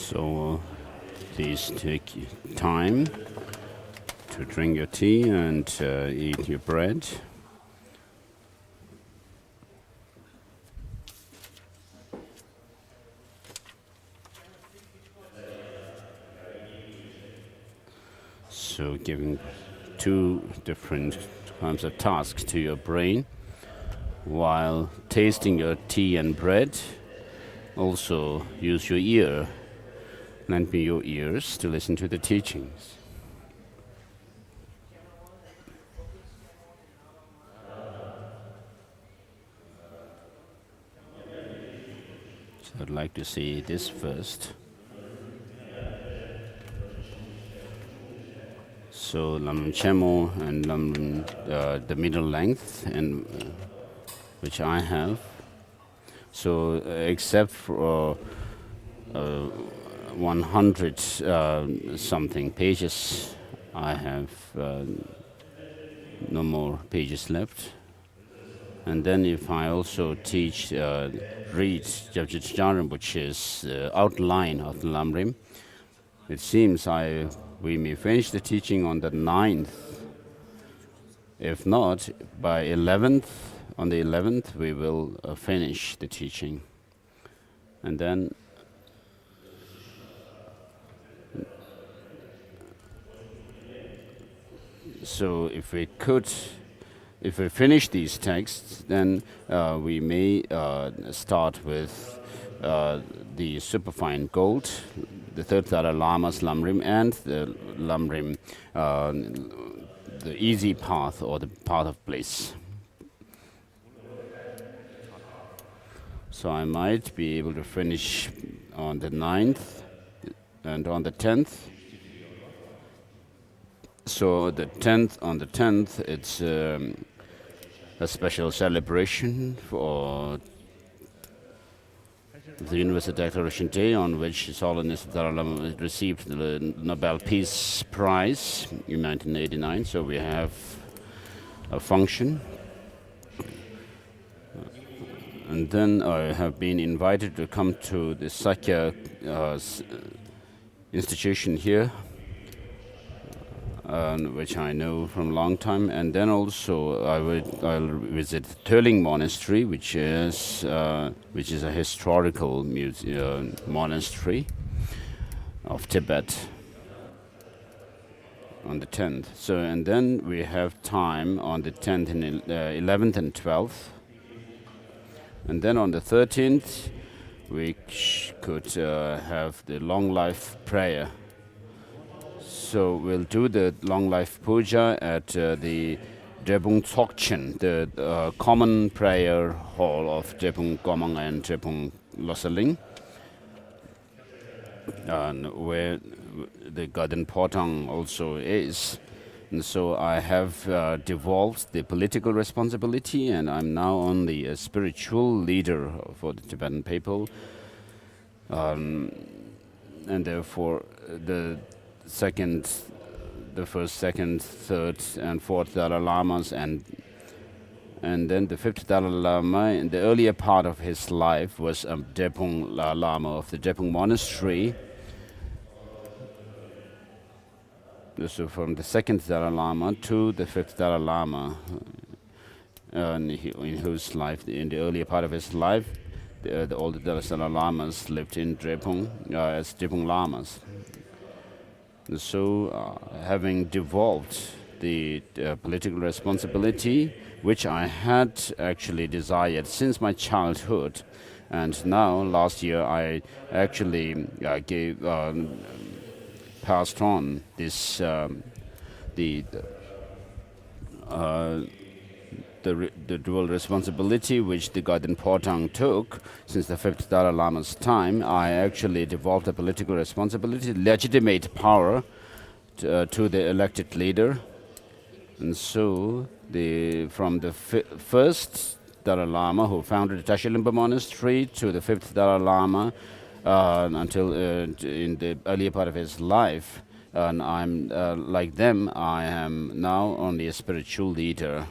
So please take time to drink your tea and eat your bread. So giving two different kinds of tasks to your brain while tasting your tea and bread. Also use your ear, lend me your ears to listen to the teachings. So I'd like to see this first. So Lam Chemo and Lam, the middle length, and which I have. So except for 100 something pages, I have no more pages left. And then if I also teach, read Jabjit, which is outline of the Lamrim, it seems we may finish the teaching on the 9th. If not, by 11th, on the 11th, we will finish the teaching. And then so if we finish these texts, then we may start with the superfine gold, the third Dalai Lama's Lamrim, and the Lamrim, the easy path or the path of bliss. So I might be able to finish on the 9th and on the 10th. So on the 10th, it's a special celebration for the Universal Declaration Day, on which His Holiness Dalai Lama received the Nobel Peace Prize in 1989. So we have a function. And then I have been invited to come to the Sakya institution here, which I know from a long time. And then also I'll visit Turling Monastery, which is a historical monastery of Tibet, on the 10th. So, and then we have time on the 10th and 11th and 12th. And then on the 13th, we could have the long life prayer. So we'll do the long life puja at the Drebung Tsokchen, the common prayer hall of Drebung Gomang and Drebung Losaling, where the Garden Potang also is. And so I have devolved the political responsibility, and I'm now only a spiritual leader for the Tibetan people. And therefore, the first, second, third, and fourth Dalai Lamas, and then the fifth Dalai Lama, in the earlier part of his life, was a Drepung Lama of the Drepung Monastery. So from the second Dalai Lama to the fifth Dalai Lama, in whose life, in the earlier part of his life, all the Dalai Lamas lived in Drepung as Drepung Lamas. So, having devolved the political responsibility, which I had actually desired since my childhood, and now last year I actually passed on this the dual responsibility which the Garden Potang took since the fifth Dalai Lama's time. I actually devolved the political responsibility, legitimate power to the elected leader. And so from the first Dalai Lama who founded the Tashilimba Monastery to the fifth Dalai Lama until in the earlier part of his life, and I'm like them, I am now only a spiritual leader.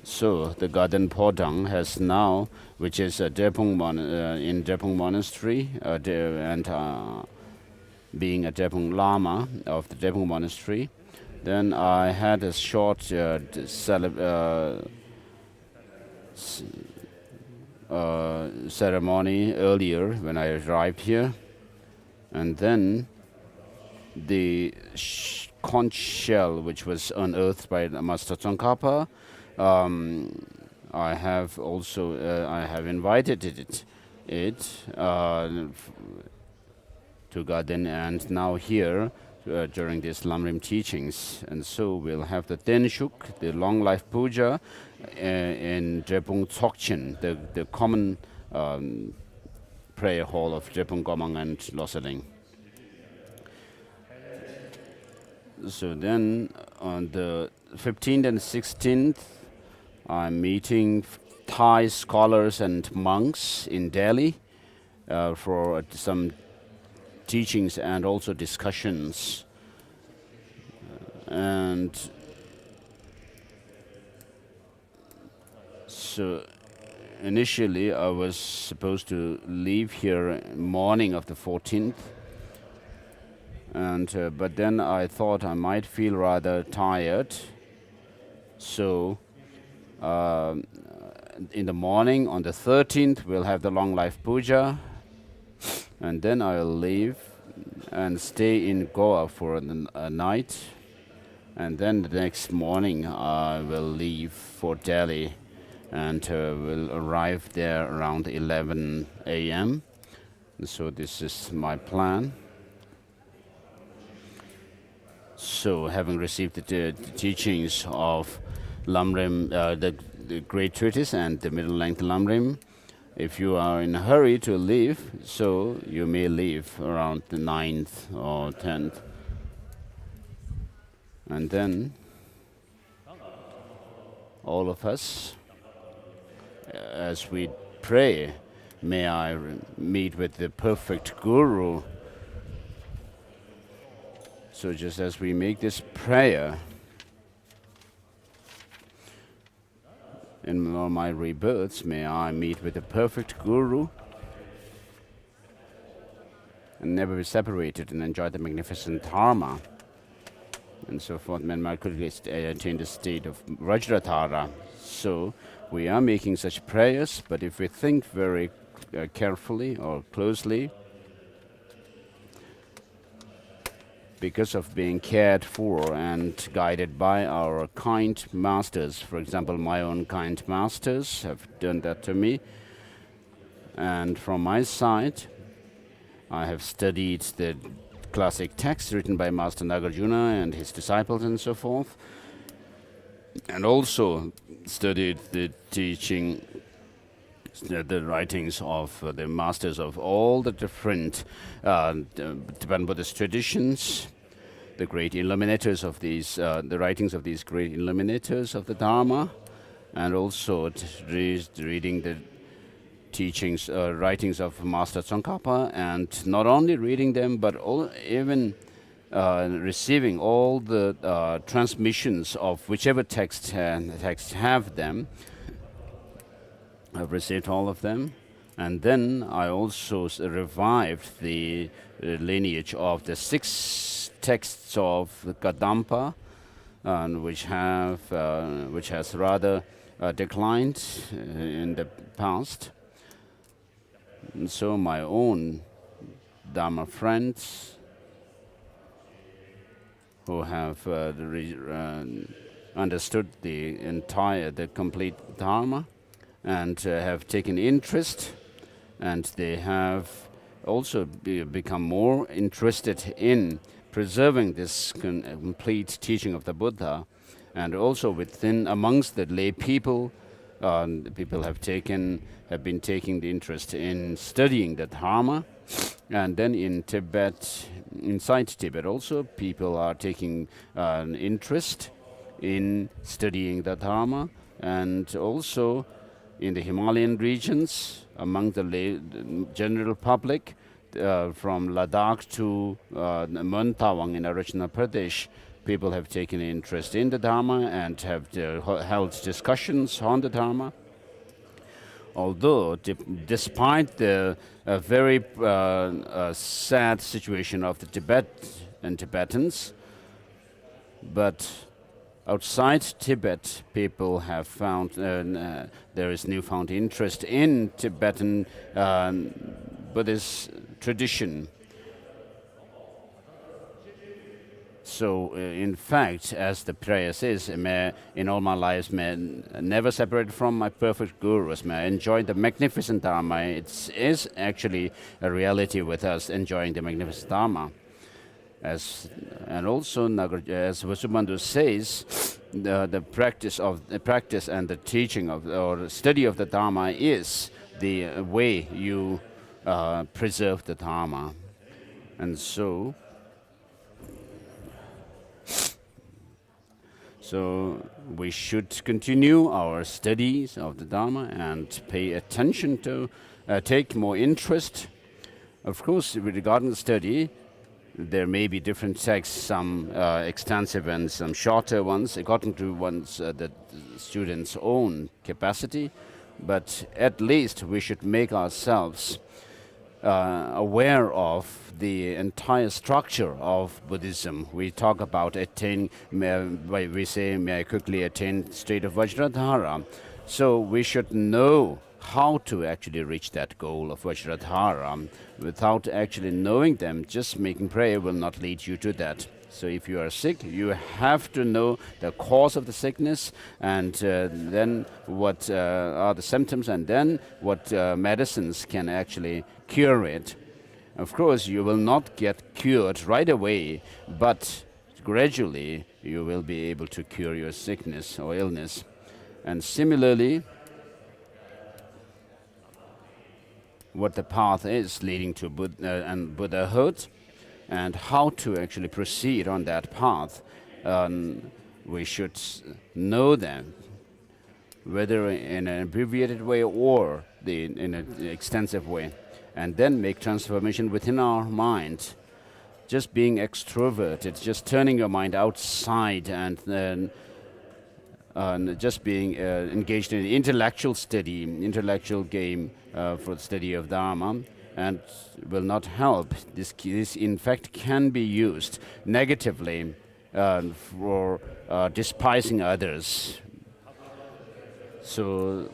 So the Garden Podang has now, which is a in Drepung Monastery, and being a Drepung Lama of the Drepung Monastery. Then I had a short ceremony earlier when I arrived here, and then the conch shell which was unearthed by Master Tsongkhapa, I have also I have invited it to Garden, and now here during these Lamrim teachings. And so we'll have the Tenshuk, the long life puja, in Drepung Tsokchen, the common prayer hall of Drepung Gomang and Loseling. So then on the 15th and 16th, I'm meeting Thai scholars and monks in Delhi for some teachings and also discussions. And so initially I was supposed to leave here morning of the 14th, and but then I thought I might feel rather tired, so in the morning on the 13th we'll have the long life puja, and then I'll leave and stay in Goa for a night, and then the next morning I will leave for Delhi and will arrive there around 11 a.m. So this is my plan. So having received the teachings of Lamrim, the Great Treatise and the Middle Length Lamrim, if you are in a hurry to leave, so you may leave around the 9th or 10th. And then all of us, as we pray, may I meet with the perfect Guru. So just as we make this prayer, in all my rebirths, may I meet with the perfect Guru and never be separated and enjoy the magnificent Dharma and so forth. When I could attain the state of Vajradhara. So we are making such prayers, but if we think very carefully or closely, because of being cared for and guided by our kind masters. For example, my own kind masters have done that to me. And from my side, I have studied the classic texts written by Master Nagarjuna and his disciples and so forth, and also studied the teaching, the writings of the masters of all the different Tibetan Buddhist traditions, the great illuminators of these, the writings of these great illuminators of the Dharma, and also reading the teachings, writings of Master Tsongkhapa, and not only reading them, but even receiving all the transmissions of whichever texts have them. I've received all of them, and then I also revived the lineage of the 6 texts of the Kadampa, which has rather declined in the past. And so my own Dharma friends who have understood the complete Dharma, and have taken interest, and they have also become more interested in preserving this complete teaching of the Buddha, and also amongst the lay people, people have been taking the interest in studying the Dharma, and then in Tibet, inside Tibet also, people are taking an interest in studying the Dharma, and also in the Himalayan regions, among the general public, from Ladakh to Muntawang in Arunachal Pradesh, people have taken interest in the Dharma and have held discussions on the Dharma. Although, despite the very sad situation of the Tibet and Tibetans, but outside Tibet, people have found there is newfound interest in Tibetan Buddhist tradition. So, in fact, as the prayer says, may in all my lives may never separate from my perfect gurus, may I enjoy the magnificent Dharma. It is actually a reality with us, enjoying the magnificent Dharma. And also, as Vasubandhu says, the practice and the teaching of or study of the Dharma is the way you preserve the Dharma, and so we should continue our studies of the Dharma and pay attention to, take more interest. Of course, regarding the study, there may be different texts, some extensive and some shorter ones, according to the student's own capacity. But at least we should make ourselves aware of the entire structure of Buddhism. We talk about we say, may I quickly attain state of Vajradhara. So we should know how to actually reach that goal of Vajradhara. Without actually knowing them, just making prayer will not lead you to that. So if you are sick, you have to know the cause of the sickness, and then what are the symptoms, and then what medicines can actually cure it. Of course, you will not get cured right away, but gradually you will be able to cure your sickness or illness. And similarly, what the path is leading to Buddhahood, and how to actually proceed on that path. We should know them, whether in an abbreviated way or in an extensive way, and then make transformation within our mind. Just being extroverted, just turning your mind outside, and then just being engaged in intellectual study, intellectual game for the study of Dharma, and will not help. This in fact can be used negatively for despising others. So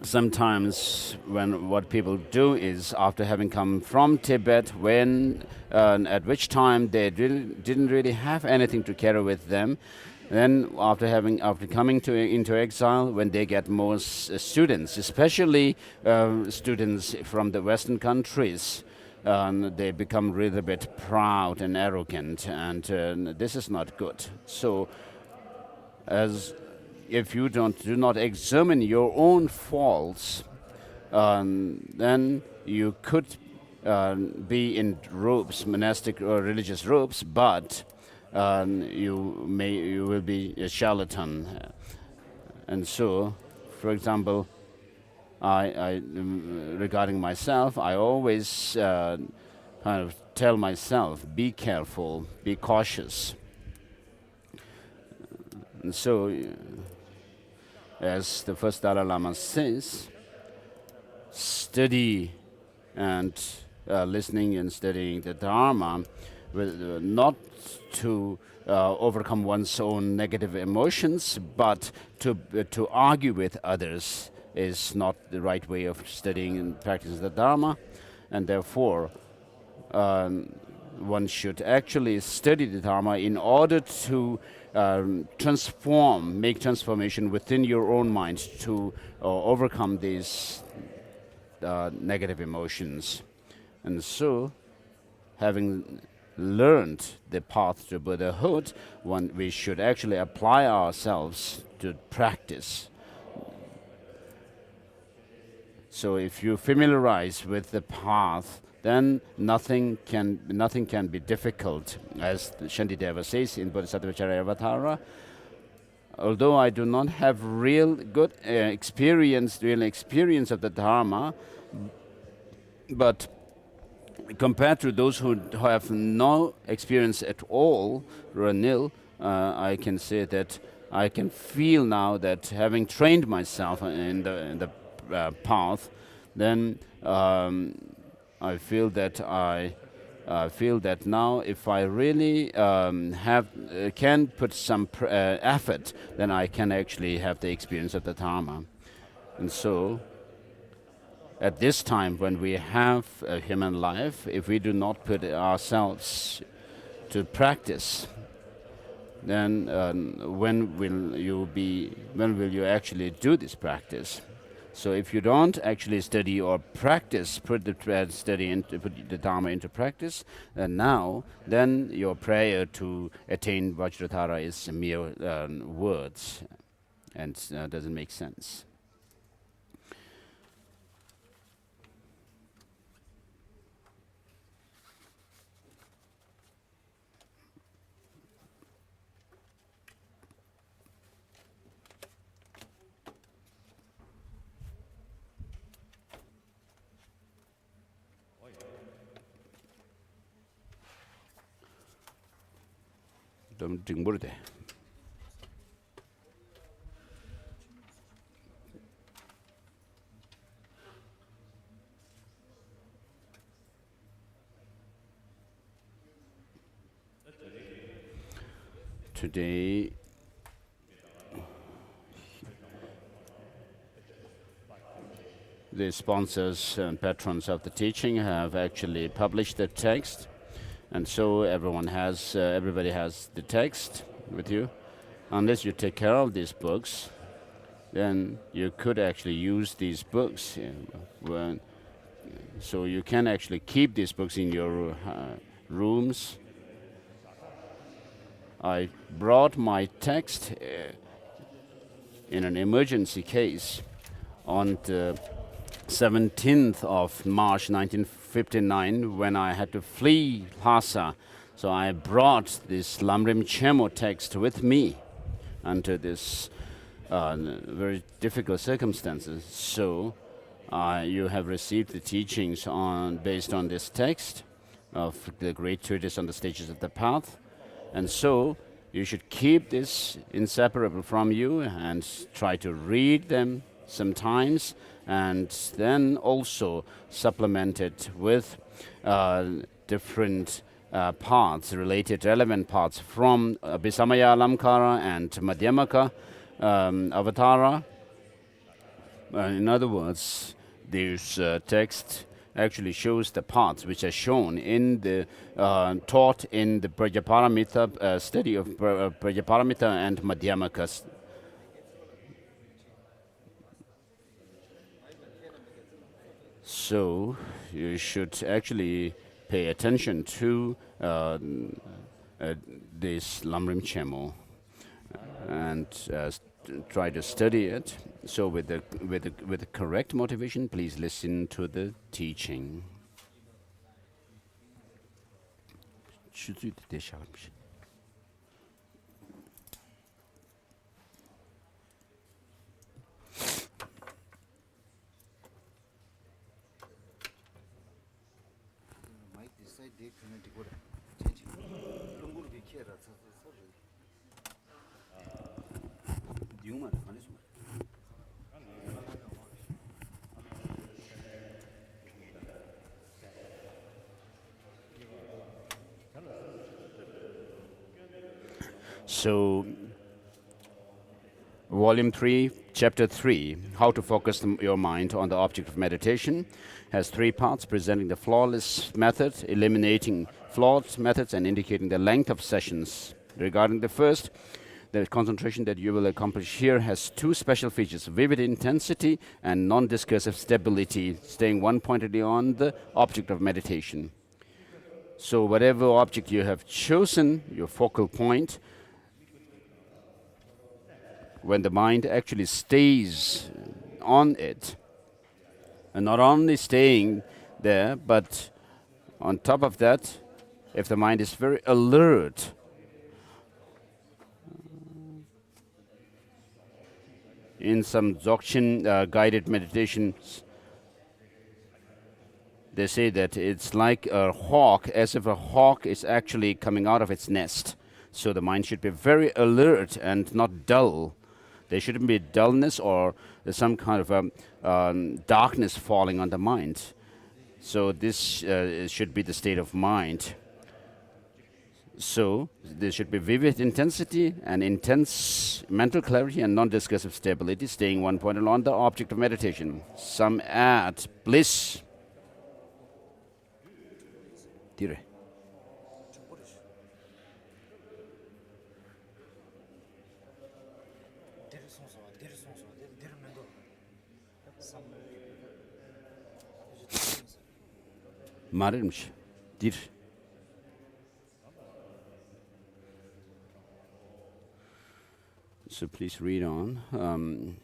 sometimes what people do is, after having come from Tibet, at which time they didn't really have anything to carry with them, then after coming into exile, when they get more students, especially students from the Western countries, they become really a bit proud and arrogant, and this is not good. So, if you do not examine your own faults, then you could be in robes, monastic or religious robes, but you will be a charlatan. And so, for example, regarding myself, I always kind of tell myself, be careful, be cautious. And so, as the first Dalai Lama says, study and listening and studying the Dharma, not to overcome one's own negative emotions, but to argue with others is not the right way of studying and practicing the Dharma, and therefore one should actually study the Dharma in order to make transformation within your own mind to overcome these negative emotions. And so, having learned the path to Buddhahood, we should actually apply ourselves to practice. So if you familiarize with the path, then nothing can be difficult, as Shantideva says in Bodhisattva Charyavatara. Although I do not have real experience of the Dharma, but compared to those who have no experience at all, or nil, I can say that I can feel now that having trained myself in the path, then I feel that I feel that now if I really can put some effort, then I can actually have the experience of the Dharma. And so at this time when we have a human life, if we do not put ourselves to practice, then when will you actually do this practice? So if you don't actually study or practice, put the Dharma into practice, then your prayer to attain Vajradhara is mere words, and doesn't make sense. Today, the sponsors and patrons of the teaching have actually published the text, and so everybody has the text with you. Unless you take care of these books, then you could actually use these books. So you can actually keep these books in your rooms. I brought my text in an emergency case on the 17th of March 1959 when I had to flee Lhasa. So I brought this Lamrim Chemo text with me under this very difficult circumstances. So you have received the teachings based on this text of the great treatise on the stages of the path. And so you should keep this inseparable from you and try to read them sometimes, and then also supplement it with different parts, relevant parts from Abhisamaya Alamkara and Madhyamaka Avatara. In other words, this text actually shows the parts which are shown in the taught in the Prajaparamita study of Prajaparamita and Madhyamaka. So you should actually pay attention to this Lamrim Chemo and try to study it. So with the correct motivation, please listen to the teaching. So, Volume 3, Chapter 3, How to Focus Your Mind on the Object of Meditation, has 3 parts presenting the flawless method, eliminating flawed methods, and indicating the length of sessions. Regarding the first, the concentration that you will accomplish here has 2 special features: vivid intensity and non-discursive stability, staying one-pointedly on the object of meditation. So whatever object you have chosen, your focal point, when the mind actually stays on it, and not only staying there, but on top of that, if the mind is very alert, in some Dzogchen guided meditations, They say that it's like a hawk, as if a hawk is actually coming out of its nest. So the mind should be very alert and not dull. There shouldn't be dullness or some kind of darkness falling on the mind. So this should be the state of mind. So there should be vivid intensity and intense mental clarity and non-discursive stability, staying one point on the object of meditation. Some add bliss. Dire. Marirmiş. Dir. So please read on.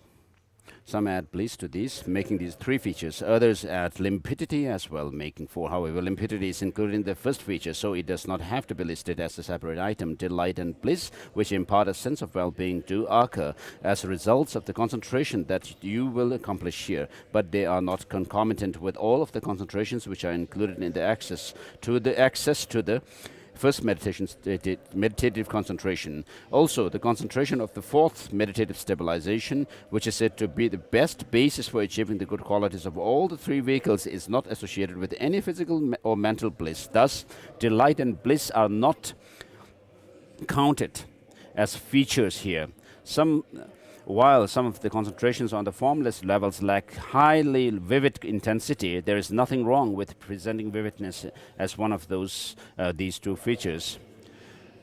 Some add bliss to these, making these three features. Others add limpidity as well, making four. However, limpidity is included in the first feature, so it does not have to be listed as a separate item. Delight and bliss, which impart a sense of well-being, do occur as results of the concentration that you will accomplish here, but they are not concomitant with all of the concentrations which are included in the access to the first meditative concentration. Also, the concentration of the fourth meditative stabilization, which is said to be the best basis for achieving the good qualities of all the three vehicles, is not associated with any physical or mental bliss. Thus, delight and bliss are not counted as features here. While some of the concentrations on the formless levels lack highly vivid intensity, there is nothing wrong with presenting vividness as one of these two features.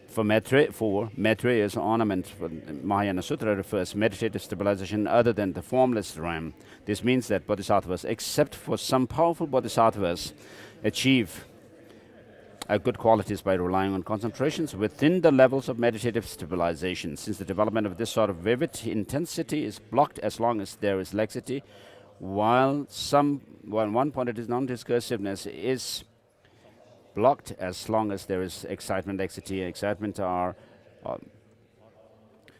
For Maitreya's ornament, Mahayana Sutra refers meditative stabilization other than the formless realm. This means that bodhisattvas, except for some powerful bodhisattvas, achieve good qualities by relying on concentrations within the levels of meditative stabilization. Since the development of this sort of vivid intensity is blocked as long as there is laxity, while one point it is non-discursiveness is blocked as long as there is excitement, laxity, and excitement are.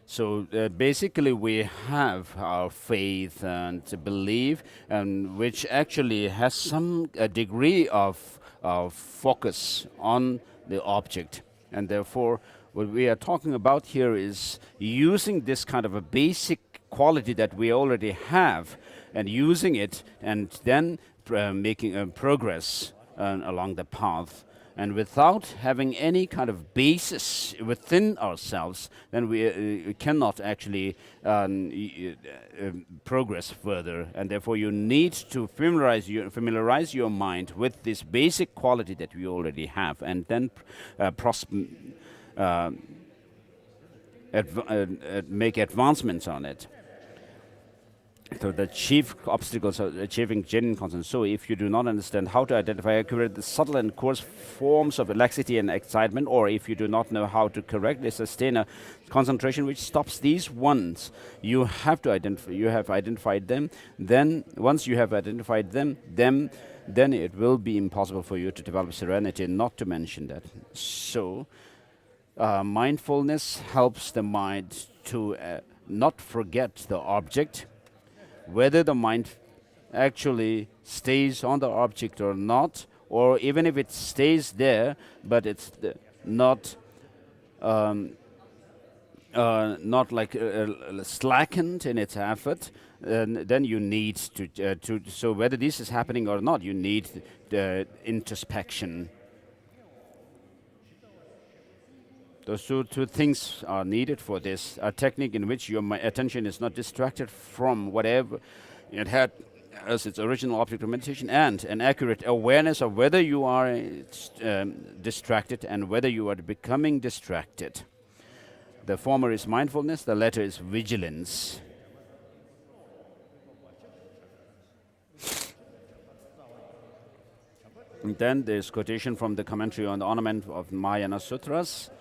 So basically, we have our faith and belief, and which actually has some degree of focus on the object, and therefore, what we are talking about here is using this kind of a basic quality that we already have, and using it, and then making progress along the path. And without having any kind of basis within ourselves, then we cannot actually progress further. And therefore, you need to familiarize your mind with this basic quality that we already have, and then make advancements on it. So the chief obstacles are achieving genuine concentration. So if you do not understand how to identify accurately the subtle and coarse forms of laxity and excitement, or if you do not know how to correctly sustain a concentration which stops these ones, you have identified them. Then once you have identified them, then it will be impossible for you to develop serenity, not to mention that. So mindfulness helps the mind to not forget the object, whether the mind actually stays on the object or not, or even if it stays there, but it's not like slackened in its effort, then you need to. So whether this is happening or not, you need introspection. Those two things are needed for this. A technique in which your attention is not distracted from whatever it had as its original object of meditation, and an accurate awareness of whether you are distracted and whether you are becoming distracted. The former is mindfulness, the latter is vigilance. And then there's quotation from the commentary on the ornament of Mahayana Sutras.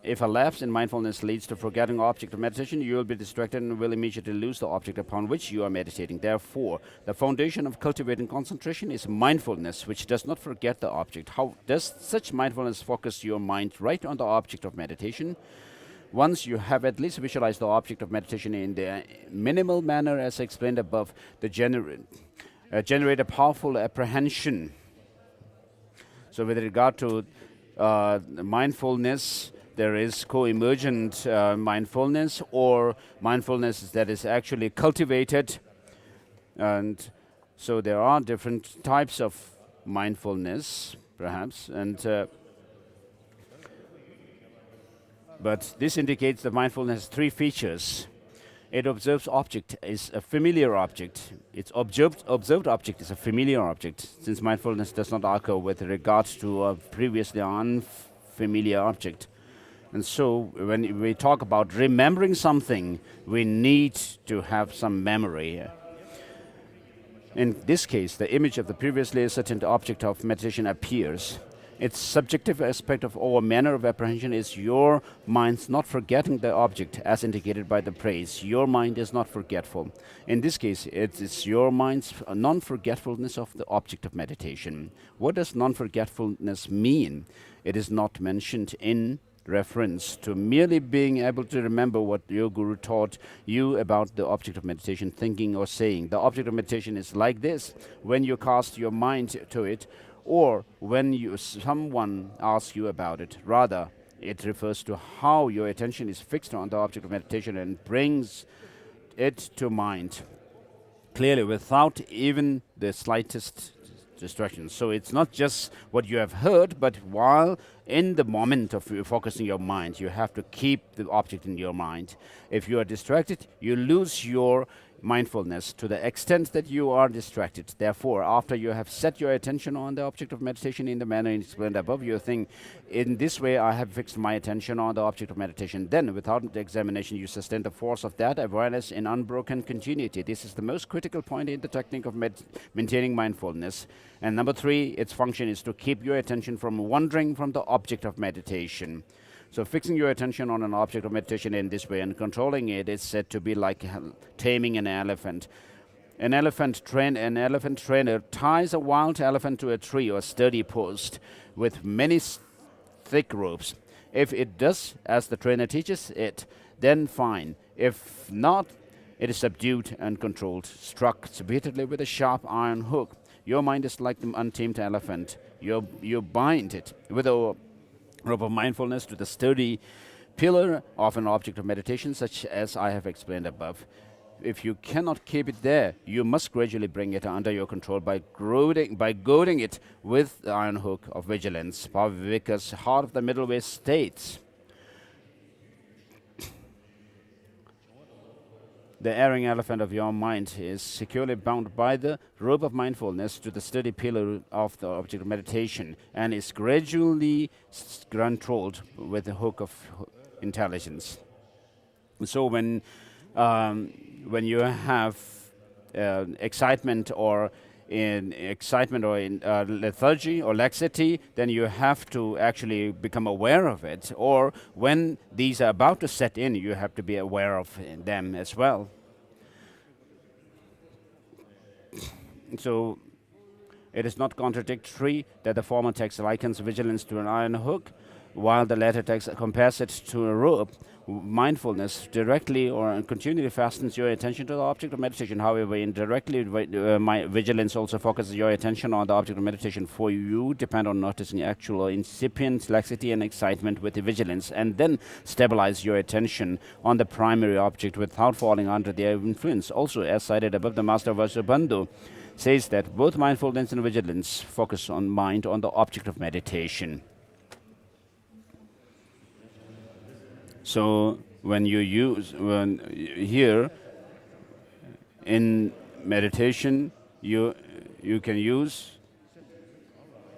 If a lapse in mindfulness leads to forgetting the object of meditation, you will be distracted and will immediately lose the object upon which you are meditating. Therefore, the foundation of cultivating concentration is mindfulness, which does not forget the object. How does such mindfulness focus your mind right on the object of meditation? Once you have at least visualized the object of meditation in the minimal manner as explained above, the generate a powerful apprehension. So with regard to mindfulness, there is co-emergent mindfulness, or mindfulness that is actually cultivated. And so there are different types of mindfulness, perhaps, but this indicates that mindfulness has three features. It observes object is a familiar object. Its observed object is a familiar object, since mindfulness does not occur with regard to a previously unfamiliar object. And so when we talk about remembering something, we need to have some memory. In this case, the image of the previously ascertained object of meditation appears. Its subjective aspect of our manner of apprehension is your mind's not forgetting the object, as indicated by the praise. Your mind is not forgetful. In this case, it is your mind's non-forgetfulness of the object of meditation. What does non-forgetfulness mean? It is not mentioned in reference to merely being able to remember what your guru taught you about the object of meditation, thinking or saying. The object of meditation is like this. When you cast your mind to it, or when someone asks you about it. Rather, it refers to how your attention is fixed on the object of meditation and brings it to mind clearly without even the slightest distraction. So it's not just what you have heard, but while in the moment of focusing your mind, you have to keep the object in your mind. If you are distracted, you lose your mindfulness to the extent that you are distracted. Therefore, after you have set your attention on the object of meditation in the manner explained above, you think, in this way I have fixed my attention on the object of meditation. Then, without the examination, you sustain the force of that awareness in unbroken continuity. This is the most critical point in the technique of maintaining mindfulness. And number three, its function is to keep your attention from wandering from the object of meditation. So fixing your attention on an object of meditation in this way and controlling it is said to be like taming an elephant. An elephant trainer ties a wild elephant to a tree or sturdy post with many thick ropes. If it does as the trainer teaches it, then fine. If not, it is subdued and controlled, struck repeatedly with a sharp iron hook. Your mind is like the untamed elephant. You bind it with a rope of mindfulness to the sturdy pillar of an object of meditation, such as I have explained above. If you cannot keep it there, you must gradually bring it under your control by goading it with the iron hook of vigilance. Pavika's Heart of the Middle Way states, the erring elephant of your mind is securely bound by the rope of mindfulness to the sturdy pillar of the object of meditation and is gradually controlled with the hook of intelligence. So when you have excitement or in lethargy or laxity, then you have to actually become aware of it. Or when these are about to set in, you have to be aware of them as well. So it is not contradictory that the former text likens vigilance to an iron hook, while the latter text compares it to a rope. Mindfulness directly or continually fastens your attention to the object of meditation. However, indirectly, vigilance also focuses your attention on the object of meditation. For you depend on noticing actual or incipient laxity and excitement with the vigilance, and then stabilize your attention on the primary object without falling under their influence. Also, as cited above, the Master Vasubandhu says that both mindfulness and vigilance focus on mind on the object of meditation. So when here in meditation, you can use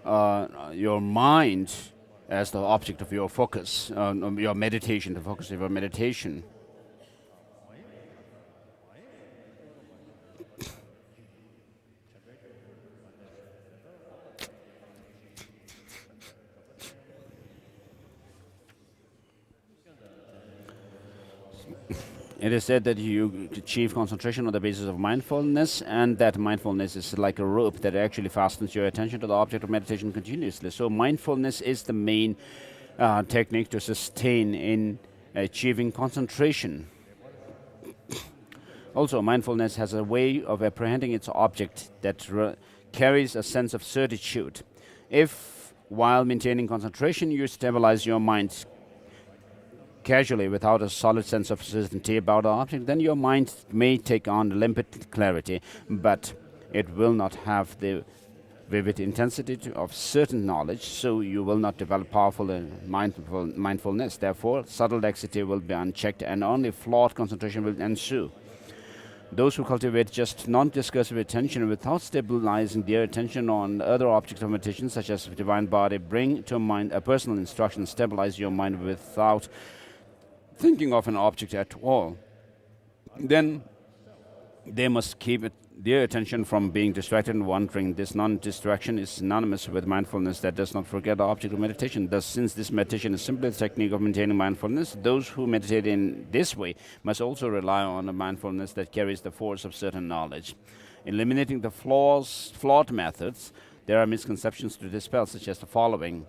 your mind as the object of your focus, your meditation, the focus of your meditation. It is said that you achieve concentration on the basis of mindfulness, and that mindfulness is like a rope that actually fastens your attention to the object of meditation continuously. So mindfulness is the main technique to sustain in achieving concentration. Also, mindfulness has a way of apprehending its object that carries a sense of certitude. If, while maintaining concentration, you stabilize your mind casually without a solid sense of certainty about the object, then your mind may take on limpid clarity, but it will not have the vivid intensity of certain knowledge, so you will not develop powerful mindfulness. Therefore, subtle laxity will be unchecked and only flawed concentration will ensue. Those who cultivate just non-discursive attention without stabilizing their attention on other objects of meditation, such as the divine body, bring to mind a personal instruction: stabilize your mind without thinking of an object at all. Then they must keep their attention from being distracted and wandering. This non-distraction is synonymous with mindfulness that does not forget the object of meditation. Thus, since this meditation is simply the technique of maintaining mindfulness, those who meditate in this way must also rely on a mindfulness that carries the force of certain knowledge. Eliminating the flawed methods, there are misconceptions to dispel, such as the following.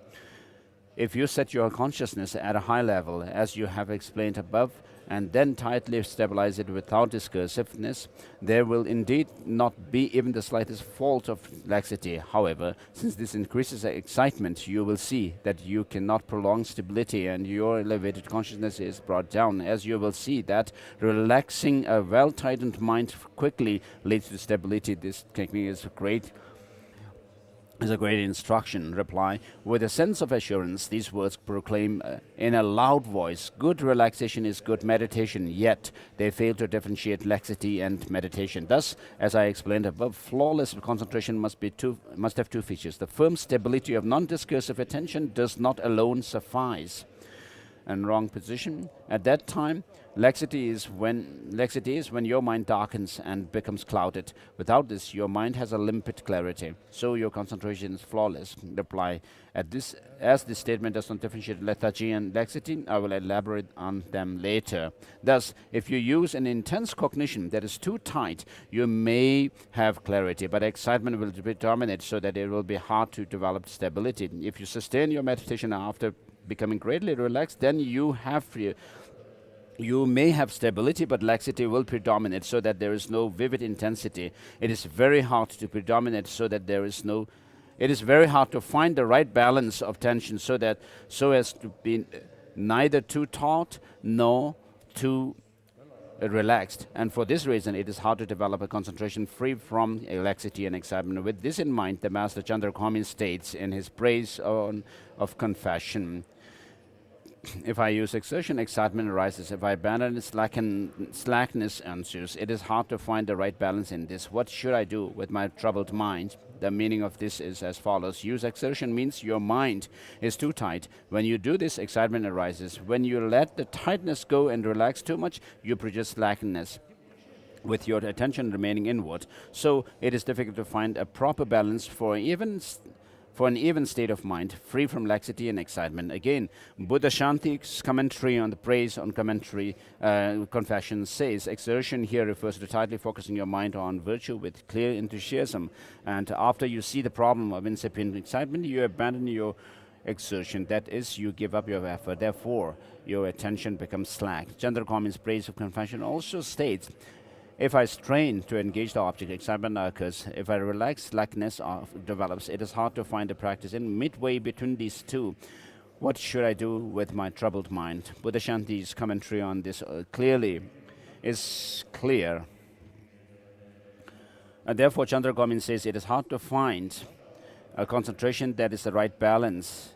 If you set your consciousness at a high level, as you have explained above, and then tightly stabilize it without discursiveness, there will indeed not be even the slightest fault of laxity. However, since this increases excitement, you will see that you cannot prolong stability and your elevated consciousness is brought down, as you will see that relaxing a well-tightened mind quickly leads to stability. This technique is a great instruction. Reply: with a sense of assurance, these words proclaim in a loud voice, good relaxation is good meditation, yet they fail to differentiate laxity and meditation. Thus, as I explained above, flawless concentration must have two features. The firm stability of non-discursive attention does not alone suffice. And wrong position at that time, laxity is when your mind darkens and becomes clouded. Without this, your mind has a limpid clarity, so your concentration is flawless. Reply: as this statement does not differentiate lethargy and laxity, I will elaborate on them later. Thus, if you use an intense cognition that is too tight, you may have clarity, but excitement will predominate, so that it will be hard to develop stability. If you sustain your meditation after becoming greatly relaxed, then you may have stability, but laxity will predominate, so that there is no vivid intensity. It is very hard to predominate, so that there is no. It is very hard to find the right balance of tension, so as to be neither too taut nor too relaxed. And for this reason, it is hard to develop a concentration free from laxity and excitement. With this in mind, the Master Chandrakami states in his praise of confession: if I use exertion, excitement arises. If I abandon it, slackness ensues. It is hard to find the right balance in this. What should I do with my troubled mind? The meaning of this is as follows. Use exertion means your mind is too tight. When you do this, excitement arises. When you let the tightness go and relax too much, you produce slackness, with your attention remaining inward. So it is difficult to find a proper balance for an even state of mind, free from laxity and excitement. Again, Buddha Shanti's commentary on the praise on confession says, exertion here refers to tightly focusing your mind on virtue with clear enthusiasm. And after you see the problem of incipient excitement, you abandon your exertion. That is, you give up your effort. Therefore, your attention becomes slack. Chandrakami's praise of confession also states, if I strain to engage the object, excitement occurs. If I relax, slackness develops. It is hard to find a practice in midway between these two. What should I do with my troubled mind? Buddha Shanti's commentary on this is clear. And therefore, Chandrakami says it is hard to find a concentration that is the right balance,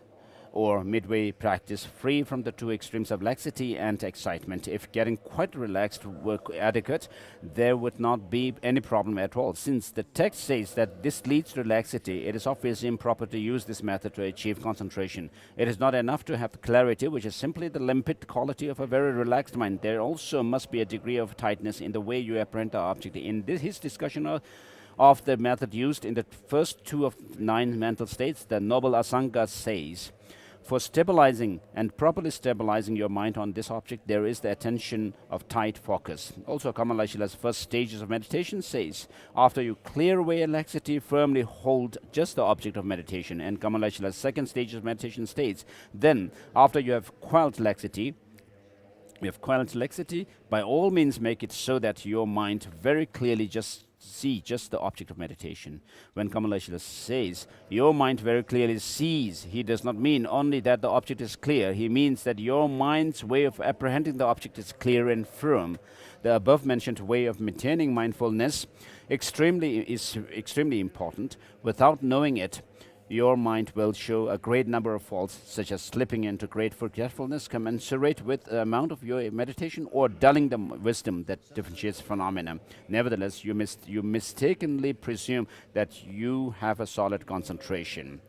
or midway practice, free from the two extremes of laxity and excitement. If getting quite relaxed were adequate, there would not be any problem at all. Since the text says that this leads to laxity, it is obviously improper to use this method to achieve concentration. It is not enough to have clarity, which is simply the limpid quality of a very relaxed mind. There also must be a degree of tightness in the way you apprehend the object. In his discussion of the method used in the first two of 9 mental states, the noble Asanga says, for stabilizing and properly stabilizing your mind on this object, there is the attention of tight focus. Also, Kamala Shila's first stages of meditation says, after you clear away laxity, firmly hold just the object of meditation. And Kamala Shila's second stage of meditation states, then, after you have quelled laxity, We have quality laxity. By all means, make it so that your mind very clearly just see just the object of meditation. When Kamalashila says, your mind very clearly sees, he does not mean only that the object is clear. He means that your mind's way of apprehending the object is clear and firm. The above-mentioned way of maintaining mindfulness is extremely important. Without knowing it, your mind will show a great number of faults, such as slipping into great forgetfulness commensurate with the amount of your meditation, or dulling the wisdom that differentiates phenomena. Nevertheless, you mistakenly presume that you have a solid concentration.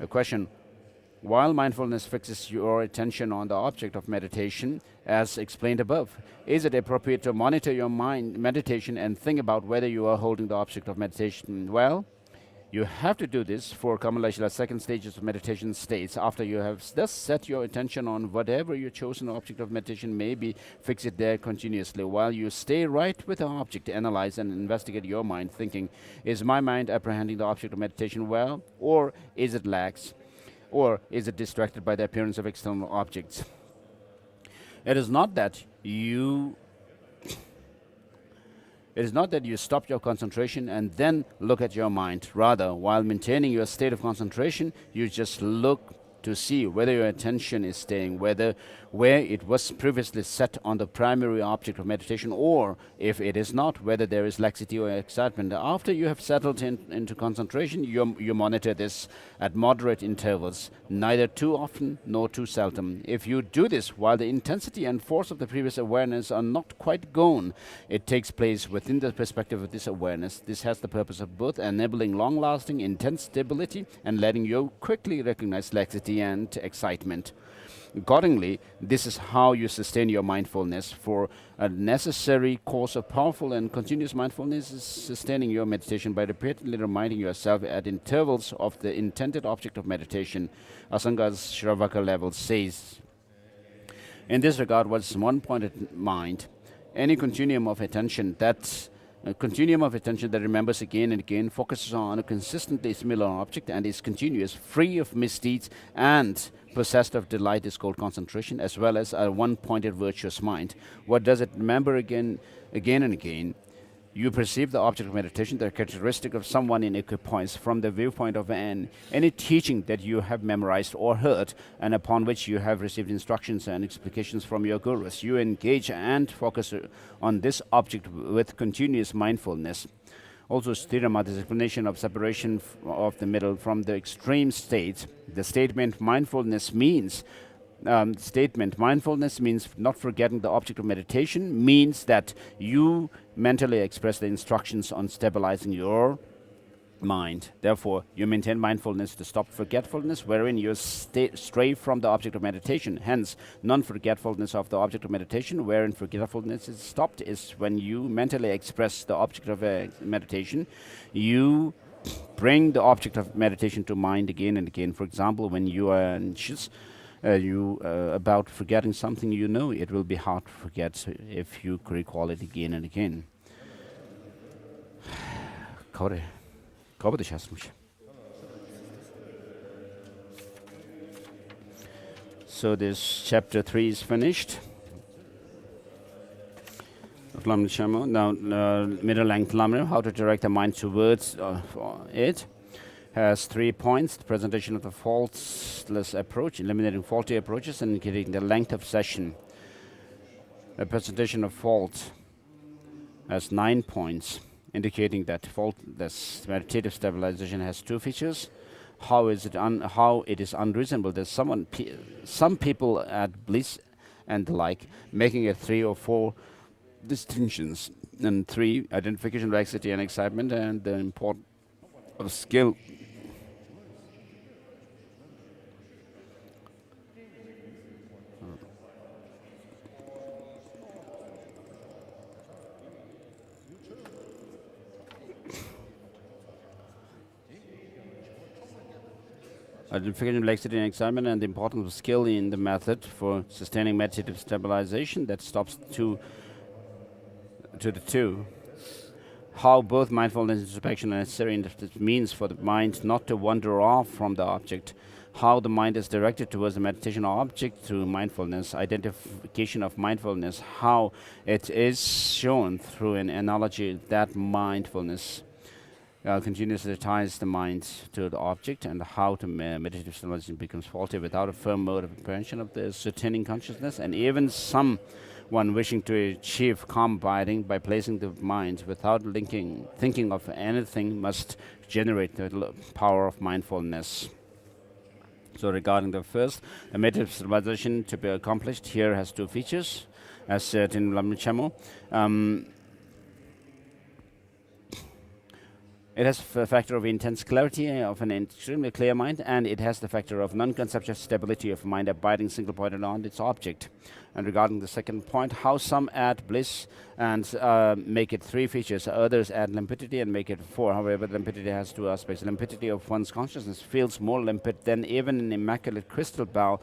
A question: while mindfulness fixes your attention on the object of meditation, as explained above, is it appropriate to monitor your meditation and think about whether you are holding the object of meditation well? You have to do this for Kamala's second stages of meditation states. After you have thus set your attention on whatever your chosen object of meditation may be, fix it there continuously. While you stay right with the object, analyze and investigate your mind, thinking, is my mind apprehending the object of meditation well, or is it lax, or is it distracted by the appearance of external objects? It is not that you stop your concentration and then look at your mind. Rather, while maintaining your state of concentration, you just look to see whether your attention is staying, where it was previously set on the primary object of meditation, or if it is not, whether there is laxity or excitement. After you have settled into concentration, you monitor this at moderate intervals, neither too often nor too seldom. If you do this while the intensity and force of the previous awareness are not quite gone, it takes place within the perspective of this awareness. This has the purpose of both enabling long-lasting, intense stability and letting you quickly recognize laxity and excitement. Accordingly, this is how you sustain your mindfulness. For a necessary course of powerful and continuous mindfulness is sustaining your meditation by repeatedly reminding yourself at intervals of the intended object of meditation. Asanga's Shravaka level says, in this regard, what's one-pointed mind, any continuum of attention that remembers again and again, focuses on a consistently similar object, and is continuous, free of misdeeds, and possessed of delight is called concentration, as well as a one-pointed virtuous mind. What does it remember again and again? You perceive the object of meditation, the characteristic of someone in equipoise, from the viewpoint of any teaching that you have memorized or heard, and upon which you have received instructions and explications from your gurus. You engage and focus on this object with continuous mindfulness. Also, Sthiramatha's explanation of separation of the middle from the extreme states. The statement mindfulness means not forgetting the object of meditation, means that you mentally express the instructions on stabilizing your mind. Therefore, you maintain mindfulness to stop forgetfulness, wherein you stray from the object of meditation. Hence, non-forgetfulness of the object of meditation, wherein forgetfulness is stopped, is when you mentally express the object of meditation. You bring the object of meditation to mind again and again. For example, when you are anxious, about forgetting something you know, it will be hard to forget if you recall it again and again. So this chapter 3 is finished. Now, middle length Lamrim, how to direct the mind towards it, has 3 points: the presentation of the faultless approach, eliminating faulty approaches, and indicating the length of session. The presentation of fault has 9 points, indicating that faultless meditative stabilization has 2 features. How it is unreasonable that some people add bliss and the like, making it 3 or 4 distinctions. And 3, identification, laxity, and excitement, and the importance of skill. Identification, laxity, and excitement, and the importance of skill in the method for sustaining meditative stabilization. That stops to the 2. How both mindfulness and introspection are necessary, and it means for the mind not to wander off from the object, how the mind is directed towards the meditation object through mindfulness, identification of mindfulness, how it is shown through an analogy that mindfulness continuously ties the mind to the object, and how to meditative stabilization becomes faulty without a firm mode of apprehension of the sustaining consciousness, and even someone wishing to achieve calm abiding by placing the mind without thinking of anything must generate the power of mindfulness. So regarding the first, the meditative stabilization to be accomplished here has two features, as said in Lama. It has a factor of intense clarity of an extremely clear mind, and it has the factor of non-conceptual stability of mind abiding single-pointed on its object. And regarding the second point, how some add bliss and make it three features, others add limpidity and make it four. However, limpidity has two aspects. Limpidity of one's consciousness feels more limpid than even an immaculate crystal ball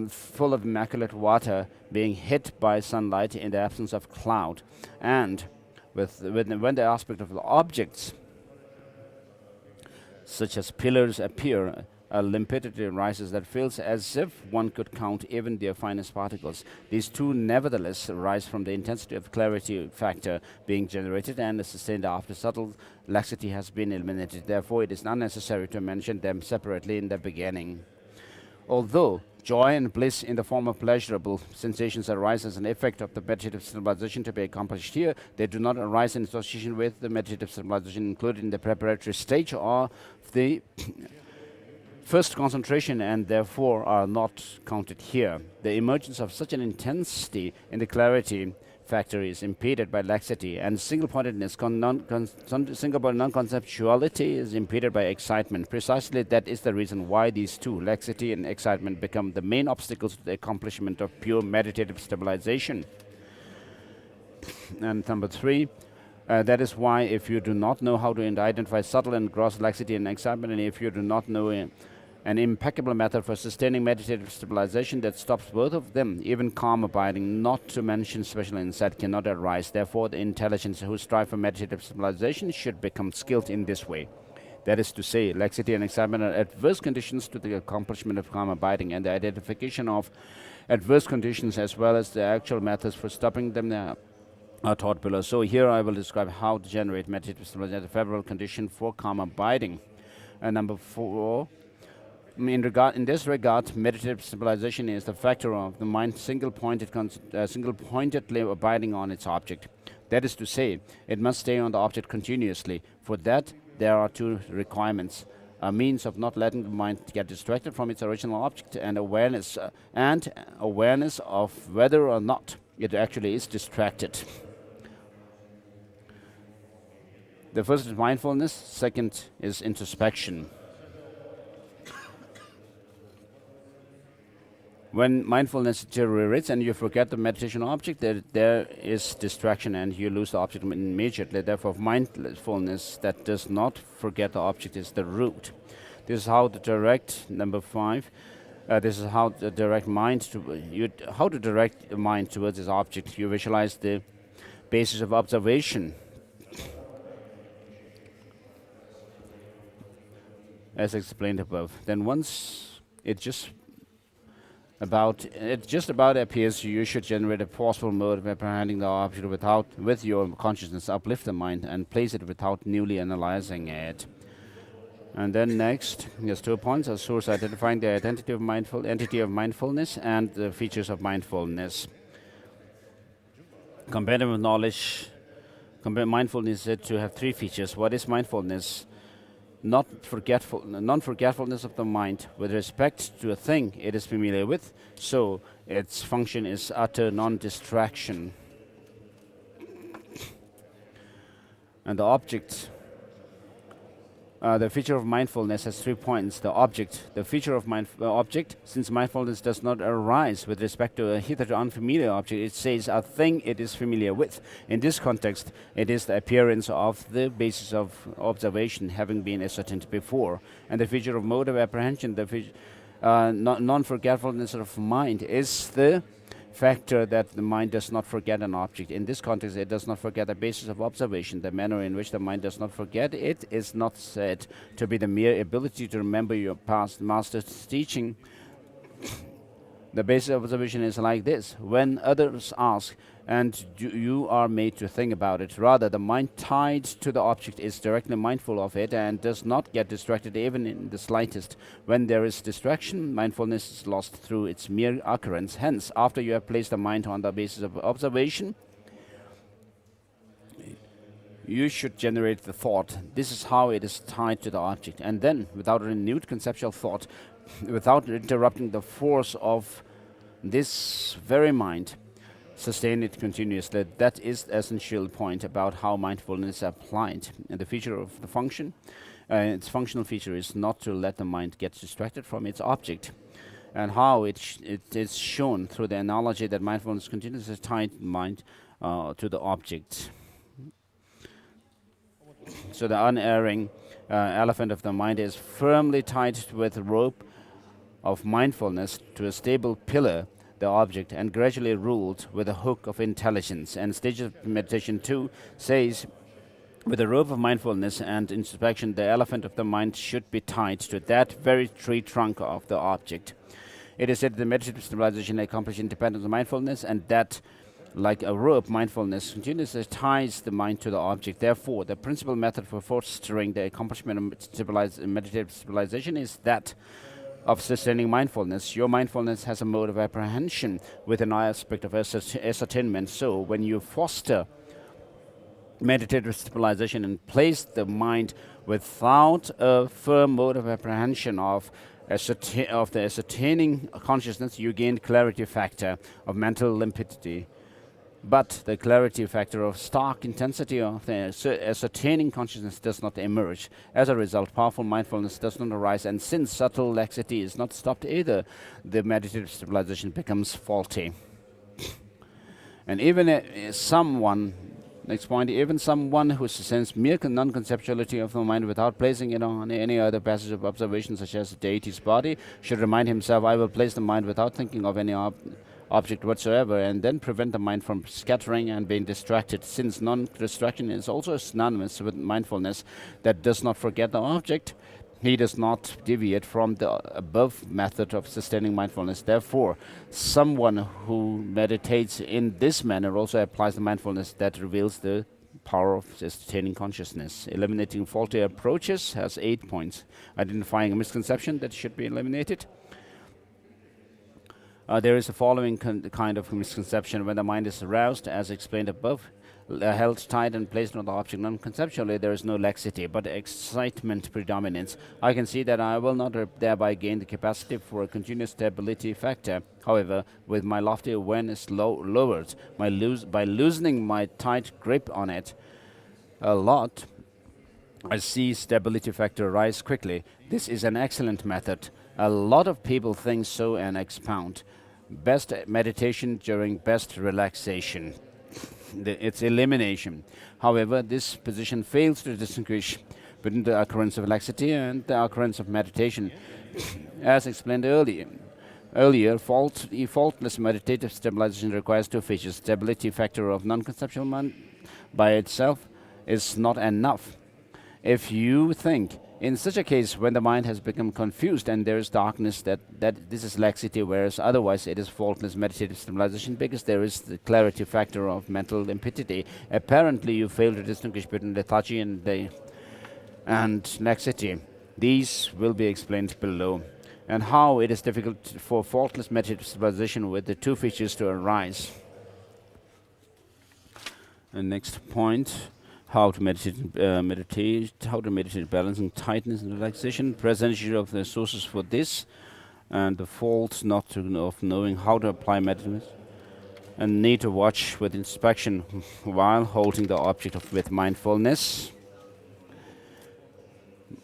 full of immaculate water being hit by sunlight in the absence of cloud. And when the aspect of the objects, such as pillars, appear, a limpidity arises that feels as if one could count even their finest particles. These two nevertheless arise from the intensity of clarity factor being generated and sustained after subtle laxity has been eliminated. Therefore, it is not necessary to mention them separately in the beginning. Although joy and bliss in the form of pleasurable sensations arise as an effect of the meditative stabilization to be accomplished here, they do not arise in association with the meditative stabilization included in the preparatory stage or the first concentration, and therefore are not counted here. The emergence of such an intensity in the clarity factor is impeded by laxity, and single-pointedness, single-pointed non-conceptuality is impeded by excitement. Precisely that is the reason why these two, laxity and excitement, become the main obstacles to the accomplishment of pure meditative stabilization. And number three, that is why if you do not know how to identify subtle and gross laxity and excitement, and if you do not know an impeccable method for sustaining meditative stabilization that stops both of them, even calm abiding, not to mention special insight, cannot arise. Therefore, the intelligence who strive for meditative stabilization should become skilled in this way. That is to say, laxity and excitement are adverse conditions to the accomplishment of calm abiding, and the identification of adverse conditions as well as the actual methods for stopping them are taught below. So here I will describe how to generate meditative stabilization as a favorable condition for calm abiding. And number four, in this regard, meditative stabilization is the factor of the mind single-pointedly abiding on its object. That is to say, it must stay on the object continuously. For that, there are two requirements: a means of not letting the mind get distracted from its original object, and awareness of whether or not it actually is distracted. The first is mindfulness, second is introspection. When mindfulness deteriorates and you forget the meditation object, there is distraction and you lose the object immediately. Therefore, mindfulness that does not forget the object is the root. This is how to direct, number five, this is how to direct how to direct the mind towards this object. You visualize the basis of observation, as explained above. Then once it just about appears, you should generate a forceful mode of apprehending the object with your consciousness, uplift the mind and place it without newly analyzing it. And then next, there's 2 points: a source identifying the entity of mindfulness and the features of mindfulness. Comparative knowledge, mindfulness is said to have 3 features. What is mindfulness? Non-forgetfulness of the mind with respect to a thing it is familiar with, so its function is utter non-distraction. And the object, the feature of mindfulness has 3 points. The feature of object, since mindfulness does not arise with respect to a hitherto unfamiliar object, it says a thing it is familiar with. In this context, it is the appearance of the basis of observation having been ascertained before. And the feature of mode of apprehension, the non-forgetfulness of mind, is the factor that the mind does not forget an object. In this context, it does not forget the basis of observation. The manner in which the mind does not forget it is not said to be the mere ability to remember your past master's teaching. The basis of observation is like this. When others ask, and you are made to think about it, rather, the mind tied to the object is directly mindful of it and does not get distracted even in the slightest. When there is distraction, mindfulness is lost through its mere occurrence. Hence, after you have placed the mind on the basis of observation, you should generate the thought. This is how it is tied to the object. And then, without renewed conceptual thought, without interrupting the force of this very mind, sustain it continuously. That is the essential point about how mindfulness is applied. And the feature of the function, its functional feature is not to let the mind get distracted from its object. And how it is shown through the analogy that mindfulness continuously tied the mind to the object. So the unerring elephant of the mind is firmly tied with a rope of mindfulness to a stable pillar, the object, and gradually ruled with a hook of intelligence. And stage of meditation 2 says, with a rope of mindfulness and introspection, the elephant of the mind should be tied to that very tree trunk of the object. It is said that the meditative stabilization accomplishes independence of mindfulness, and that, like a rope, mindfulness continuously ties the mind to the object. Therefore, the principal method for fostering the accomplishment of meditative stabilization is that of sustaining mindfulness. Your mindfulness has a mode of apprehension with an aspect of ascertainment. So, when you foster meditative stabilization and place the mind without a firm mode of apprehension of the ascertaining consciousness, you gain clarity factor of mental limpidity. But the clarity factor of stark intensity of the ascertaining consciousness does not emerge. As a result, powerful mindfulness does not arise, and since subtle laxity is not stopped either, the meditative stabilization becomes faulty. And even someone who senses mere non-conceptuality of the mind without placing it on any other passage of observation, such as the deity's body, should remind himself, I will place the mind without thinking of any object whatsoever, and then prevent the mind from scattering and being distracted, since non-distraction is also synonymous with mindfulness that does not forget the object. He does not deviate from the above method of sustaining mindfulness. Therefore, someone who meditates in this manner also applies the mindfulness that reveals the power of sustaining consciousness. Eliminating faulty approaches has 8 points. Identifying a misconception that should be eliminated. There is the following kind of misconception. When the mind is aroused, as explained above, held tight and placed on the object non-conceptually, there is no laxity, but excitement predominates. I can see that I will not thereby gain the capacity for a continuous stability factor. However, with my lofty awareness lowered, by loosening my tight grip on it a lot, I see stability factor rise quickly. This is an excellent method. A lot of people think so and expound. Best meditation during best relaxation. It's elimination. However, this position fails to distinguish between the occurrence of laxity and the occurrence of meditation. As explained earlier, faultless meditative stabilization requires two features. Stability factor of non-conceptual mind by itself is not enough. If you think, in such a case, when the mind has become confused and there is darkness, that this is laxity, whereas otherwise it is faultless meditative stabilization, because there is the clarity factor of mental limpidity. Apparently, you fail to distinguish between lethargy and laxity. These will be explained below, and how it is difficult for faultless meditative stabilization with the two features to arise. And next point. How to meditate, balancing tightness and relaxation. Presentation of the sources for this, and the fault of knowing how to apply meditation, and need to watch with inspection while holding the object with mindfulness.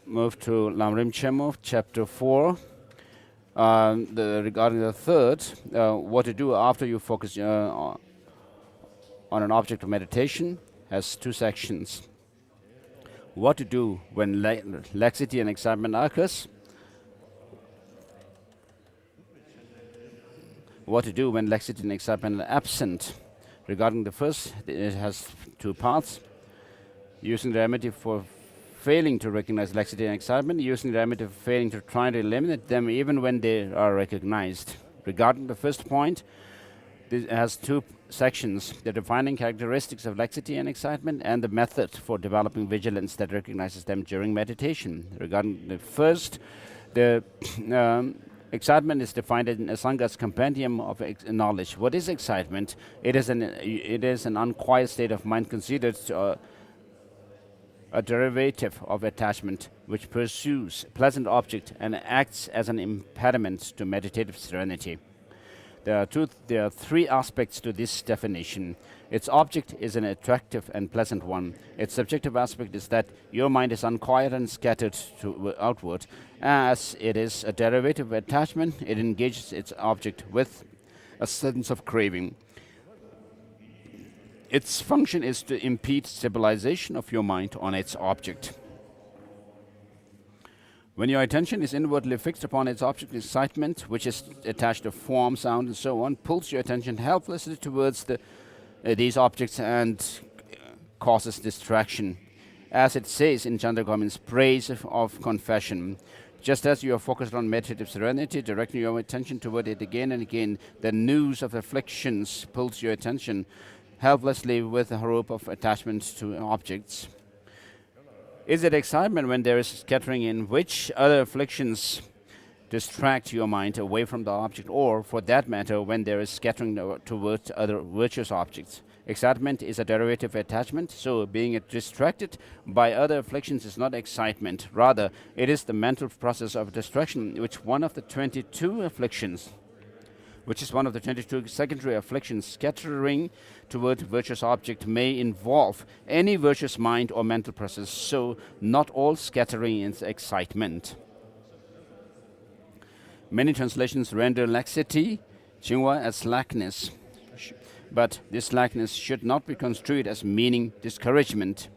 Move to Lamrim Chemov, chapter 4. Regarding the third, what to do after you focus on an object of meditation, has two sections. What to do when laxity and excitement occurs. what to do when laxity and excitement are absent. Regarding the first, it has two parts. Using the remedy for failing to recognize laxity and excitement, using the remedy for failing to try to eliminate them even when they are recognized. Regarding the first point, this has two sections: the defining characteristics of laxity and excitement, and the method for developing vigilance that recognizes them during meditation. Regarding the first, the excitement is defined in Asanga's compendium of knowledge. What is excitement? It is an unquiet state of mind considered a derivative of attachment, which pursues pleasant object and acts as an impediment to meditative serenity. There are three aspects to this definition. Its object is an attractive and pleasant one. Its subjective aspect is that your mind is unquiet and scattered outward. As it is a derivative of attachment, it engages its object with a sense of craving. Its function is to impede stabilization of your mind on its object. When your attention is inwardly fixed upon its object, excitement, which is attached to form, sound, and so on, pulls your attention helplessly towards these objects and causes distraction. As it says in Chandragomin's praise of confession, just as you are focused on meditative serenity, directing your attention toward it again and again, the news of afflictions pulls your attention helplessly with a hope of attachment to objects. Is it excitement when there is scattering in which other afflictions distract your mind away from the object, or for that matter, when there is scattering towards other virtuous objects? Excitement is a derivative attachment, so being distracted by other afflictions is not excitement. Rather, it is the mental process of distraction, which is one of the 22 secondary afflictions. Scattering toward virtuous object may involve any virtuous mind or mental process, so not all scattering is excitement. Many translations render laxity, chingwa, as slackness, but this slackness should not be construed as meaning discouragement.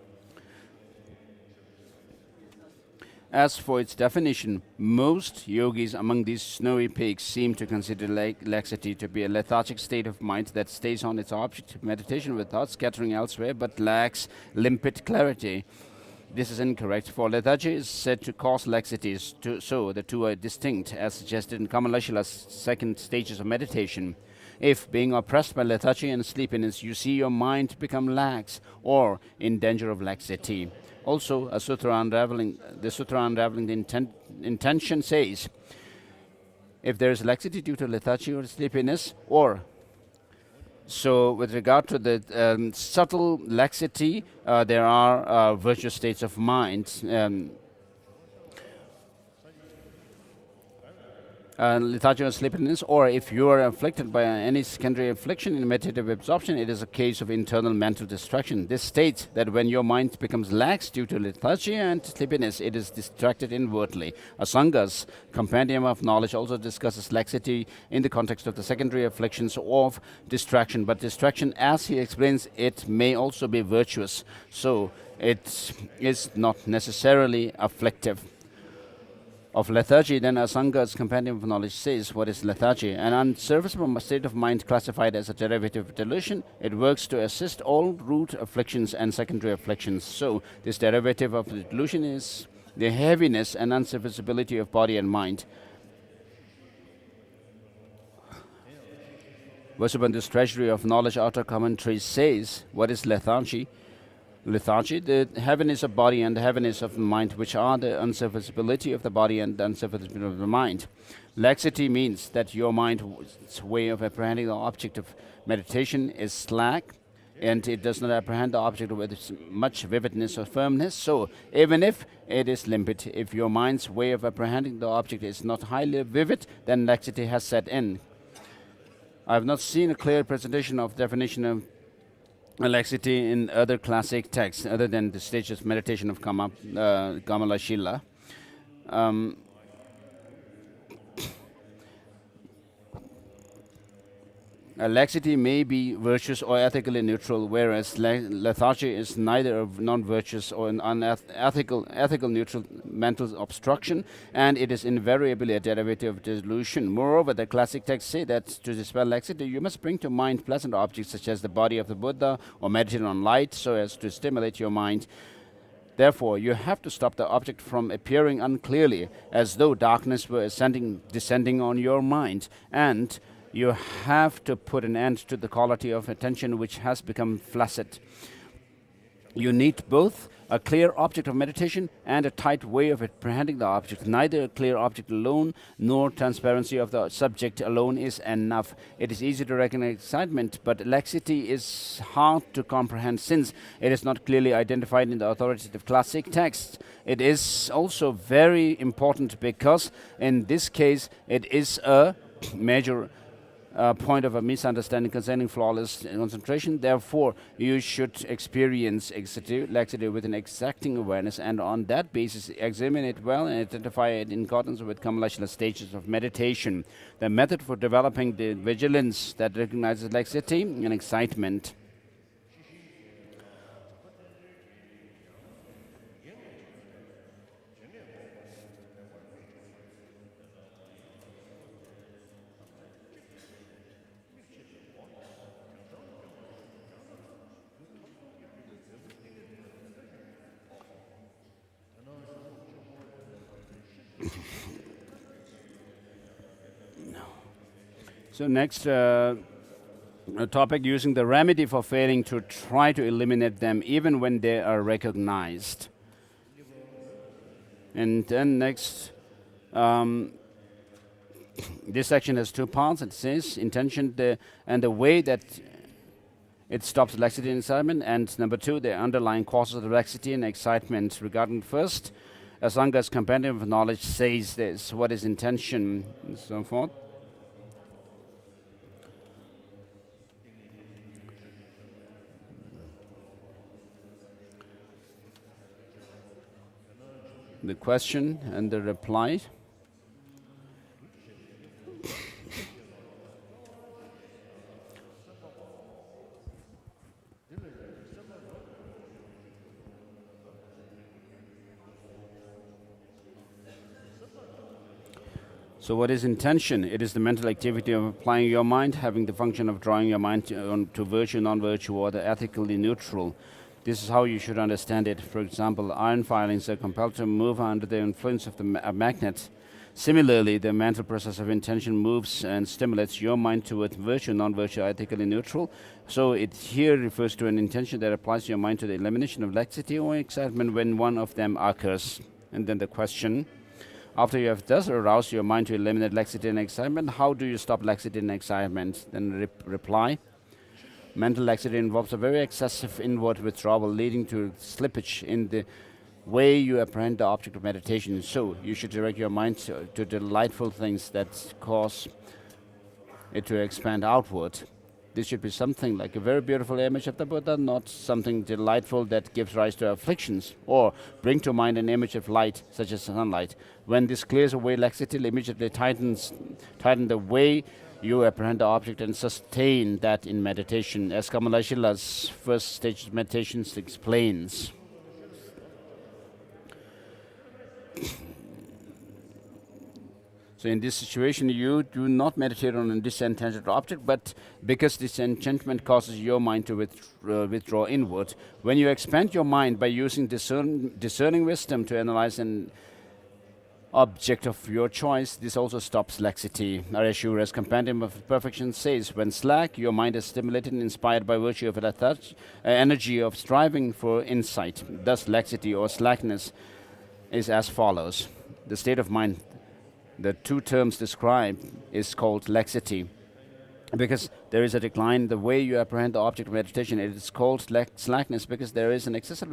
As for its definition, most yogis among these snowy peaks seem to consider laxity to be a lethargic state of mind that stays on its object of meditation without scattering elsewhere, but lacks limpid clarity. This is incorrect, for lethargy is said to cause laxity, so the two are distinct, as suggested in Kamalashila's second stages of meditation. If, being oppressed by lethargy and sleepiness, you see your mind become lax or in danger of laxity. Also, the sutra unraveling the intention says, if there is laxity due to lethargy or sleepiness, or so with regard to the subtle laxity, there are virtuous states of mind. Lethargy or sleepiness, or if you are afflicted by any secondary affliction in meditative absorption, it is a case of internal mental distraction. This states that when your mind becomes lax due to lethargy and sleepiness, it is distracted inwardly. Asanga's compendium of knowledge also discusses laxity in the context of the secondary afflictions of distraction, but distraction, as he explains, it may also be virtuous, so it is not necessarily afflictive. Of lethargy, then Asanga's compendium of knowledge says, what is lethargy? An unserviceable state of mind classified as a derivative of delusion. It works to assist all root afflictions and secondary afflictions. So, this derivative of the delusion is the heaviness and unserviceability of body and mind. Vasubandhu's Treasury of Knowledge Outer Commentaries says, what is lethargy? Lethargy, the heaviness of body and the heaviness of the mind, which are the unserviceability of the body and the unserviceability of the mind. Laxity means that your mind's way of apprehending the object of meditation is slack, and it does not apprehend the object with much vividness or firmness. So, even if it is limpid, if your mind's way of apprehending the object is not highly vivid, then laxity has set in. I have not seen a clear presentation of definition of laxity in other classic texts other than the stages of meditation of Kamalashila. Laxity may be virtuous or ethically neutral, whereas lethargy is neither a non-virtuous or an ethical neutral mental obstruction, and it is invariably a derivative of delusion. Moreover, the classic texts say that to dispel laxity, you must bring to mind pleasant objects such as the body of the Buddha or meditate on light so as to stimulate your mind. Therefore, you have to stop the object from appearing unclearly, as though darkness were descending on your mind, and you have to put an end to the quality of attention which has become flaccid. You need both a clear object of meditation and a tight way of apprehending the object. Neither a clear object alone nor transparency of the subject alone is enough. It is easy to recognize excitement, but laxity is hard to comprehend since it is not clearly identified in the authoritative classic texts. It is also very important because in this case it is a major point of a misunderstanding concerning flawless concentration. Therefore, you should experience laxity with an exacting awareness, and on that basis, examine it well and identify it in accordance with Kamalashila stages of meditation. The method for developing the vigilance that recognizes laxity and excitement. So next topic, using the remedy for failing to try to eliminate them even when they are recognized. And then next, this section has two parts. It says intention and the way that it stops laxity and excitement, and number two, the underlying causes of laxity and excitement. Regarding first, Asanga's compendium of knowledge says this: what is intention, and so forth. The question and the reply. So what is intention? It is the mental activity of applying your mind, having the function of drawing your mind to virtue, non-virtue, or the ethically neutral. This is how you should understand it. For example, iron filings are compelled to move under the influence of the magnet. Similarly, the mental process of intention moves and stimulates your mind toward virtue, non-virtue, ethically neutral. So it here refers to an intention that applies your mind to the elimination of laxity or excitement when one of them occurs. And then the question: after you have thus aroused your mind to eliminate laxity and excitement, how do you stop laxity and excitement? Then reply: mental laxity involves a very excessive inward withdrawal, leading to slippage in the way you apprehend the object of meditation. So you should direct your mind to delightful things that cause it to expand outward. This should be something like a very beautiful image of the Buddha, not something delightful that gives rise to afflictions. Or bring to mind an image of light, such as sunlight. When this clears away laxity, immediately tighten the way you apprehend the object and sustain that in meditation, as Kamalashila's first stage of meditation explains. So in this situation, you do not meditate on a disenchanted object, but because disenchantment causes your mind to withdraw inward. When you expand your mind by using discerning wisdom to analyze an object of your choice, this also stops laxity. Arashura's Compendium of Perfection says, when slack, your mind is stimulated and inspired by virtue of an energy of striving for insight. Thus, laxity or slackness is as follows. The state of mind, the two terms described, is called laxity. Because there is a decline in the way you apprehend the object of meditation. It is called slackness because there is an excessive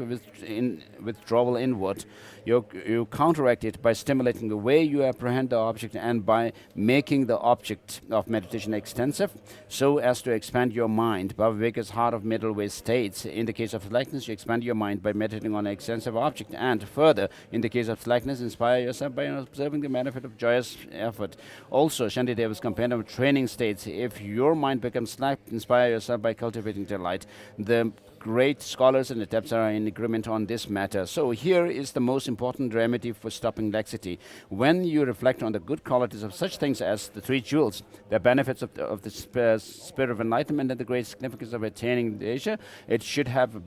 withdrawal inward. You counteract it by stimulating the way you apprehend the object and by making the object of meditation extensive so as to expand your mind. Bhava Viveka's Heart of Middle Way states, in the case of slackness, you expand your mind by meditating on an extensive object, and further, in the case of slackness, inspire yourself by observing the benefit of joyous effort. Also, Shantideva's Compendium of Training states, if your mind becomes slack, inspire yourself by cultivating delight. The great scholars and adepts are in agreement on this matter. So here is the most important remedy for stopping laxity. When you reflect on the good qualities of such things as the three jewels, the benefits of the spirit of enlightenment, and the great significance of attaining the Asia, it should have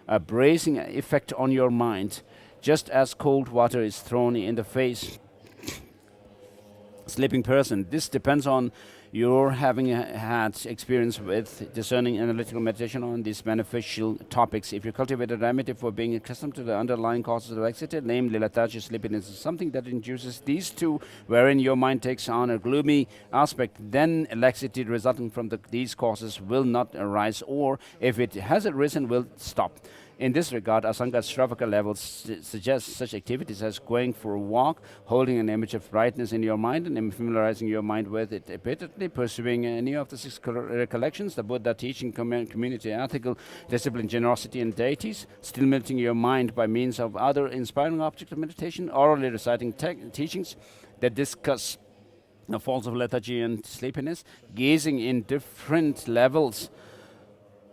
a bracing effect on your mind, just as cold water is thrown in the face sleeping person. This depends on your having had experience with discerning analytical meditation on these beneficial topics. If you cultivate a remedy for being accustomed to the underlying causes of laxity, namely lethargy, sleepiness, something that induces these two, wherein your mind takes on a gloomy aspect, then laxity resulting from these causes will not arise, or if it has arisen, will stop. In this regard, Asanga's Shravaka levels suggest such activities as going for a walk, holding an image of brightness in your mind and familiarizing your mind with it repeatedly, pursuing any of the six recollections, the Buddha teaching, community, ethical, discipline, generosity, and deities, stimulating your mind by means of other inspiring objects of meditation, orally reciting teachings that discuss the faults of lethargy and sleepiness, gazing in different levels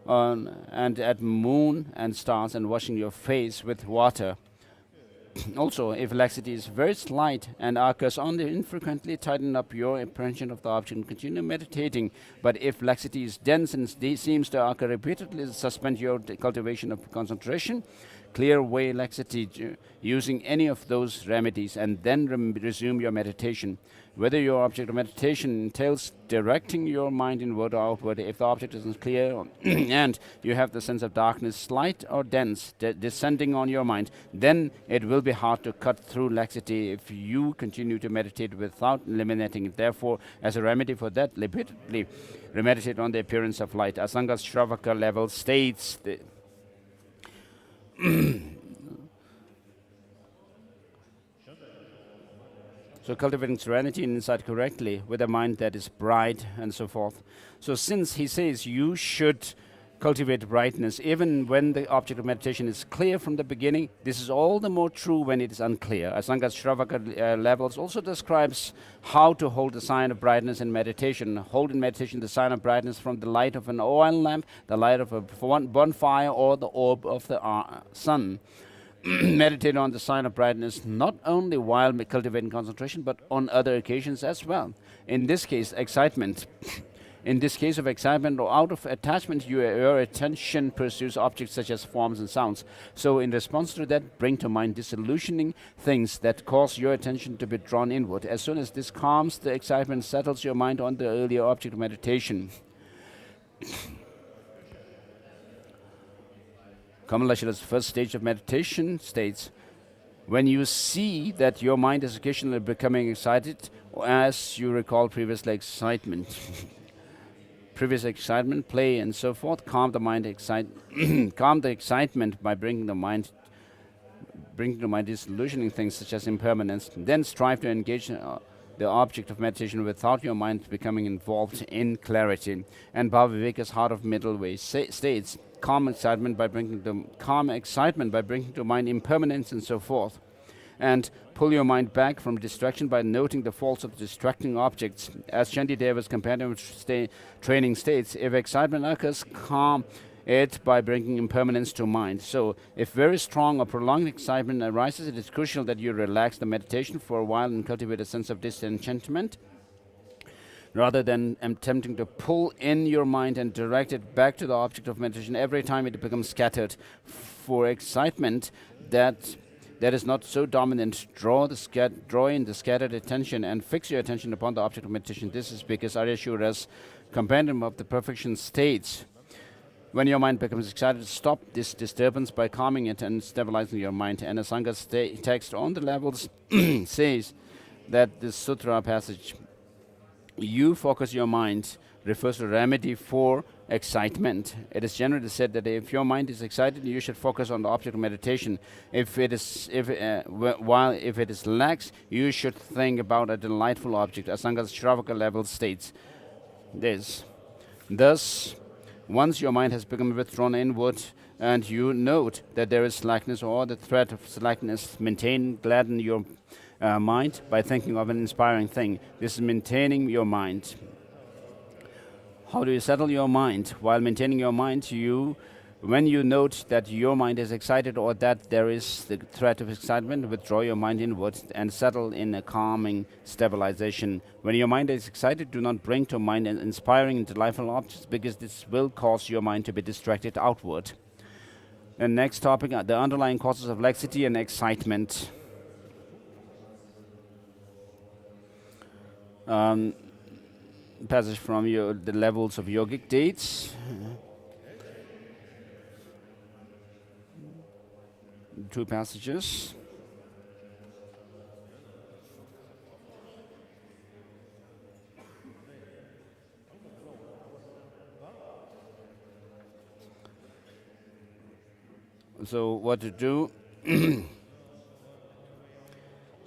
and at moon and stars, and washing your face with water. Also, if laxity is very slight and occurs only infrequently, tighten up your apprehension of the object and continue meditating. But if laxity is dense and seems to occur repeatedly, suspend your cultivation of concentration, clear away laxity using any of those remedies, and then resume your meditation. Whether your object of meditation entails directing your mind inward or outward, if the object isn't clear and you have the sense of darkness, slight or dense, descending on your mind, then it will be hard to cut through laxity if you continue to meditate without eliminating it. Therefore, as a remedy for that, repeatedly remeditate on the appearance of light. Asanga's Shravaka level states so cultivating serenity and insight correctly with a mind that is bright and so forth. So since he says you should cultivate brightness even when the object of meditation is clear from the beginning, this is all the more true when it is unclear. Asanga's Shravaka levels also describes how to hold the sign of brightness in meditation. Hold in meditation the sign of brightness from the light of an oil lamp, the light of a bonfire, or the orb of the sun. Meditate on the sign of brightness not only while cultivating concentration, but on other occasions as well. In this case, excitement. In this case of excitement or out of attachment, your attention pursues objects such as forms and sounds. So in response to that, bring to mind disillusioning things that cause your attention to be drawn inward. As soon as this calms the excitement, settles your mind on the earlier object of meditation. Kamalashala's first stage of meditation states, when you see that your mind is occasionally becoming excited, as you recall previous excitement, play, and so forth, calm the mind, calm the excitement by bringing to mind disillusioning things such as impermanence. Then strive to engage the object of meditation without your mind becoming involved in clarity. And Bhaviveka's Heart of Middle Way states, calm excitement by bringing to mind impermanence and so forth. And pull your mind back from distraction by noting the faults of distracting objects. As Chandideva's companion training states, if excitement occurs, calm it by bringing impermanence to mind. So, if very strong or prolonged excitement arises, it is crucial that you relax the meditation for a while and cultivate a sense of disenchantment, rather than attempting to pull in your mind and direct it back to the object of meditation every time it becomes scattered. For excitement that is not so dominant, draw in the scattered attention and fix your attention upon the object of meditation. This is because Aryashura's Compendium of the Perfection states, when your mind becomes excited, stop this disturbance by calming it and stabilizing your mind. And Asanga's text on the levels says that this sutra passage, you focus your mind, refers to remedy for excitement. It is generally said that if your mind is excited, you should focus on the object of meditation. If it is lax, you should think about a delightful object. Asanga's Shravaka level states this. Thus, once your mind has become withdrawn inward and you note that there is slackness or the threat of slackness, gladden your mind by thinking of an inspiring thing. This is maintaining your mind. How do you settle your mind? While maintaining your mind, when you note that your mind is excited or that there is the threat of excitement, withdraw your mind inwards and settle in a calming stabilization. When your mind is excited, do not bring to mind an inspiring and delightful objects, because this will cause your mind to be distracted outward. And next topic, the underlying causes of laxity and excitement. Passage from the levels of yogic dates. Two passages. So what to do?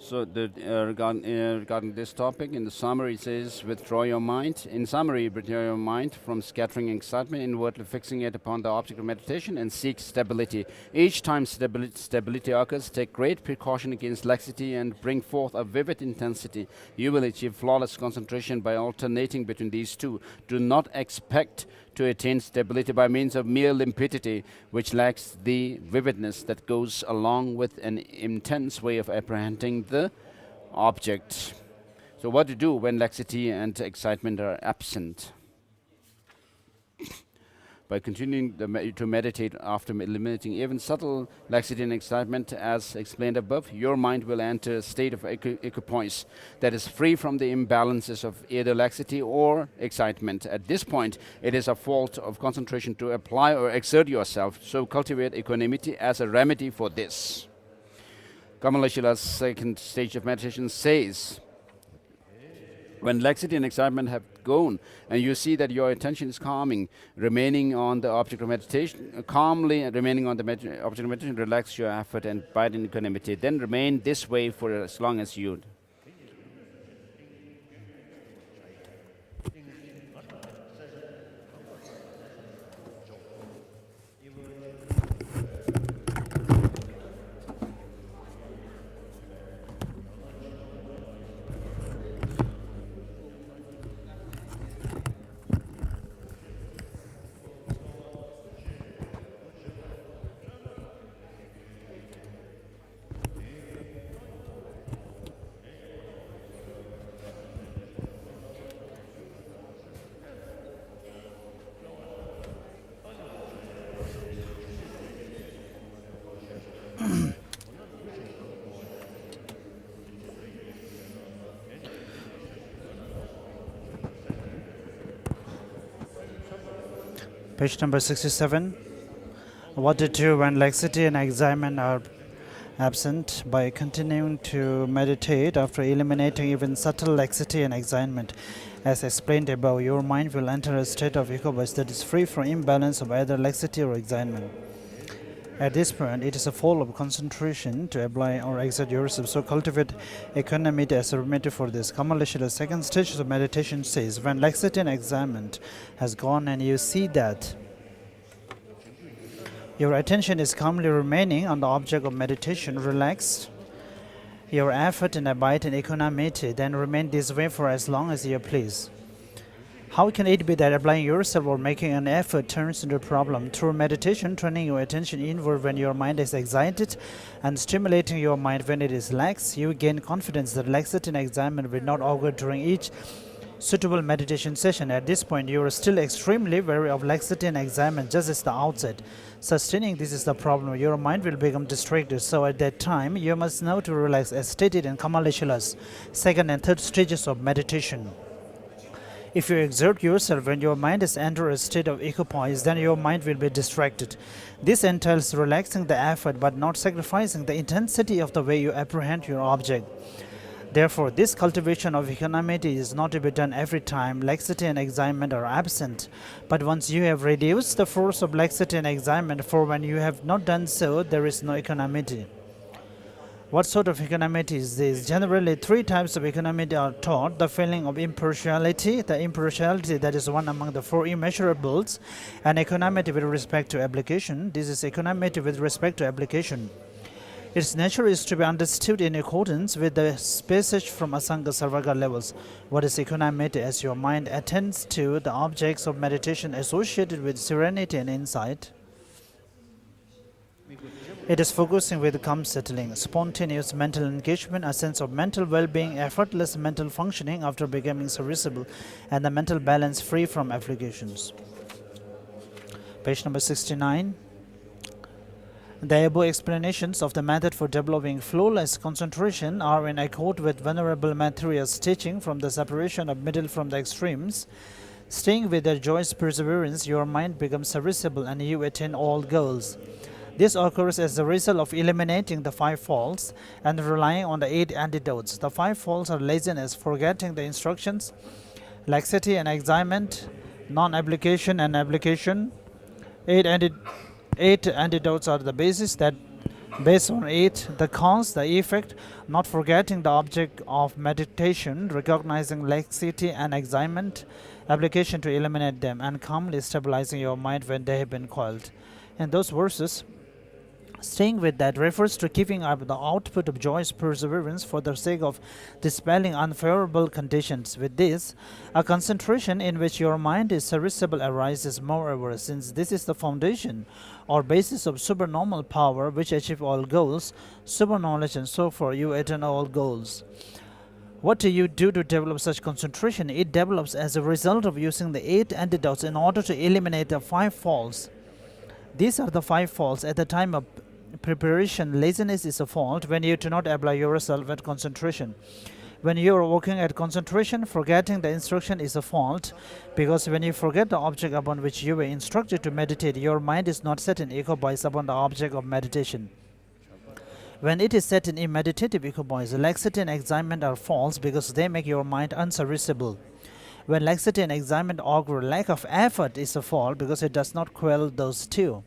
So regarding this topic, in the summary it says, withdraw your mind. In summary, withdraw your mind from scattering excitement, inwardly fixing it upon the object of meditation, and seek stability. Each time stability occurs, take great precaution against laxity and bring forth a vivid intensity. You will achieve flawless concentration by alternating between these two. Do not expect to attain stability by means of mere limpidity, which lacks the vividness that goes along with an intense way of apprehending the object. So what to do when laxity and excitement are absent? By continuing to meditate after eliminating even subtle laxity and excitement, as explained above, your mind will enter a state of equipoise that is free from the imbalances of either laxity or excitement. At this point, it is a fault of concentration to apply or exert yourself, so cultivate equanimity as a remedy for this. Kamala Shila's second stage of meditation says, when laxity and excitement have gone, and you see that your attention is calming, remaining on the object of meditation, calmly remaining on the object of meditation, relax your effort and abide in equanimity. Then remain this way for as long as you. Page number 67. What to do when laxity and excitement are absent? By continuing to meditate after eliminating even subtle laxity and excitement. As explained above, your mind will enter a state of equipoise that is free from imbalance of either laxity or excitement. At this point, it is a fault of concentration to apply or exert yourself, so cultivate equanimity as a remedy for this. Kamaleshwara's second stage of meditation says, when laxity and excitement has gone and you see that your attention is calmly remaining on the object of meditation, relax your effort and abide in equanimity, then remain this way for as long as you please. How can it be that applying yourself or making an effort turns into a problem? Through meditation, turning your attention inward when your mind is excited and stimulating your mind when it is lax, you gain confidence that laxity and excitement will not occur during each suitable meditation session. At this point, you are still extremely wary of laxity and excitement just as the outset. Sustaining this is the problem. Your mind will become distracted. So at that time, you must know to relax as stated in Kamaleshwara's second and third stages of meditation. If you exert yourself when your mind is entered a state of equipoise, then your mind will be distracted. This entails relaxing the effort but not sacrificing the intensity of the way you apprehend your object. Therefore, this cultivation of equanimity is not to be done every time laxity and excitement are absent, but once you have reduced the force of laxity and excitement, for when you have not done so, there is no equanimity. What sort of equanimity is this? Generally, three types of equanimity are taught. The feeling of impartiality, that is one among the four immeasurables, and equanimity with respect to application. This is equanimity with respect to application. Its nature is to be understood in accordance with the passage from Asanga Sarvaga levels. What is equanimity? As your mind attends to the objects of meditation associated with serenity and insight, it is focusing with calm settling, spontaneous mental engagement, a sense of mental well-being, effortless mental functioning after becoming serviceable, and the mental balance free from afflictions. Page number 69. The above explanations of the method for developing flawless concentration are in accord with Venerable Maitreya's teaching from the separation of middle from the extremes. Staying with their joyous perseverance, your mind becomes serviceable and you attain all goals. This occurs as a result of eliminating the 5 faults and relying on the 8 antidotes. The 5 faults are laziness, forgetting the instructions, laxity and excitement, non-application and application. 8 antidotes are the basis that based on 8, the cause, the effect, not forgetting the object of meditation, recognizing laxity and excitement, application to eliminate them, and calmly stabilizing your mind when they have been coiled. In those verses, staying with that refers to keeping up the output of joyous perseverance for the sake of dispelling unfavorable conditions. With this, a concentration in which your mind is serviceable arises. Moreover, since this is the foundation or basis of supernormal power which achieve all goals, super knowledge and so forth, you attain all goals. What do you do to develop such concentration? It develops as a result of using the 8 antidotes in order to eliminate the 5 faults. These are the 5 faults. At the time of preparation, laziness is a fault when you do not apply yourself at concentration. When you are working at concentration, forgetting the instruction is a fault, because when you forget the object upon which you were instructed to meditate, your mind is not set in equipoise upon the object of meditation. When it is set in meditative equipoise, laxity and excitement are false because they make your mind unserviceable. When laxity and excitement augur lack of effort is a fault because it does not quell those two.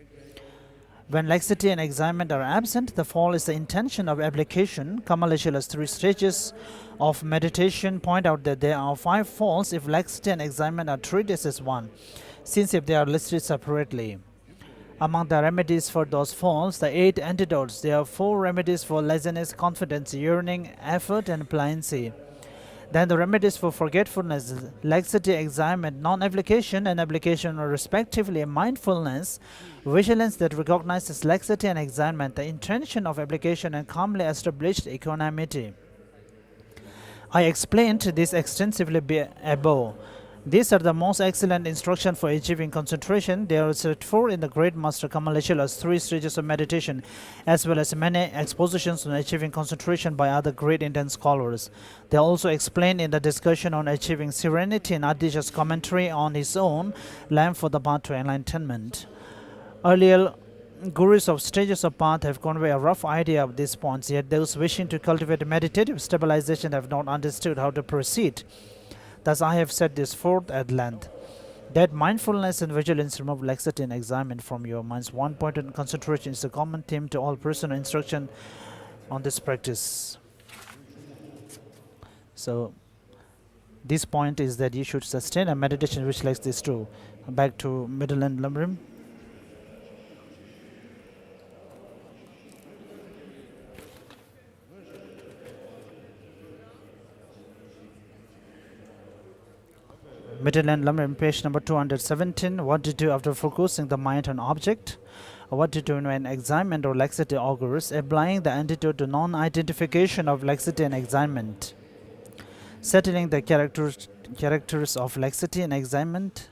When laxity and excitement are absent, the fall is the intention of application. Kamaleshala's 3 stages of meditation point out that there are 5 faults if laxity and excitement are treated as one, since if they are listed separately. Among the remedies for those faults, the 8 antidotes, there are 4 remedies for laziness, confidence, yearning, effort, and pliancy. Then the remedies for forgetfulness, laxity, excitement, non-application, and application are respectively mindfulness, vigilance that recognizes laxity and excitement, the intention of application, and calmly established equanimity. I explained this extensively above. These are the most excellent instructions for achieving concentration. They are set forth in the Great Master Kamaleshala's 3 stages of meditation, as well as many expositions on achieving concentration by other great Indian scholars. They are also explained in the discussion on achieving serenity in Aditya's commentary on his own Lamp for the Path to Enlightenment. Earlier gurus of stages of path have conveyed a rough idea of these points, yet those wishing to cultivate meditative stabilization have not understood how to proceed. Thus, I have set this forth at length. That mindfulness and vigilance remove laxity and excitement from your mind's one point in concentration is a common theme to all personal instruction on this practice. So, this point is that you should sustain a meditation which likes this too. Back to middle and lumbarum. Middle and lumbarum, page number 217. What to do after focusing the mind on object? What to do when excitement or laxity occurs? Applying the antidote to non-identification of laxity and excitement. Settling the characters of laxity and excitement.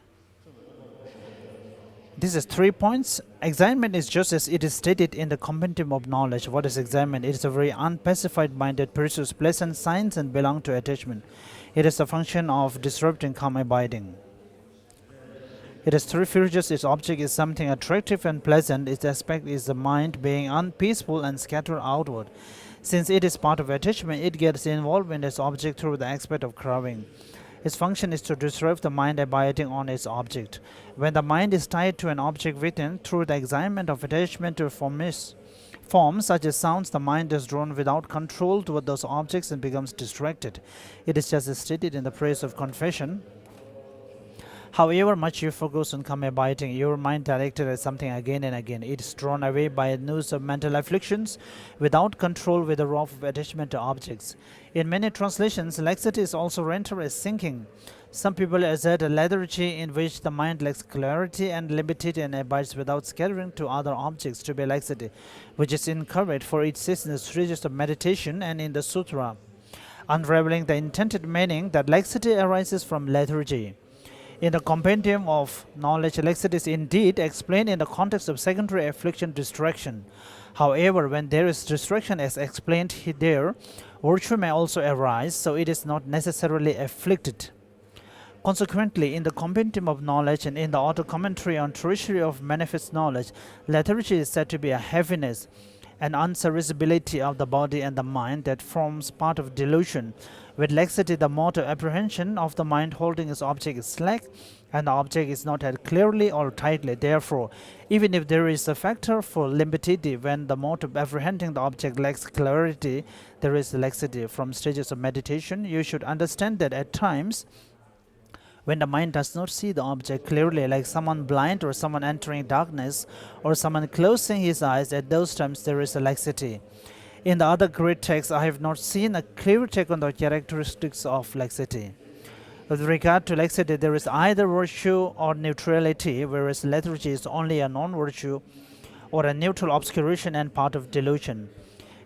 This is 3 points. Excitement is just as it is stated in the compendium of knowledge. What is excitement? It is a very unpacified mind that pursues pleasant signs and belong to attachment. It is a function of disrupting calm abiding. It has 3 features. Its object is something attractive and pleasant. Its aspect is the mind being unpeaceful and scattered outward. Since it is part of attachment, it gets involved in its object through the aspect of craving. Its function is to disrupt the mind abiding on its object. When the mind is tied to an object within, through the excitement of attachment to forms such as sounds, the mind is drawn without control toward those objects and becomes distracted. It is just as stated in the praise of confession. However much you focus on calm abiding, your mind directed at something again and again. It is drawn away by a noose of mental afflictions without control, with a rope of attachment to objects. In many translations, laxity is also rendered as sinking. Some people assert a lethargy in which the mind lacks clarity and limited and abides without scattering to other objects to be laxity, which is incorrect, for it says in the stages of meditation and in the sutra, unraveling the intended meaning, that laxity arises from lethargy. In the compendium of knowledge, laxity is indeed explained in the context of secondary affliction distraction. However, when there is distraction as explained there, virtue may also arise, so it is not necessarily afflicted. Consequently, in the compendium of knowledge and in the auto commentary on treasury of manifest knowledge, lethargy is said to be a heaviness, an unserviceability of the body and the mind that forms part of delusion. With laxity, the mode of apprehension of the mind holding its object is slack, and the object is not held clearly or tightly. Therefore, even if there is a factor for limpidity, when the mode of apprehending the object lacks clarity, there is laxity. From stages of meditation, you should understand that at times, when the mind does not see the object clearly, like someone blind or someone entering darkness or someone closing his eyes, at those times there is a laxity. In the other great texts, I have not seen a clear take on the characteristics of laxity. With regard to laxity, there is either virtue or neutrality, whereas lethargy is only a non-virtue or a neutral obscuration and part of delusion.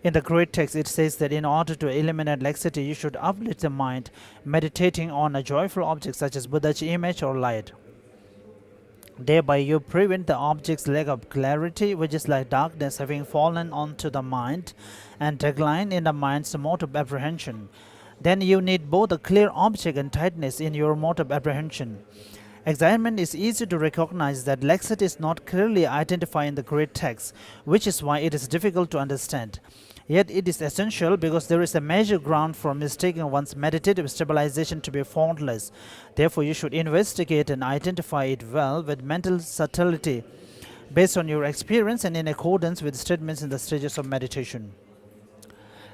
In the great text, it says that in order to eliminate laxity, you should uplift the mind, meditating on a joyful object such as Buddha's image or light. Thereby, you prevent the object's lack of clarity, which is like darkness having fallen onto the mind, and decline in the mind's mode of apprehension. Then you need both a clear object and tightness in your mode of apprehension. Examination is easy to recognize that laxity is not clearly identified in the great text, which is why it is difficult to understand. Yet it is essential because there is a major ground for mistaking one's meditative stabilization to be faultless. Therefore, you should investigate and identify it well with mental subtlety, based on your experience and in accordance with statements in the stages of meditation.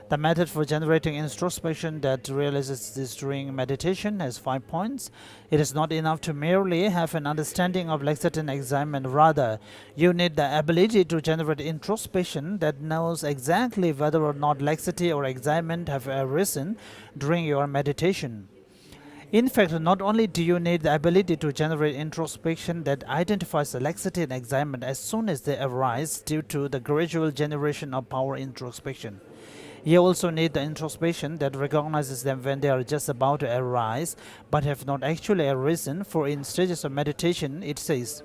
The method for generating introspection that realizes this during meditation has 5 points. It is not enough to merely have an understanding of laxity and examination. Rather, you need the ability to generate introspection that knows exactly whether or not laxity or examination have arisen during your meditation. In fact, not only do you need the ability to generate introspection that identifies the laxity and examination as soon as they arise due to the gradual generation of power introspection, you also need the introspection that recognizes them when they are just about to arise but have not actually arisen, for in stages of meditation it says,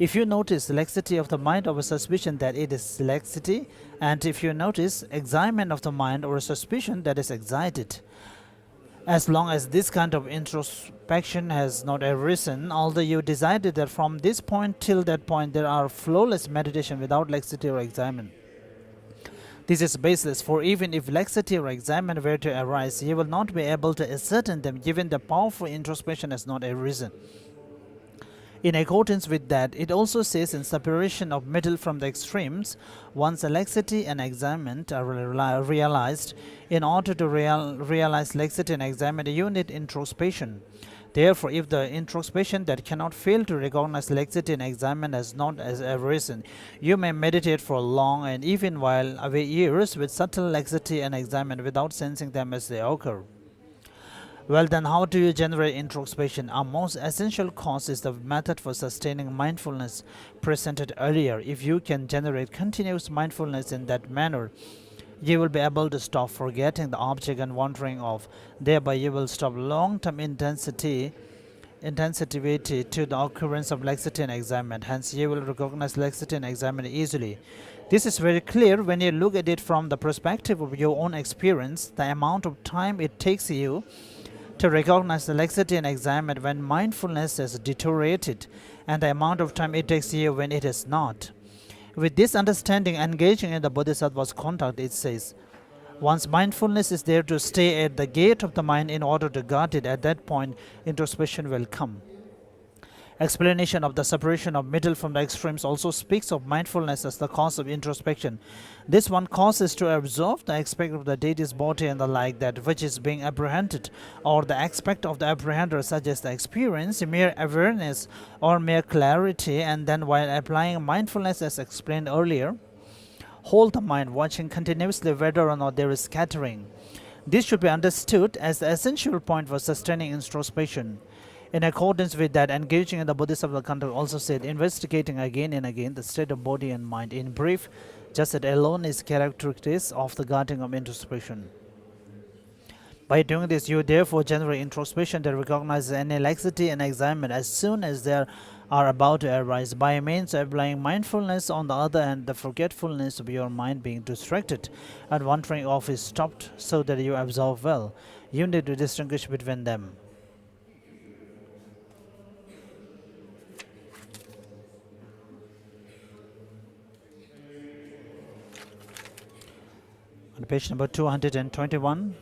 if you notice laxity of the mind or a suspicion that it is laxity, and if you notice excitement of the mind or a suspicion that is excited, as long as this kind of introspection has not arisen, although you decided that from this point till that point there are flawless meditation without laxity or excitement, this is baseless, for even if laxity or examination were to arise, you will not be able to ascertain them, given the powerful introspection has not arisen. In accordance with that, it also says in separation of middle from the extremes, once laxity and examination are realized, in order to realize laxity and examination, you need introspection. Therefore, if the introspection that cannot fail to recognize laxity and examination has not arisen, you may meditate for long and even while away years with subtle laxity and examination without sensing them as they occur. Well, then how do you generate introspection? Our most essential cause is the method for sustaining mindfulness presented earlier. If you can generate continuous mindfulness in that manner, you will be able to stop forgetting the object and wandering off. Thereby, you will stop long-term intensity to the occurrence of laxity and examination. Hence, you will recognize laxity and examination easily. This is very clear when you look at it from the perspective of your own experience. The amount of time it takes you to recognize the laxity and examination when mindfulness has deteriorated, and the amount of time it takes you when it has not. With this understanding, engaging in the Bodhisattva's conduct, it says, once mindfulness is there to stay at the gate of the mind in order to guard it, at that point introspection will come. Explanation of the separation of middle from the extremes also speaks of mindfulness as the cause of introspection. This one causes to observe the aspect of the deity's body and the like, that which is being apprehended, or the aspect of the apprehender, such as the experience, mere awareness, or mere clarity, and then while applying mindfulness as explained earlier, hold the mind watching continuously whether or not there is scattering. This should be understood as the essential point for sustaining introspection. In accordance with that, engaging in the Bodhisattva conduct also said, investigating again and again the state of body and mind. In brief, just that alone is characteristic of the guarding of introspection. By doing this, you therefore generate introspection that recognizes any laxity and excitement as soon as they are about to arise. By means of applying mindfulness, on the other hand, the forgetfulness of your mind being distracted and wandering off is stopped so that you observe well. You need to distinguish between them. On page number 221,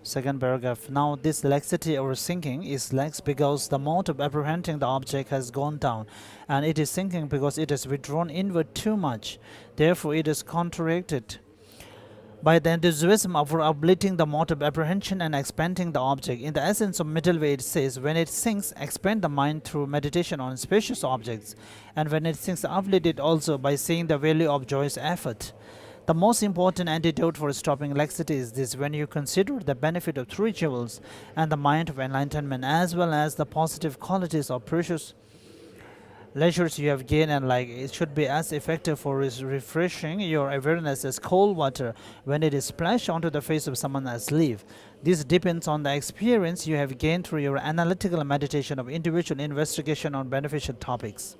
second paragraph. Now this laxity or sinking is lax because the mode of apprehending the object has gone down, and it is sinking because it has withdrawn inward too much. Therefore it is contracted by the enthusiasm of uplifting the mode of apprehension and expanding the object. In the essence of middle way, it says, when it sinks, expand the mind through meditation on spacious objects, and when it sinks, uplift it also by seeing the value of joyous effort. The most important antidote for stopping laxity is this: when you consider the benefit of three jewels and the mind of enlightenment, as well as the positive qualities of precious leisures you have gained and like, it should be as effective for refreshing your awareness as cold water when it is splashed onto the face of someone asleep. This depends on the experience you have gained through your analytical meditation of individual investigation on beneficial topics.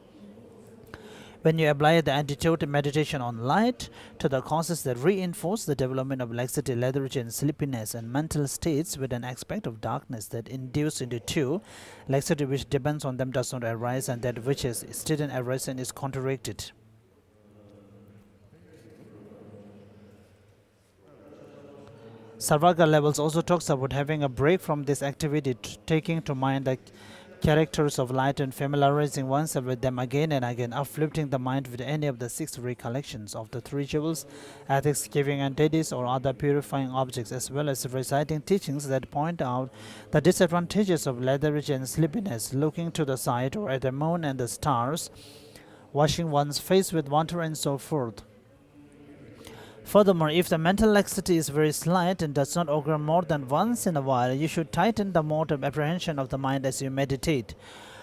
When you apply the antidote meditation on light to the causes that reinforce the development of laxity, lethargy, and sleepiness, and mental states with an aspect of darkness that induce into two, laxity which depends on them does not arise, and that which is still in arisen is contracted. Sarvaga levels also talks about having a break from this activity, taking to mind the characters of light and familiarizing oneself with them again and again, uplifting the mind with any of the six recollections of the three jewels, ethics, giving entities, or other purifying objects, as well as reciting teachings that point out the disadvantages of lethargy and sleepiness, looking to the side or at the moon and the stars, washing one's face with water, and so forth. Furthermore, if the mental laxity is very slight and does not occur more than once in a while, you should tighten the mode of apprehension of the mind as you meditate.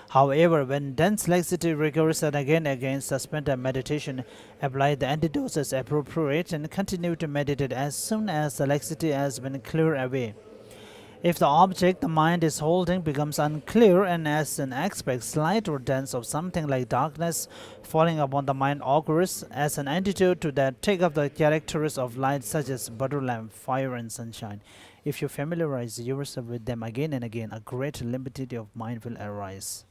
However, when dense laxity recurs and again, suspend the meditation, apply the antidotes as appropriate, and continue to meditate as soon as the laxity has been cleared away. If the object the mind is holding becomes unclear and as an aspect slight or dense of something like darkness falling upon the mind occurs, as an antidote to that, take up the characters of light such as butter lamp, fire, and sunshine. If you familiarize yourself with them again and again, a great limpidity of mind will arise.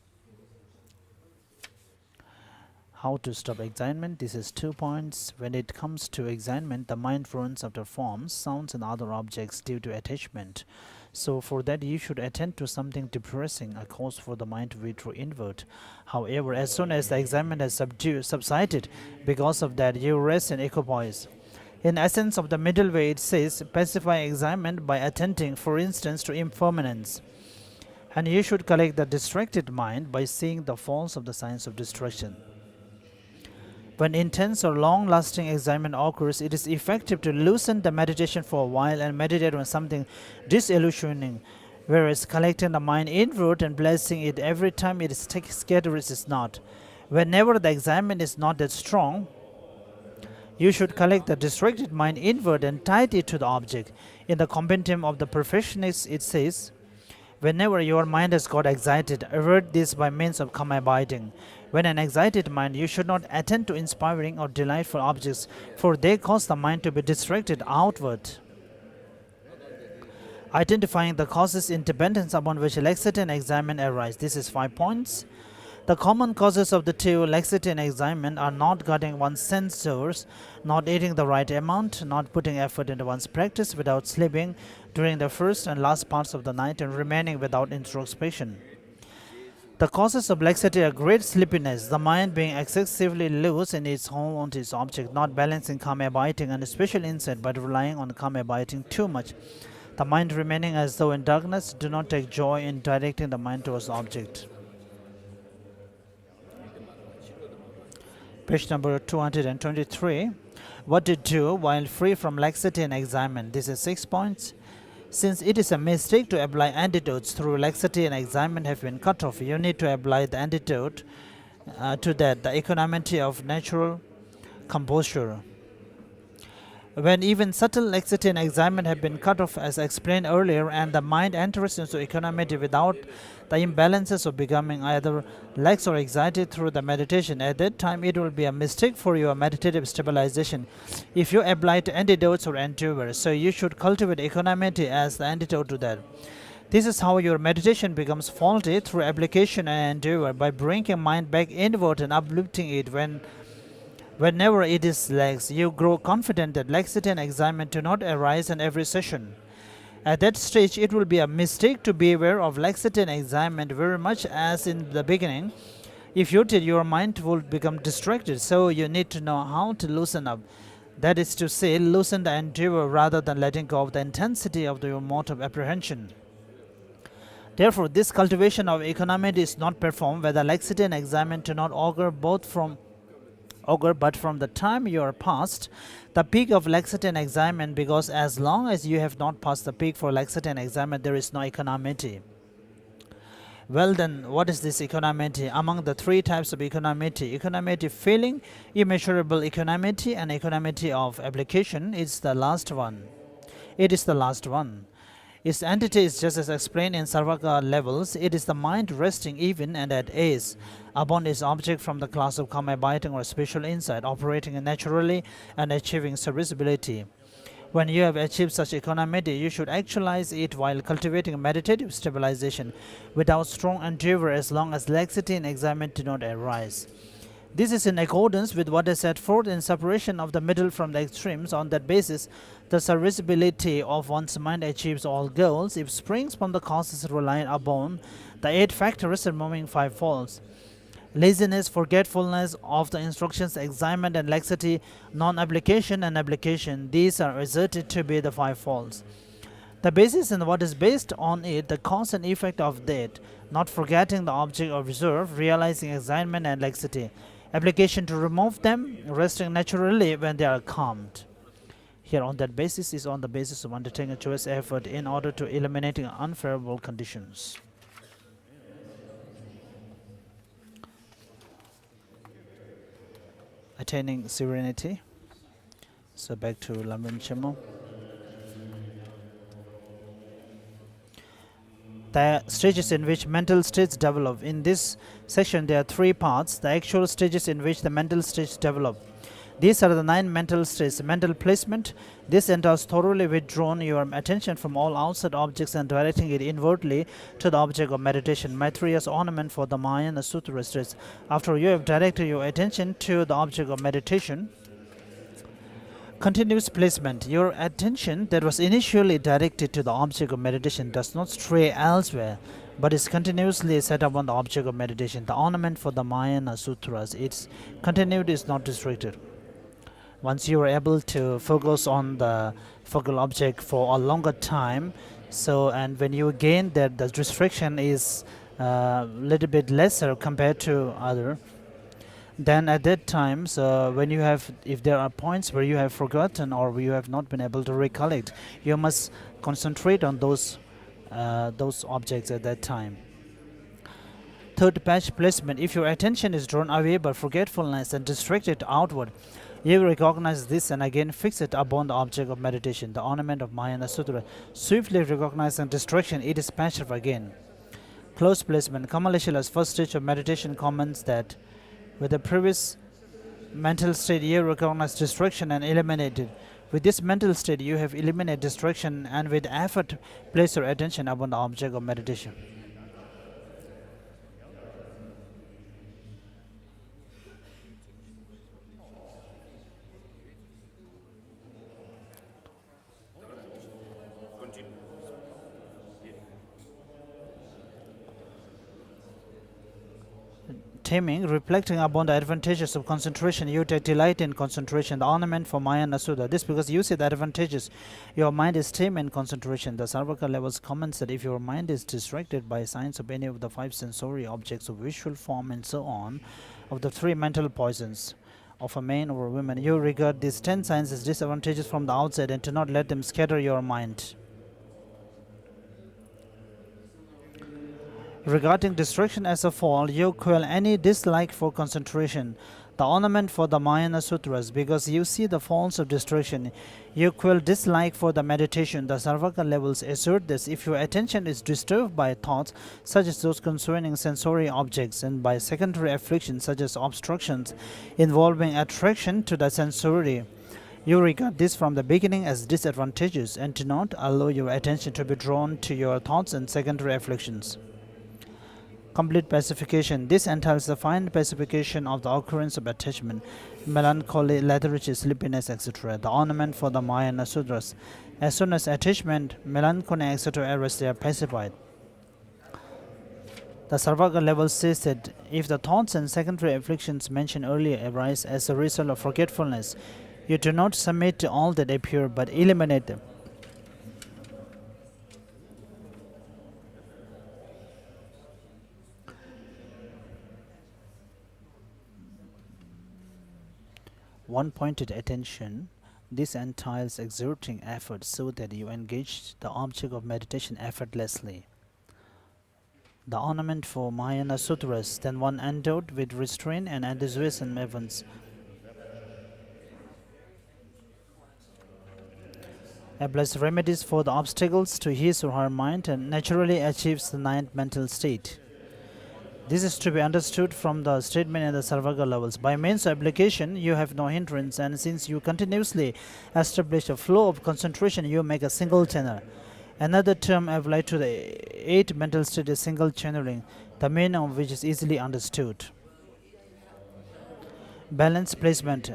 How to stop excitement? This is 2 points. When it comes to excitement, the mind runs after forms, sounds, and other objects due to attachment. So for that you should attend to something depressing, a cause for the mind to withdraw inward. However, as soon as the excitement has subsided, because of that you rest in equipoise. In essence of the middle way, it says, pacify excitement by attending, for instance, to impermanence. And you should collect the distracted mind by seeing the faults of the signs of distraction. When intense or long-lasting excitement occurs, it is effective to loosen the meditation for a while and meditate on something disillusioning, whereas collecting the mind inward and blessing it every time it scatters is not. Whenever the excitement is not that strong, you should collect the distracted mind inward and tie it to the object. In the Compendium of the Perfectionists, it says, whenever your mind has got excited, avert this by means of calm abiding. When an excited mind, you should not attend to inspiring or delightful objects, for they cause the mind to be distracted outward. Identifying the causes in dependence upon which laxity and excitement arise. This is 5 points. The common causes of the two, laxity and excitement, are not guarding one's sense doors, not eating the right amount, not putting effort into one's practice without sleeping during the first and last parts of the night, and remaining without introspection. The causes of laxity are great sleepiness, the mind being excessively loose in its hold on its object, not balancing calm abiding and special insight, but relying on calm abiding too much. The mind remaining as though in darkness, do not take joy in directing the mind towards the object. Page number 223. What to do while free from laxity and excitement. This is 6 points. Since it is a mistake to apply antidotes through laxity and excitement have been cut off, you need to apply the antidote to that, the equanimity of natural composure. When even subtle laxity and excitement have been cut off as explained earlier, and the mind enters into equanimity without the imbalances of becoming either lax or excited through the meditation, at that time it will be a mistake for your meditative stabilization if you apply to antidotes or endeavors. So you should cultivate equanimity as the antidote to that. This is how your meditation becomes faulty, through application and endeavor, by bringing mind back inward and uplifting it. Whenever it is lax, you grow confident that laxity and excitement do not arise in every session. At that stage, it will be a mistake to be aware of laxity and excitement very much as in the beginning. If you did, your mind will become distracted, so you need to know how to loosen up. That is to say, loosen the endeavor rather than letting go of the intensity of your mode of apprehension. Therefore, this cultivation of equanimity is not performed whether laxity and excitement do not augur but from the time you are past the peak of laxity and excitement, because as long as you have not passed the peak for laxity and excitement, there is no equanimity. Well then, what is this equanimity? Among the three types of equanimity feeling, immeasurable equanimity, and equanimity of application is the last one. It is the last one. Its entity is just as explained in Sarvaka levels. It is the mind resting even and at ease upon its object from the class of calm abiding or special insight, operating naturally and achieving serviceability. When you have achieved such equanimity, you should actualize it while cultivating meditative stabilization without strong endeavor, as long as laxity and excitement do not arise. This is in accordance with what is set forth in separation of the middle from the extremes. On that basis, the serviceability of one's mind achieves all goals. It springs from the causes relying upon the 8 factors removing 5 faults: laziness, forgetfulness of the instructions, excitement and laxity, non-application and application. These are asserted to be the 5 faults. The basis and what is based on it, the cause and effect of that, not forgetting the object of reserve, realizing excitement and laxity, application to remove them, resting naturally when they are calmed. Here on that basis is on the basis of undertaking a choice effort in order to eliminating unfavorable conditions. Attaining serenity. So back to Lamrim Chemo. The stages in which mental states develop. In this section, there are 3 parts. The actual stages in which the mental states develop. These are the 9 mental states. Mental placement. This entails thoroughly withdrawing your attention from all outside objects and directing it inwardly to the object of meditation. Maitreya's ornament for the Mahayana Sutra states, after you have directed your attention to the object of meditation, continuous placement. Your attention that was initially directed to the object of meditation does not stray elsewhere, but is continuously set upon the object of meditation. The ornament for the Mahayana Sutras, its continuity is not restricted. Once you are able to focus on the focal object for a longer time, and when you gain that, the restriction is a little bit lesser compared to other, then at that time, when you have, if there are points where you have forgotten or you have not been able to recollect, you must concentrate on those objects at that time. Third, patch placement. If your attention is drawn away by forgetfulness and distracted outward, you recognize this and again fix it upon the object of meditation. The ornament of Mahayana Sutra. Swiftly recognizing distraction, it is patched again. Close placement. Kamaleshala's first stage of meditation comments that with the previous mental state, you recognize distraction and eliminate it. With this mental state, you have eliminated distraction and with effort place your attention upon the object of meditation. taming, reflecting upon the advantages of concentration, you take delight in concentration, the ornament for Maya and Sutta. This because you see the advantages. Your mind is tame in concentration. The Sarvaka levels comments that if your mind is distracted by signs of any of the 5 sensory objects of visual form and so on, of the 3 mental poisons of a man or a woman, you regard these 10 signs as disadvantages from the outside and do not let them scatter your mind. Regarding distraction as a fall, you quell any dislike for concentration, the ornament for the Mayana Sutras, because you see the falls of distraction. You quell dislike for the meditation. The Sarvaka levels assert this. If your attention is disturbed by thoughts, such as those concerning sensory objects, and by secondary afflictions, such as obstructions involving attraction to the sensory, you regard this from the beginning as disadvantageous and do not allow your attention to be drawn to your thoughts and secondary afflictions. Complete pacification. This entails the fine pacification of the occurrence of attachment, melancholy, lethargy, sleepiness, etc. The ornament for the Mayana Sutras. As soon as attachment, melancholy, etc. arrest, they are pacified. The Sarvaka level says that if the thoughts and secondary afflictions mentioned earlier arise as a result of forgetfulness, you do not submit to all that appear but eliminate them. One-pointed attention. This entails exerting effort so that you engage the object of meditation effortlessly. The ornament for Mayana Sutras, then one endowed with restraint and enthusiasm events. Applies remedies for the obstacles to his or her mind and naturally achieves the 9th mental state. This is to be understood from the statement in the Sarvaka levels. By means of application, you have no hindrance, and since you continuously establish a flow of concentration, you make a single tenor. Another term applied to the 8th mental state is single channeling, the meaning of which is easily understood. Balance placement.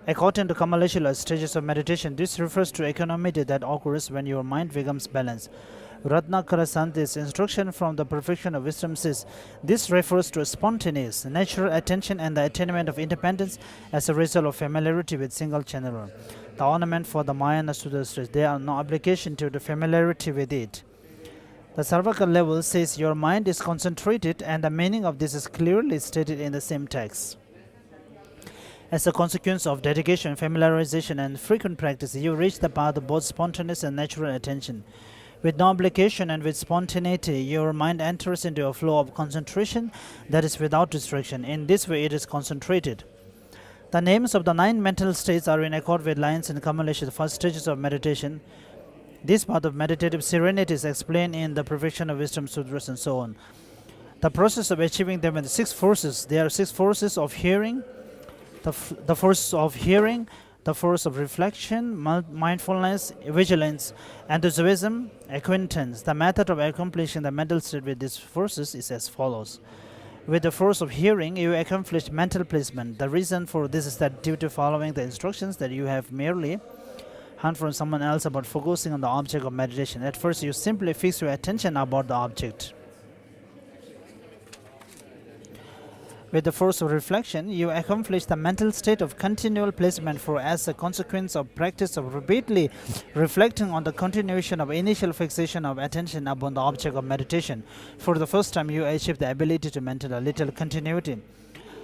According to Kamaleshwara's stages of meditation, this refers to equanimity that occurs when your mind becomes balanced. Ratnakara Santi's instruction from the perfection of wisdom says, this refers to spontaneous, natural attention and the attainment of independence as a result of familiarity with single channeler. The ornament for the Mayana Sutras, there are no application to the familiarity with it. The Sarvaka level says your mind is concentrated, and the meaning of this is clearly stated in the same text. As a consequence of dedication, familiarization, and frequent practice, you reach the path of both spontaneous and natural attention. With no obligation and with spontaneity, your mind enters into a flow of concentration that is without distraction. In this way, it is concentrated. The names of the 9 mental states are in accord with lines in Kamaleshwara's the first stages of meditation. This path of meditative serenity is explained in the Perfection of Wisdom Sutras and so on. The process of achieving them in the 6 forces. There are 6 forces of hearing, the force of hearing, the force of reflection, mindfulness, vigilance, enthusiasm, acquaintance. The method of accomplishing the mental state with these forces is as follows. With the force of hearing, you accomplish mental placement. The reason for this is that due to following the instructions that you have merely heard from someone else about focusing on the object of meditation. At first, you simply fix your attention about the object. With the force of reflection, you accomplish the mental state of continual placement, for as a consequence of practice of repeatedly reflecting on the continuation of initial fixation of attention upon the object of meditation. For the first time, you achieve the ability to maintain a little continuity.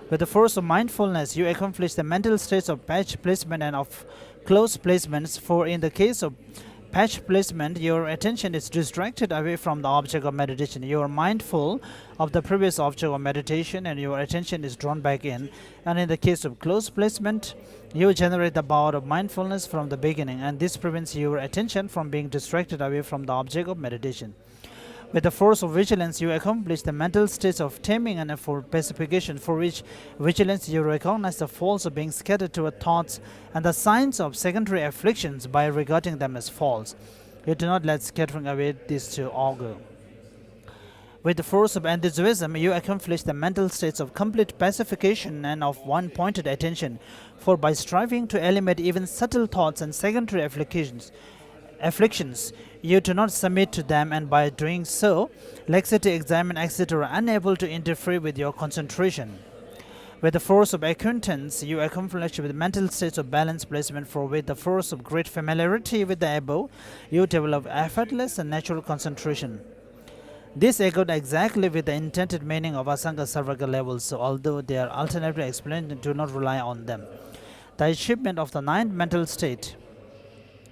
With the force of mindfulness, you accomplish the mental states of patch placement and of close placements, for in the case of patch placement, your attention is distracted away from the object of meditation. You are mindful of the previous object of meditation and your attention is drawn back in. And in the case of close placement, you generate the power of mindfulness from the beginning, and this prevents your attention from being distracted away from the object of meditation. With the force of vigilance, you accomplish the mental states of taming and for pacification, for which vigilance you recognize the faults of being scattered toward thoughts and the signs of secondary afflictions by regarding them as false. You do not let scattering away these to augur. With the force of enthusiasm, you accomplish the mental states of complete pacification and of one-pointed attention, for by striving to eliminate even subtle thoughts and secondary afflictions, afflictions. You do not submit to them, and by doing so, laxity, excitement, etc., are unable to interfere with your concentration. With the force of acquaintance, you accomplish with mental states of balanced placement, for with the force of great familiarity with the above, you develop effortless and natural concentration. This echoed exactly with the intended meaning of Asanga Sarvaga levels, so although they are alternatively explained, do not rely on them. The achievement of the ninth mental state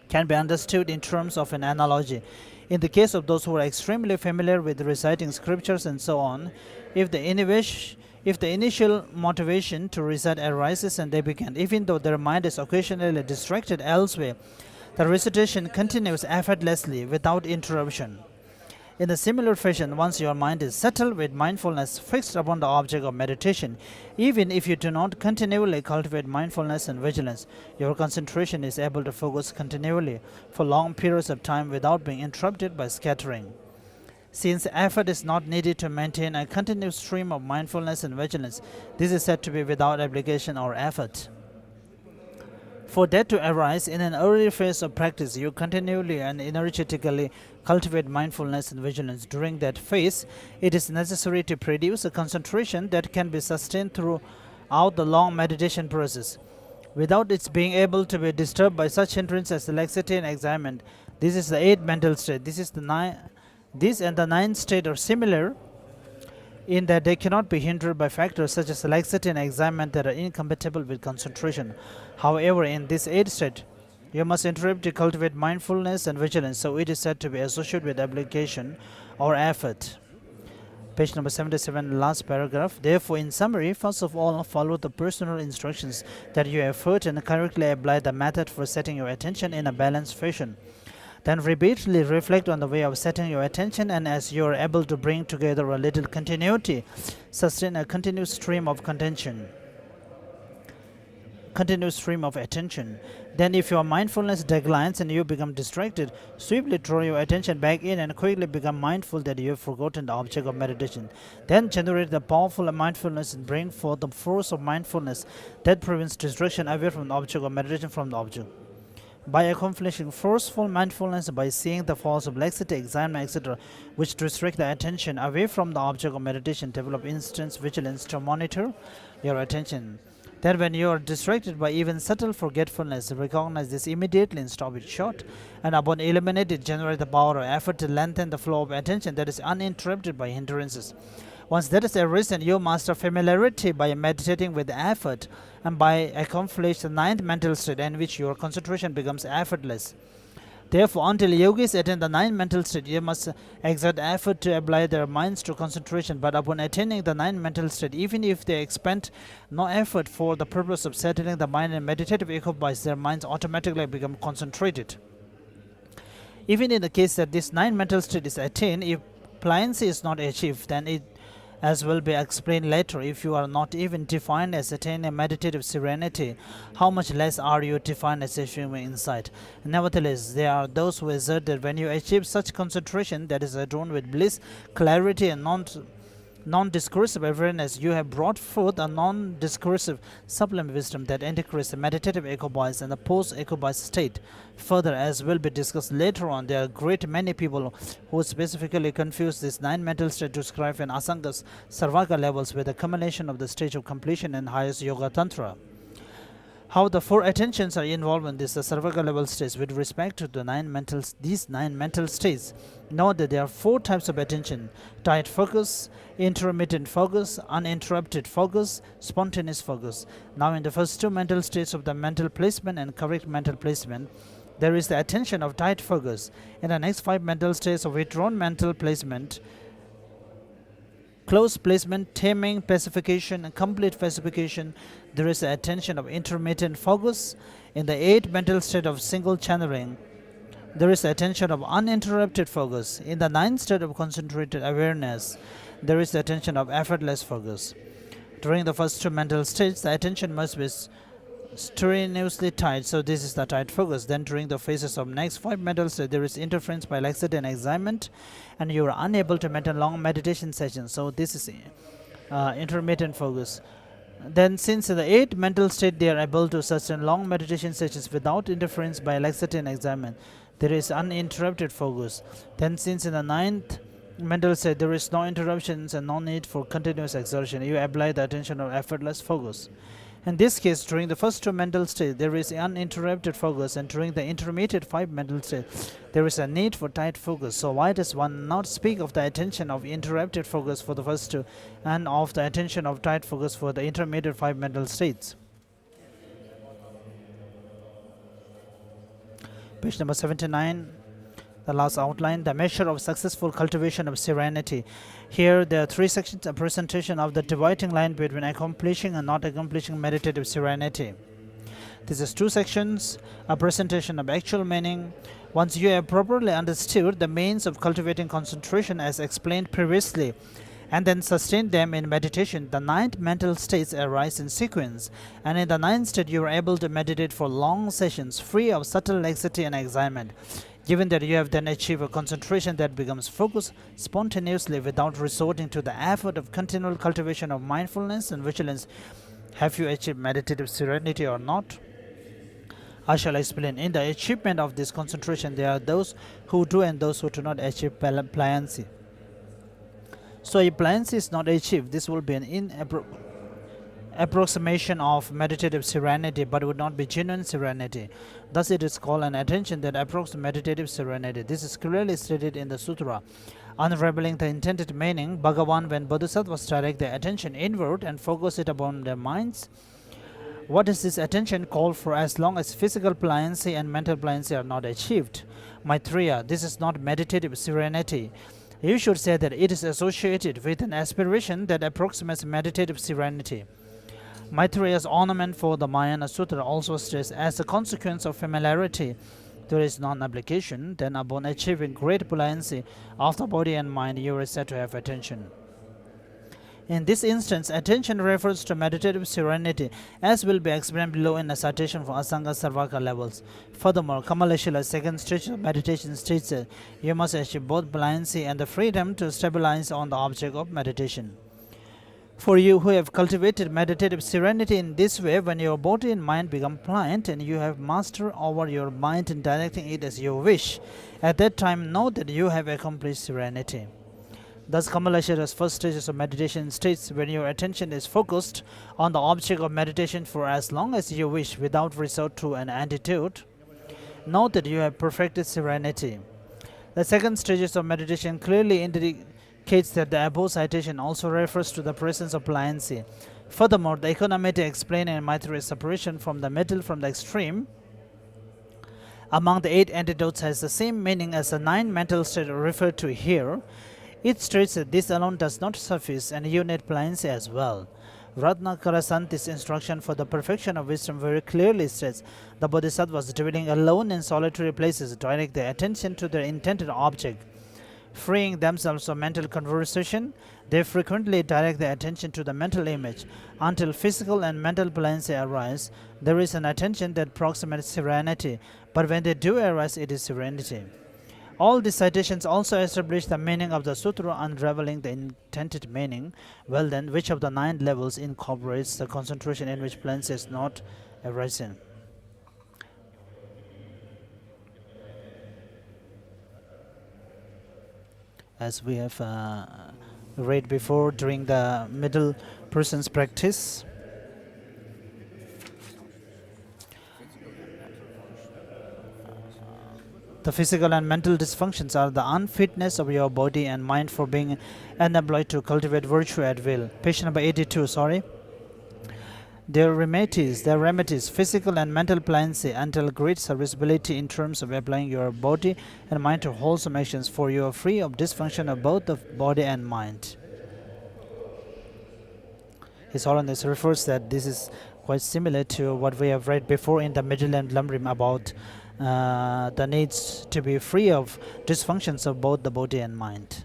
can be understood in terms of an analogy. In the case of those who are extremely familiar with reciting scriptures and so on, if the initial motivation to recite arises and they begin, even though their mind is occasionally distracted elsewhere, the recitation continues effortlessly without interruption. In a similar fashion, once your mind is settled with mindfulness fixed upon the object of meditation, even if you do not continually cultivate mindfulness and vigilance, your concentration is able to focus continually for long periods of time without being interrupted by scattering. Since effort is not needed to maintain a continuous stream of mindfulness and vigilance, this is said to be without application or effort. For that to arise in an early phase of practice, you continually and energetically cultivate mindfulness and vigilance. During that phase, it is necessary to produce a concentration that can be sustained throughout the long meditation process, without its being able to be disturbed by such hindrances as laxity and excitement. This is the eighth mental state. This and the ninth state are similar in that they cannot be hindered by factors such as laxity and excitement that are incompatible with concentration. However, in this eighth state, you must interrupt to cultivate mindfulness and vigilance, so it is said to be associated with application or effort. Page number 77, last paragraph. Therefore, in summary, first of all, follow the personal instructions that you have heard and correctly apply the method for setting your attention in a balanced fashion. Then repeatedly reflect on the way of setting your attention, and as you are able to bring together a little continuity, sustain a continuous stream of attention. Then if your mindfulness declines and you become distracted, swiftly draw your attention back in and quickly become mindful that you have forgotten the object of meditation. Then generate the powerful mindfulness and bring forth the force of mindfulness that prevents distraction away from the object of meditation from the object. By accomplishing forceful mindfulness, by seeing the force of laxity, excitement, etc., which distract the attention away from the object of meditation, develop instant vigilance to monitor your attention. Then when you are distracted by even subtle forgetfulness, recognize this immediately and stop it short, and upon eliminate it, generate the power or effort to lengthen the flow of attention that is uninterrupted by hindrances. Once that is arisen, you master familiarity by meditating with effort and by accomplish the ninth mental state in which your concentration becomes effortless. Therefore, until yogis attain the ninth mental state, you must exert effort to apply their minds to concentration. But upon attaining the ninth mental state, even if they expend no effort for the purpose of settling the mind and meditative equipoise, their minds automatically become concentrated. Even in the case that this ninth mental state is attained, if pliancy is not achieved, then it, as will be explained later, if you are not even defined as attaining meditative serenity, how much less are you defined as achieving insight? Nevertheless, there are those who assert that when you achieve such concentration that is adorned with bliss, clarity, and non-discursive awareness, you have brought forth a non-discursive sublime wisdom that integrates the meditative equipoise and the post-equipoise state. Further, as will be discussed later on, there are a great many people who specifically confuse this nine mental state described in Asanga's Sarvaka levels with the culmination of the stage of completion in highest Yoga Tantra. How the four attentions are involved in this Sarvaka level stage with respect to these nine mental states. Note that there are four types of attention: tight focus, intermittent focus, uninterrupted focus, spontaneous focus. Now in the first two mental states of the mental placement and correct mental placement, there is the attention of tight focus. In the next five mental states of withdrawn mental placement, close placement, taming, pacification, and complete pacification, there is the attention of intermittent focus. In the eighth mental state of single channeling, there is the attention of uninterrupted focus. In the ninth state of concentrated awareness, there is the attention of effortless focus. During the first two mental states, the attention must be strenuously tight, so this is the tight focus. Then during the phases of next five mental states, there is interference by laxity and excitement, and you are unable to maintain long meditation sessions, so this is intermittent focus. Then since in the eighth mental state they are able to sustain long meditation sessions without interference by laxity and excitement, there is uninterrupted focus. Then since in the ninth mental state there is no interruptions and no need for continuous exertion, you apply the attention of effortless focus. In this case, during the first two mental states, there is uninterrupted focus, and during the intermediate five mental states, there is a need for tight focus. So why does one not speak of the attention of interrupted focus for the first two and of the attention of tight focus for the intermediate five mental states? Page number 79. The last outline, the measure of successful cultivation of serenity. Here there are three sections, a presentation of the dividing line between accomplishing and not accomplishing meditative serenity. This is two sections, a presentation of actual meaning. Once you have properly understood the means of cultivating concentration as explained previously, and then sustain them in meditation, the ninth mental states arise in sequence, and in the ninth state you are able to meditate for long sessions free of subtle laxity and excitement. Given that you have then achieved a concentration that becomes focused spontaneously without resorting to the effort of continual cultivation of mindfulness and vigilance, have you achieved meditative serenity or not? I shall explain. In the achievement of this concentration, there are those who do and those who do not achieve pliancy. So if pliancy is not achieved, this will be an approximation of meditative serenity, but would not be genuine serenity. Thus it is called an attention that approaches meditative serenity. This is clearly stated in the sutra. Unraveling the intended meaning, Bhagavan, when bodhisattvas direct their attention inward and focus it upon their minds, what is this attention called for as long as physical pliancy and mental pliancy are not achieved? Maitreya, this is not meditative serenity. You should say that it is associated with an aspiration that approximates meditative serenity. Maitreya's ornament for the Mahayana Sutra also states, as a consequence of familiarity, there is non-application, then upon achieving great pliancy of the body and mind, you are said to have attention. In this instance, attention refers to meditative serenity, as will be explained below in a citation for Asanga Sarvaka levels. Furthermore, Kamaleshila's second stage of meditation states that you must achieve both pliancy and the freedom to stabilize on the object of meditation. For you who have cultivated meditative serenity in this way, when your body and mind become pliant and you have master over your mind in directing it as you wish, at that time know that you have accomplished serenity. Thus, Kamaleshwara's first stages of meditation states, when your attention is focused on the object of meditation for as long as you wish without resort to an antidote, know that you have perfected serenity. The second stages of meditation clearly indicates that the above citation also refers to the presence of pliancy. Furthermore, the economity explained in Maitreya's separation from the middle from the extreme among the 8 antidotes has the same meaning as the 9 mental states referred to here. It states that this alone does not suffice and you need pliancy as well. Ratnakarasanti's instruction for the perfection of wisdom very clearly states the bodhisattvas dwelling alone in solitary places direct their attention to their intended object. Freeing themselves from mental conversation, they frequently direct their attention to the mental image. Until physical and mental pliancy arise, there is an attention that approximates serenity, but when they do arise, it is serenity. All these citations also establish the meaning of the sutra, unraveling the intended meaning. Well then, which of the 9 levels incorporates the concentration in which pliancy is not arisen? As we have read before during the middle person's practice, the physical and mental dysfunctions are the unfitness of your body and mind for being unemployed to cultivate virtue at will. Page number 82, sorry. Their remedies, physical and mental pliancy, until great serviceability in terms of applying your body and mind to wholesome actions, for you are free of dysfunction of both the body and mind. His Holiness refers that this is quite similar to what we have read before in the Middle and Lumrim about the needs to be free of dysfunctions of both the body and mind.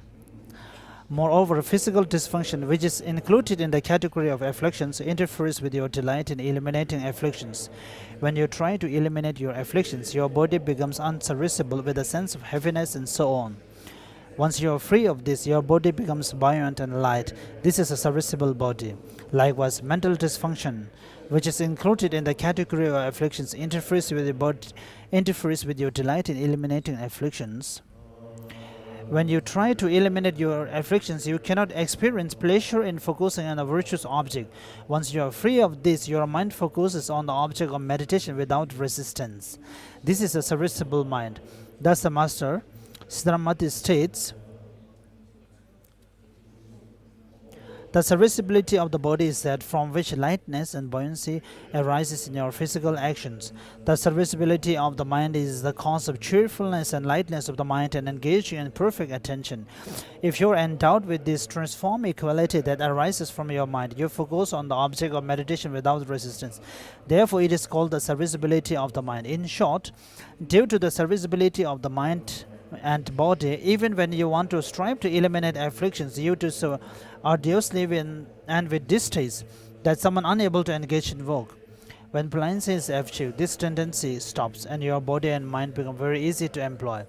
Moreover, physical dysfunction, which is included in the category of afflictions, interferes with your delight in eliminating afflictions. When you try to eliminate your afflictions, your body becomes unserviceable with a sense of heaviness and so on. Once you are free of this, your body becomes buoyant and light. This is a serviceable body. Likewise, mental dysfunction, which is included in the category of afflictions, interferes with your delight in eliminating afflictions. When you try to eliminate your afflictions, you cannot experience pleasure in focusing on a virtuous object. Once you are free of this, your mind focuses on the object of meditation without resistance. This is a serviceable mind. Thus, the Master Siddhartha states, the serviceability of the body is that from which lightness and buoyancy arises in your physical actions. The serviceability of the mind is the cause of cheerfulness and lightness of the mind and engaging in perfect attention. If you are endowed with this transformed equality that arises from your mind, you focus on the object of meditation without resistance. Therefore, it is called the serviceability of the mind. In short, due to the serviceability of the mind and body, even when you want to strive to eliminate afflictions, you do so arduously and with distaste that someone unable to engage in work. When pliancy is achieved, this tendency stops and your body and mind become very easy to employ.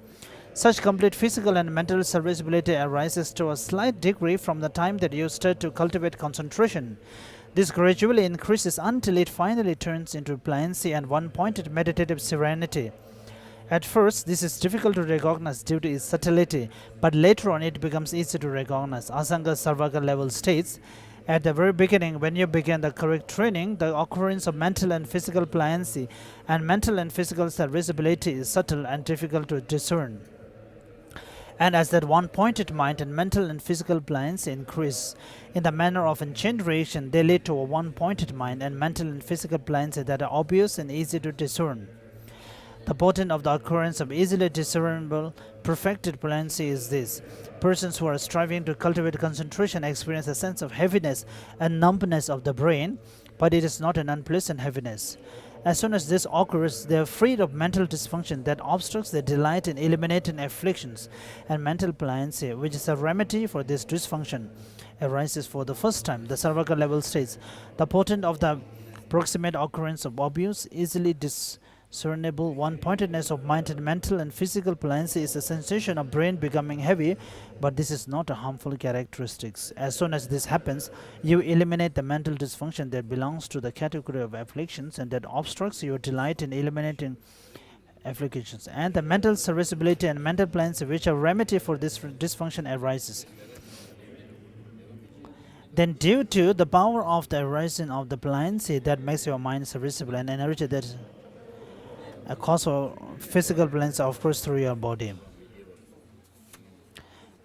Such complete physical and mental serviceability arises to a slight degree from the time that you start to cultivate concentration. This gradually increases until it finally turns into pliancy and one-pointed meditative serenity. At first, this is difficult to recognize due to its subtlety, but later on it becomes easy to recognize. Asanga Sarvaka level states, at the very beginning, when you begin the correct training, the occurrence of mental and physical pliancy and mental and physical serviceability is subtle and difficult to discern. And as that one-pointed mind and mental and physical pliancy increase in the manner of unchained reaction, they lead to a one-pointed mind and mental and physical pliancy that are obvious and easy to discern. The portent of the occurrence of easily discernible, perfected pliancy is this. Persons who are striving to cultivate concentration experience a sense of heaviness and numbness of the brain, but it is not an unpleasant heaviness. As soon as this occurs, they are freed of mental dysfunction that obstructs their delight in eliminating afflictions, and mental pliancy, which is a remedy for this dysfunction, arises for the first time. The Sarvaka level states, the portent of the proximate occurrence of obvious, easily discernible one-pointedness of mind and mental and physical pliancy is a sensation of brain becoming heavy, but this is not a harmful characteristic. As soon as this happens, you eliminate the mental dysfunction that belongs to the category of afflictions and that obstructs your delight in eliminating afflictions, and the mental serviceability and mental pliancy, which are remedy for this dysfunction, arises. Then, due to the power of the arising of the pliancy that makes your mind serviceable and energy that a cause of physical pliancy occurs through your body.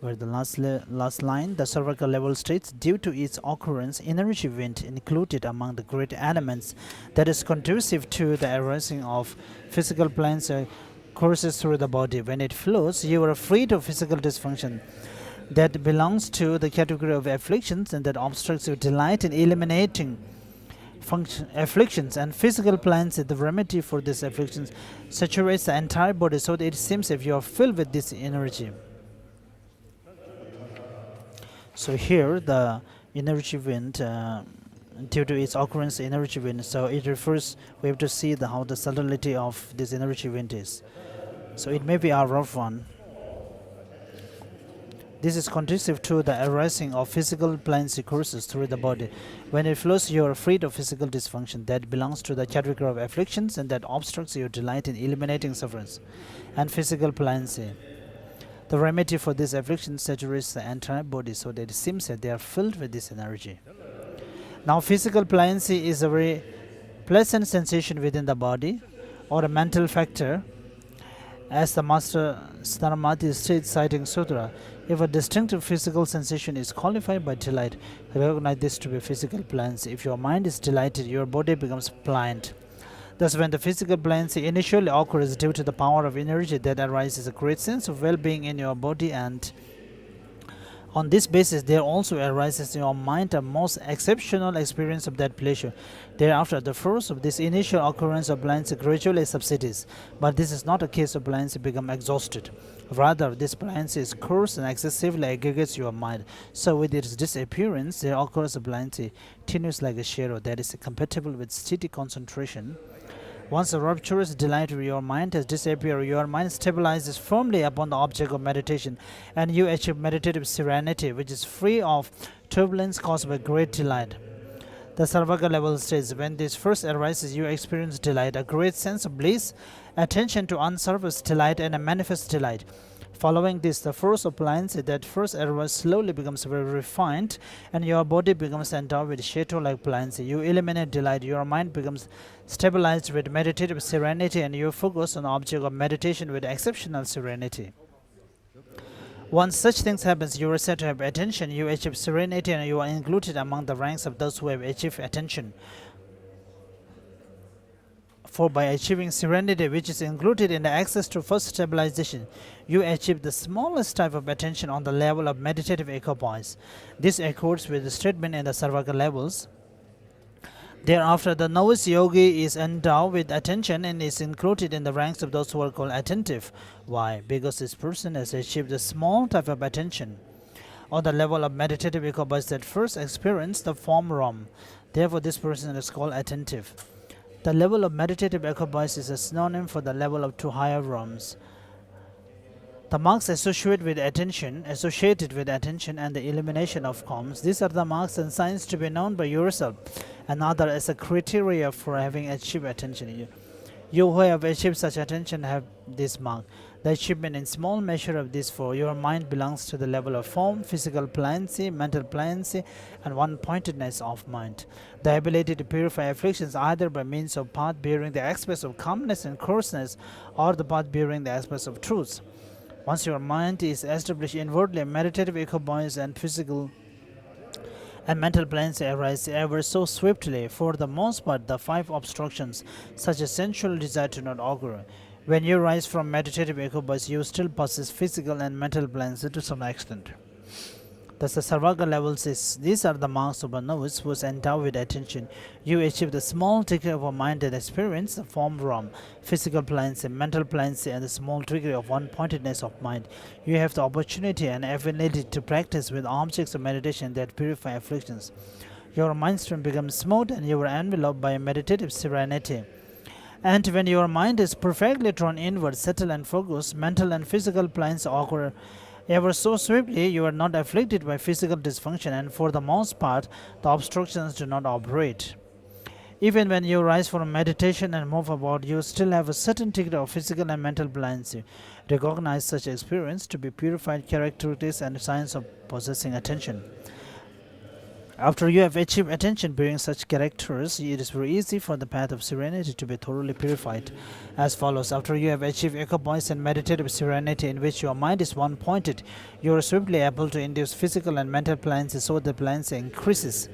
Where the last line, the Sarvaka level states, due to its occurrence, energy wind included among the great elements that is conducive to the arising of physical pliancy courses through the body. When it flows, you are freed of physical dysfunction that belongs to the category of afflictions and that obstructs your delight in eliminating afflictions, and physical pliancy, the remedy for these afflictions, saturates the entire body so that it seems if you are filled with this energy. So here the energy wind, due to its occurrence energy wind, so it refers, we have to see how the subtlety of this energy wind is. So it may be a rough one. This is conducive to the arising of physical pliancy courses through the body. When it flows, you are freed of physical dysfunction that belongs to the category of afflictions and that obstructs your delight in eliminating sufferance, and physical pliancy. The remedy for this affliction saturates the entire body so that it seems that they are filled with this energy. Now, physical pliancy is a very pleasant sensation within the body or a mental factor. As the Master Siddhartha states, citing Sutra, if a distinctive physical sensation is qualified by delight, recognize this to be physical pliancy. If your mind is delighted, your body becomes pliant. Thus, when the physical pliancy initially occurs due to the power of energy that arises, a great sense of well-being in your body, and on this basis, there also arises in your mind a most exceptional experience of that pleasure. Thereafter, the force of this initial occurrence of pliancy gradually subsides, but this is not a case of pliancy become exhausted. Rather, this pliancy is coarse and excessively aggregates your mind. So, with its disappearance, there occurs a pliancy tenuous like a shadow that is compatible with steady concentration. Once the rapturous delight of your mind has disappeared, your mind stabilizes firmly upon the object of meditation, and you achieve meditative serenity, which is free of turbulence caused by great delight. The Sarvaga level states, when this first arises, you experience delight, a great sense of bliss, attention to unsurfaced delight, and a manifest delight. Following this, the force of pliancy that first arises slowly becomes very refined, and your body becomes endowed with chateau-like pliancy. You eliminate delight, your mind becomes stabilized with meditative serenity, and you focus on the object of meditation with exceptional serenity. Once such things happens, you are said to have attention, you achieve serenity, and you are included among the ranks of those who have achieved attention. For by achieving serenity, which is included in the access to first stabilization, you achieve the smallest type of attention on the level of meditative equipoise. This accords with the statement in the Sarvaka levels. Thereafter, the novice yogi is endowed with attention and is included in the ranks of those who are called attentive. Why? Because this person has achieved a small type of attention on the level of meditative equipoise that first experienced the form ROM. Therefore, this person is called attentive. The level of meditative equipoise is a synonym for the level of two higher ROMs. The marks associated with attention and the elimination of calms. These are the marks and signs to be known by yourself, and other as a criteria for having achieved attention. You who have achieved such attention have this mark. The achievement in small measure of this for your mind belongs to the level of form, physical pliancy, mental pliancy, and one-pointedness of mind. The ability to purify afflictions either by means of path bearing the aspects of calmness and coarseness, or the path bearing the aspects of truth. Once your mind is established inwardly, meditative equipoise and physical and mental planes arise ever so swiftly. For the most part, the five obstructions, such as sensual desire, do not occur. When you rise from meditative equipoise, you still possess physical and mental planes to some extent. Thus, the Sarvaga level says, these are the marks of a novice who is endowed with attention. You achieve the small degree of a mind that experience the form ROM, physical pliancy, mental pliancy, and the small degree of one-pointedness of mind. You have the opportunity and ability to practice with objects of meditation that purify afflictions. Your mind stream becomes smooth, and you are enveloped by a meditative serenity. And when your mind is perfectly drawn inward, settled and focused, mental and physical planes occur ever so swiftly. You are not afflicted by physical dysfunction, and for the most part, the obstructions do not operate. Even when you rise from meditation and move about, you still have a certain degree of physical and mental pliancy. Recognize such experience to be purified characteristics and signs of possessing attention. After you have achieved attention bearing such characters, it is very easy for the path of serenity to be thoroughly purified. As follows: after you have achieved equipoise and meditative serenity in which your mind is one-pointed, you are swiftly able to induce physical and mental pliancy, so the pliancy increases.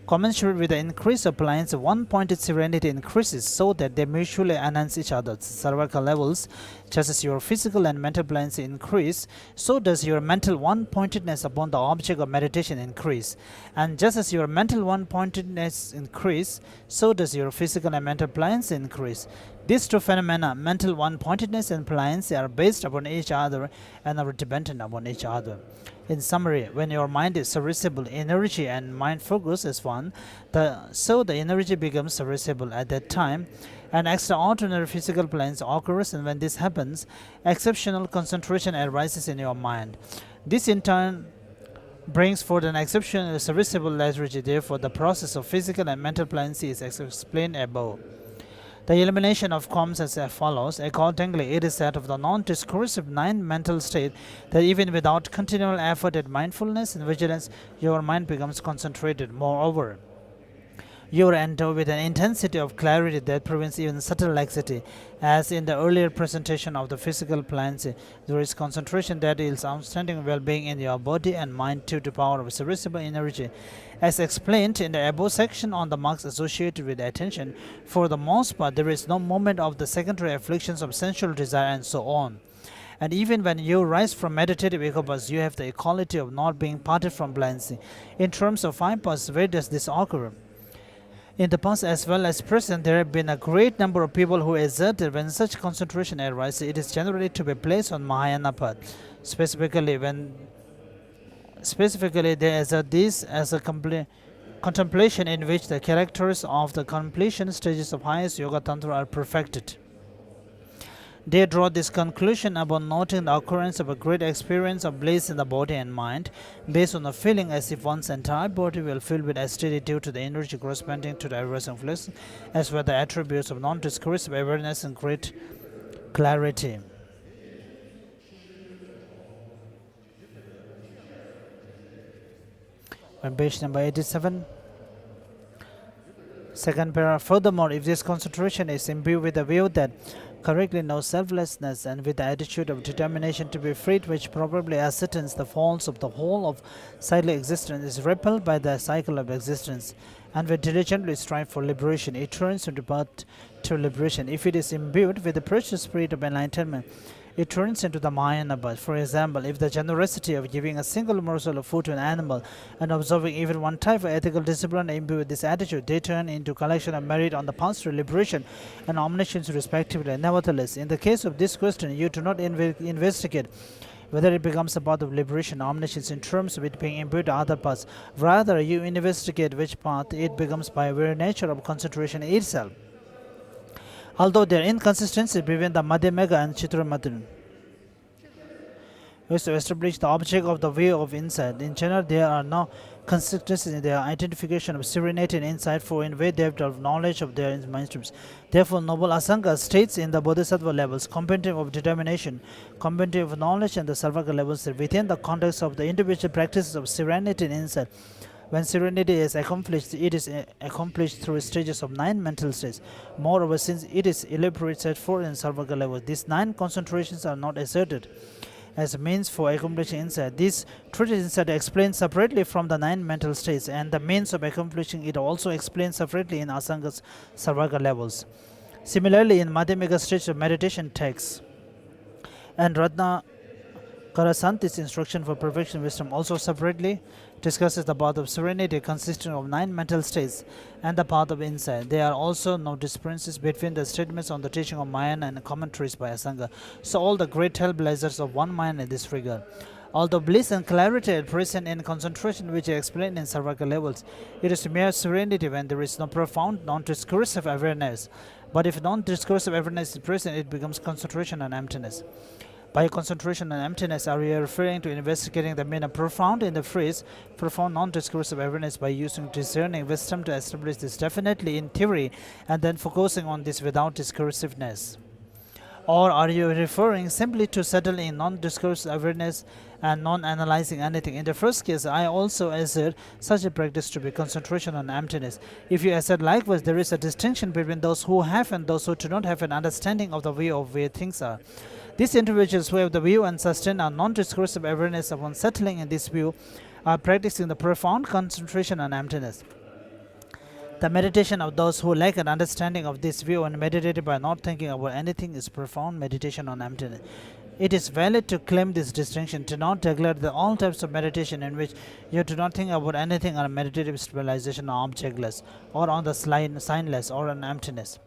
Commensurate with the increase of pliancy, one-pointed serenity increases so that they mutually enhance each other. Sarvaka levels, just as your physical and mental pliancy increase, so does your mental one-pointedness upon the object of meditation increase. And just as your mental one-pointedness increase, so does your physical and mental pliancy increase. These two phenomena, mental one-pointedness and pliancy, are based upon each other and are dependent upon each other. In summary, when your mind is serviceable, energy and mind focus is one, so the energy becomes serviceable at that time, and extraordinary physical planes occurs, and when this happens, exceptional concentration arises in your mind. This in turn brings forth an exceptional serviceable energy. Therefore, the process of physical and mental pliancy is explained above. The elimination of calms as follows. Accordingly, it is said of the non-discursive nine mental state that even without continual effort at mindfulness and vigilance, your mind becomes concentrated. Moreover, you are endowed with an intensity of clarity that prevents even subtle laxity. As in the earlier presentation of the physical pliancy, there is concentration that yields outstanding well-being in your body and mind due to power of serviceable energy. As explained in the above section on the marks associated with attention, for the most part there is no moment of the secondary afflictions of sensual desire and so on. And even when you rise from meditative equipoise, you have the equality of not being parted from pliancy. In terms of five paths, where does this occur? In the past as well as present, there have been a great number of people who asserted when such concentration arises, it is generally to be placed on Mahayana path. Specifically, they assert this as a contemplation in which the characters of the completion stages of highest yoga tantra are perfected. They draw this conclusion about noting the occurrence of a great experience of bliss in the body and mind, based on the feeling as if one's entire body will fill with ecstasy due to the energy corresponding to the awareness of bliss, as were the attributes of non-discursive awareness and great clarity. On page number 87. Second paragraph. Furthermore, if this concentration is imbued with the view that correctly knows selflessness and with the attitude of determination to be freed, which probably ascertains the faults of the whole of cyclic existence, is repelled by the cycle of existence, and will diligently strive for liberation, it turns into path to liberation. If it is imbued with the precious spirit of enlightenment, it turns into the Mayanabad. For example, if the generosity of giving a single morsel of food to an animal and observing even one type of ethical discipline imbue with this attitude, they turn into collection of merit on the path to liberation and omniscience respectively. Nevertheless, in the case of this question, you do not investigate whether it becomes a path of liberation or omniscience in terms of it being imbued to other paths. Rather, you investigate which path it becomes by very nature of concentration itself. Although their inconsistency prevent the Madhyamaka and Chitramatun, which to establish the object of the way of insight. In general, there are no consistencies in their identification of serenity and insight, for in way depth of knowledge of their mind streams. Therefore, Noble Asanga states in the Bodhisattva levels, compendium of determination, compendium of knowledge, and the Sarvaka levels, that within the context of the individual practices of serenity and insight, when serenity is accomplished, it is accomplished through stages of 9 mental states. Moreover, since it is elaborated set forth in Sarvaka levels, these 9 concentrations are not asserted as a means for accomplishing insight. This truth is instead explained separately from the 9 mental states, and the means of accomplishing it also explained separately in Asanga's Sarvaka levels. Similarly, in Madhyamika stage of meditation texts, and Ratna Karasanti's instruction for perfection wisdom also separately discusses the path of serenity consisting of 9 mental states and the path of insight. There are also no differences between the statements on the teaching of Mahayana and commentaries by Asanga. So all the great trailblazers of one mind in this regard. Although bliss and clarity are present in concentration, which are explained in Sarvaka levels, it is mere serenity when there is no profound non-discursive awareness. But if non-discursive awareness is present, it becomes concentration and emptiness. By concentration and emptiness, are you referring to investigating the meaning of profound in the phrase profound non-discursive awareness by using discerning wisdom to establish this definitely in theory and then focusing on this without discursiveness? Or are you referring simply to settling non-discursive awareness and non-analyzing anything? In the first case, I also assert such a practice to be concentration on emptiness. If you assert likewise, there is a distinction between those who have and those who do not have an understanding of the way of where things are. These individuals who have the view and sustain a non-discursive awareness upon settling in this view are practicing the profound concentration on emptiness. The meditation of those who lack an understanding of this view and meditate by not thinking about anything is profound meditation on emptiness. It is valid to claim this distinction, to not declare that all types of meditation in which you do not think about anything are meditative stabilization or objectless, or on the signless, or on emptiness.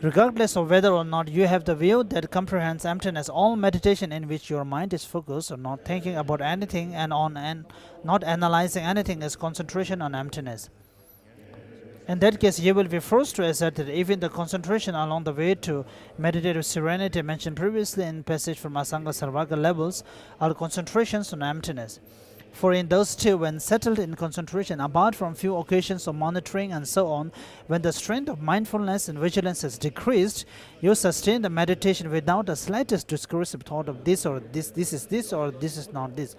Regardless of whether or not you have the view that comprehends emptiness, all meditation in which your mind is focused on not thinking about anything and not analyzing anything is concentration on emptiness. In that case, you will be forced to assert that even the concentration along the way to meditative serenity mentioned previously in passage from Asanga Sarvaka levels are concentrations on emptiness. For in those two, when settled in concentration, apart from few occasions of monitoring and so on, when the strength of mindfulness and vigilance has decreased, you sustain the meditation without the slightest discursive thought of this or this is not this.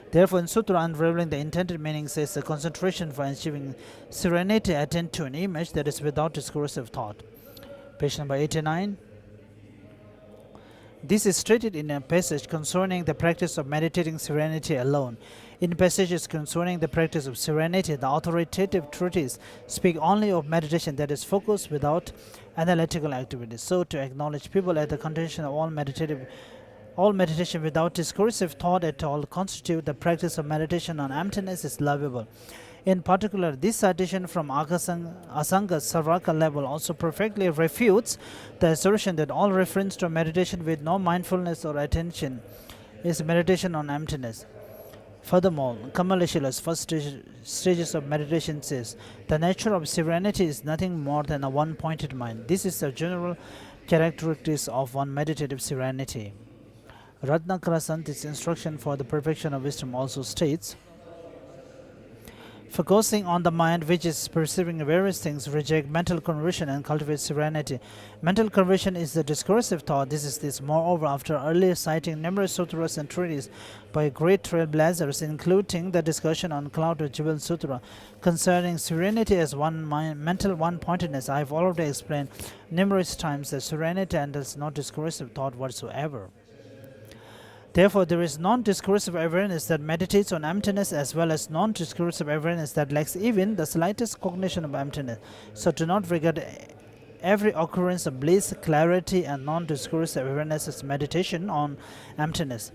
Therefore, in Sutra Unraveling the Intended Meaning says the concentration for achieving serenity attend to an image that is without discursive thought. Page number 89. This is stated in a passage concerning the practice of meditating serenity alone. In passages concerning the practice of serenity, the authoritative treatises speak only of meditation that is focused without analytical activities. So, to acknowledge people at the condition of all meditation without discursive thought at all constitute the practice of meditation on emptiness is lovable. In particular, this citation from Asanga's Sarvaka level also perfectly refutes the assertion that all reference to meditation with no mindfulness or attention is meditation on emptiness. Furthermore, Kamaleshila's first stages of meditation says, the nature of serenity is nothing more than a one-pointed mind. This is a general Characteristics of one meditative serenity. Ratnakrasanti's instruction for the perfection of wisdom also states, focusing on the mind which is perceiving various things, reject mental conversion and cultivate serenity. Mental conversion is the discursive thought. This is this. Moreover, after earlier citing numerous sutras and treatises by great trailblazers, including the discussion on Cloud of Jewel Sutra concerning serenity as mental one-pointedness, I have already explained numerous times that serenity enters no discursive thought whatsoever. Therefore, there is non-discursive awareness that meditates on emptiness as well as non-discursive awareness that lacks even the slightest cognition of emptiness. So do not regard every occurrence of bliss, clarity, and non-discursive awareness as meditation on emptiness.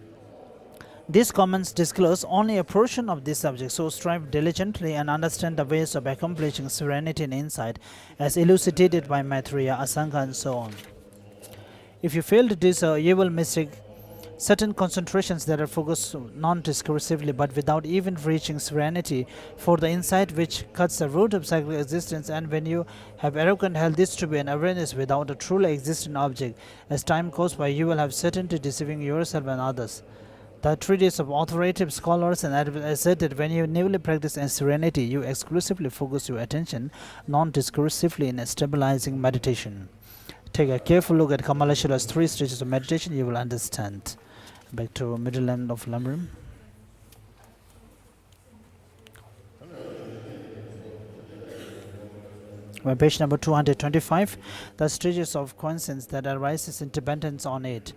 These comments disclose only a portion of this subject, so strive diligently and understand the ways of accomplishing serenity and insight as elucidated by Maitreya, Asanga, and so on. If you fail to do so, you will mistake certain concentrations that are focused non-discursively but without even reaching serenity for the insight which cuts the root of cyclic existence, and when you have arrogantly held this to be an awareness without a truly existing object, as time goes by you will have certainty deceiving yourself and others. The treatise of authoritative scholars and asserted when you newly practice in serenity, you exclusively focus your attention non-discursively in stabilizing meditation. Take a careful look at Kamaleshwara's 3 stages of meditation, you will understand. Back to middle end of Lamrim. By page number 225, the stages of conscience that arises in dependence on it.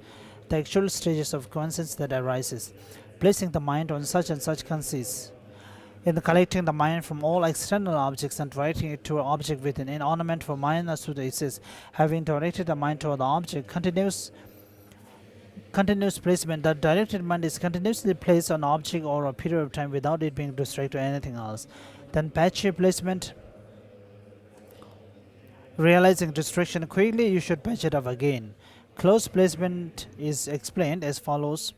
The actual stages of conscience that arises, placing the mind on such and such conceits. In collecting the mind from all external objects and directing it to an object within. In ornament for mind, as it says, having directed the mind toward the object, continuous placement. The directed mind is continuously placed on object or a period of time without it being distracted to anything else. Then patchy placement. Realizing distraction quickly, you should patch it up again. Close placement is explained as follows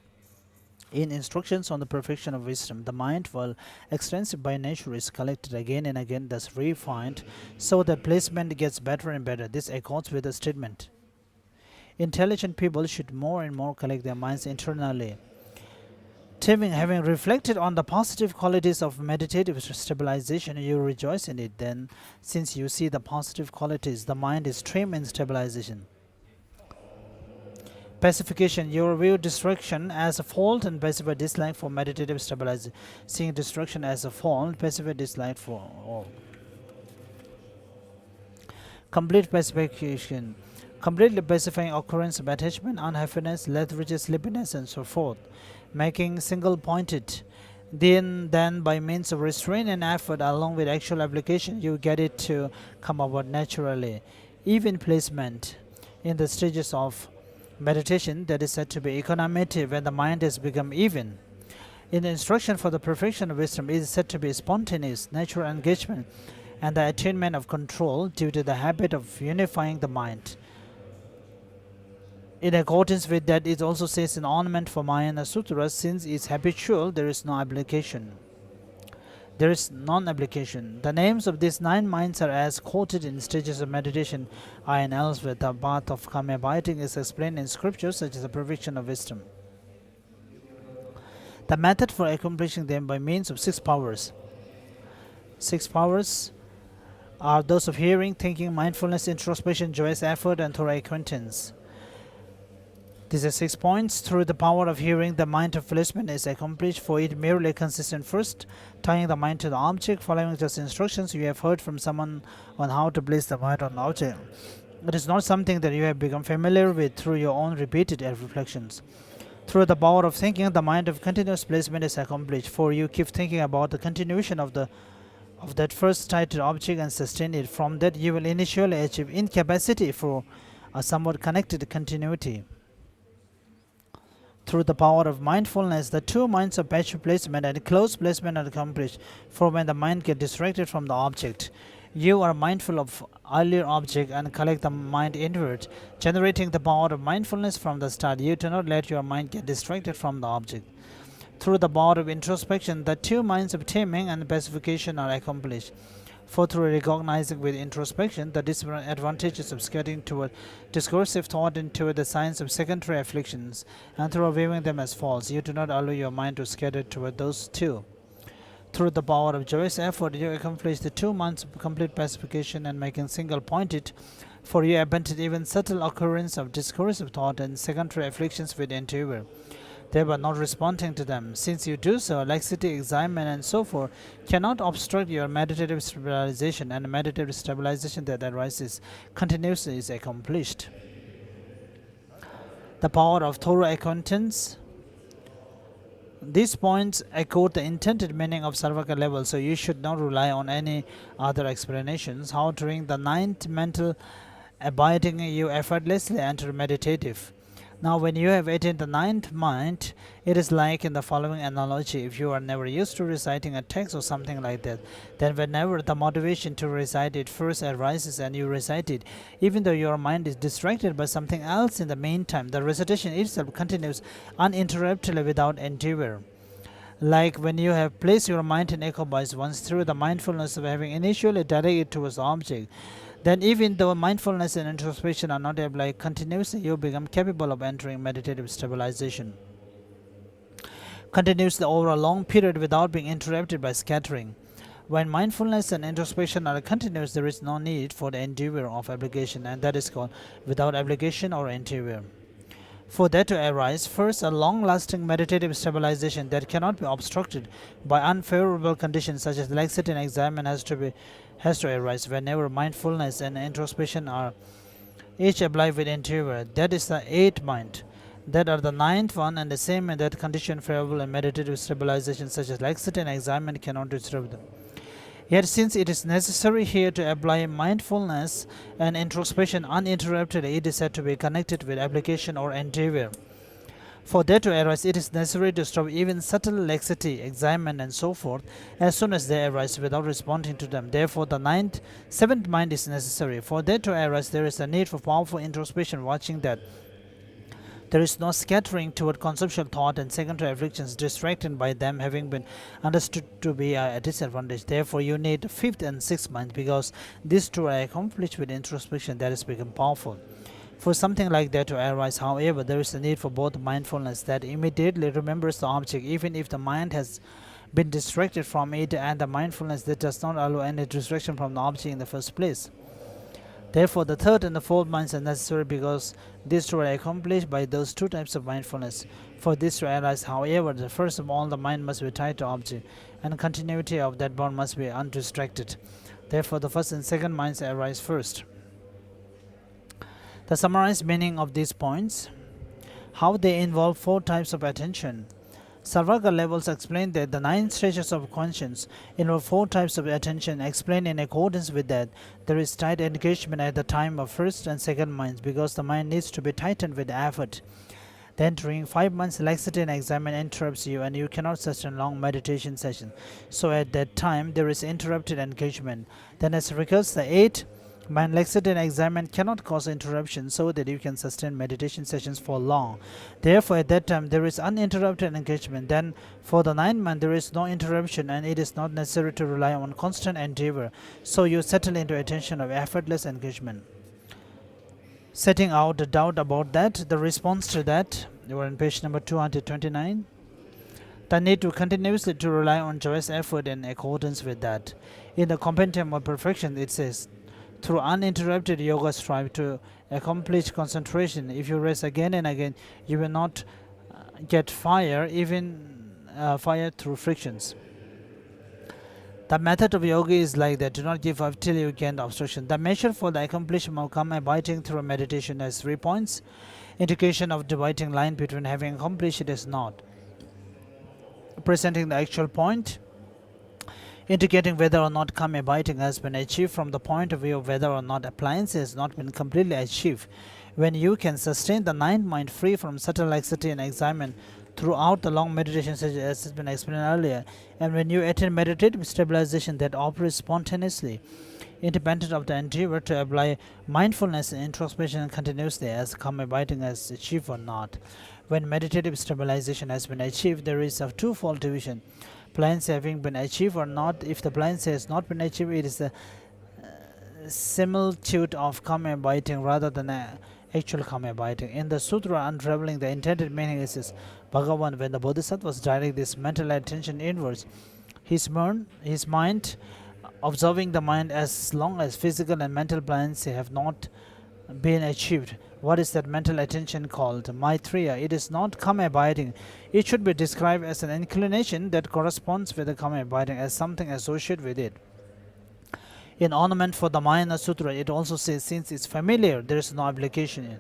in Instructions on the Perfection of Wisdom. The mind, while extensive by nature, is collected again and again, thus refined, so that placement gets better and better. This accords with the statement, intelligent people should more and more collect their minds internally. Having reflected on the positive qualities of meditative stabilization, you rejoice in it. Then, since you see the positive qualities, the mind is trim in stabilization. Pacification. You view distraction as a fault and pacify dislike for meditative stabilization. Seeing distraction as a fault, pacify dislike for all. Complete pacification. Completely pacifying occurrence of attachment, unhappiness, lethargy, sleepiness, and so forth. Making single-pointed. Then by means of restraint and effort along with actual application, you get it to come about naturally. Even placement in the stages of meditation that is said to be equanimity when the mind has become even. In the instruction for the perfection of wisdom, it is said to be spontaneous, natural engagement, and the attainment of control due to the habit of unifying the mind. In accordance with that, it also says in Ornament for Mahayana Sutras, since it's habitual, there is no application. There is non-application. The names of these 9 minds are as quoted in stages of meditation and elsewhere. The path of calm abiding is explained in scriptures such as the perfection of wisdom. The method for accomplishing them by means of 6 powers. 6 powers are those of hearing, thinking, mindfulness, introspection, joyous effort, and thorough acquaintance. These are 6 points. Through the power of hearing, the mind of placement is accomplished, for it merely consists in first tying the mind to the object, following just instructions you have heard from someone on how to place the mind on the object. It is not something that you have become familiar with through your own repeated reflections. Through the power of thinking, the mind of continuous placement is accomplished, for you keep thinking about the continuation of that first tied object and sustain it. From that, you will initially achieve incapacity for a somewhat connected continuity. Through the power of mindfulness, the 2 minds of patchy placement and close placement are accomplished, for when the mind gets distracted from the object, you are mindful of earlier object and collect the mind inward, generating the power of mindfulness from the start. You do not let your mind get distracted from the object. Through the power of introspection, the 2 minds of taming and pacification are accomplished, For through recognizing with introspection the disadvantages of scattering toward discursive thought and toward the signs of secondary afflictions, and through viewing them as false, you do not allow your mind to scatter toward those too. Through the power of joyous effort, you accomplish the 2 months of complete pacification and making single pointed, for you abandon even subtle occurrence of discursive thought and secondary afflictions with endeavor, thereby not responding to them. Since you do so, laxity, excitement, and so forth cannot obstruct your meditative stabilization, and meditative stabilization that arises continuously is accomplished. The power of thorough acquaintance. These points echo the intended meaning of Sarvaka level, so you should not rely on any other explanations. How during the 9th mental abiding you effortlessly enter meditative. Now when you have attained the 9th mind, it is like in the following analogy. If you are never used to reciting a text or something like that, then whenever the motivation to recite it first arises and you recite it, even though your mind is distracted by something else in the meantime, the recitation itself continues uninterruptedly without endeavor. Like when you have placed your mind in equipoise once through the mindfulness of having initially directed towards the object, then even though mindfulness and introspection are not applied continuously, you become capable of entering meditative stabilization continuously over a long period without being interrupted by scattering. When mindfulness and introspection are continuous, there is no need for the endeavor of application, and that is called without application or endeavor. For that to arise, first a long-lasting meditative stabilization that cannot be obstructed by unfavorable conditions such as laxity and excitement has to arise whenever mindfulness and introspection are each applied with endeavor. That is the 8th mind. That are the 9th one, and the same in that condition favorable and meditative stabilization such as laxity and excitement cannot disturb them. Yet since it is necessary here to apply mindfulness and introspection uninterruptedly, it is said to be connected with application or endeavor. For that to arise, it is necessary to stop even subtle laxity, excitement, and so forth as soon as they arise without responding to them. Therefore, the 7th mind is necessary. For that to arise, there is a need for powerful introspection, watching that there is no scattering toward conceptual thought and secondary afflictions, distracted by them having been understood to be a disadvantage. Therefore, you need 5th and 6th mind, because these two are accomplished with introspection that has become powerful. For something like that to arise, however, there is a need for both mindfulness that immediately remembers the object even if the mind has been distracted from it, and the mindfulness that does not allow any distraction from the object in the first place. Therefore, the 3rd and the 4th minds are necessary, because these two are accomplished by those two types of mindfulness. For this to arise, however, the first of all, the mind must be tied to object, and continuity of that bond must be undistracted. Therefore, the 1st and 2nd minds arise first. The summarized meaning of these points: how they involve 4 types of attention. Sarvaka levels explain that the 9 stages of conscience involve 4 types of attention. Explained in accordance with that, there is tight engagement at the time of 1st and 2nd minds, because the mind needs to be tightened with effort. Then during 5 months, laxity and excitement interrupts you, and you cannot sustain long meditation sessions. So at that time, there is interrupted engagement. Then as regards the 8 mind, laxity and excitement cannot cause interruption, so that you can sustain meditation sessions for long. Therefore, at that time, there is uninterrupted engagement. Then, for the 9th mind, there is no interruption, and it is not necessary to rely on constant endeavor. So you settle into attention of effortless engagement. Setting out the doubt about that, the response to that, you are on page number 229. The need to continuously to rely on joyous effort in accordance with that. In the Compendium of Perfection, it says, through uninterrupted yoga strive to accomplish concentration. If you rest again and again, you will not get fire, even fire through frictions. The method of yoga is like that. Do not give up till you gain the obstruction. The measure for the accomplishment of calm abiding through meditation has 3 points. Indication of dividing line between having accomplished it is not. Presenting the actual point, indicating whether or not calm abiding has been achieved from the point of view of whether or not appliance has not been completely achieved. When you can sustain the 9th mind free from subtle laxity and excitement throughout the long meditation session, as has been explained earlier, and when you attain meditative stabilization that operates spontaneously, independent of the endeavor to apply mindfulness and introspection continuously, as calm abiding has achieved or not. When meditative stabilization has been achieved, there is a twofold division. pliancy having been achieved or not. If the pliancy has not been achieved, it is a similitude of calm abiding rather than actual calm abiding. In the sutra unraveling the intended meaning, it says, Bhagavan, when the Bodhisattva was directing this mental attention inwards, his mind observing the mind as long as physical and mental pliancy have not been achieved. What is that mental attention called? Maitreya. It is not calm abiding. It should be described as an inclination that corresponds with the calm abiding, as something associated with it. In Ornament for the Mayana Sutra, it also says, since it's familiar, there is no application in.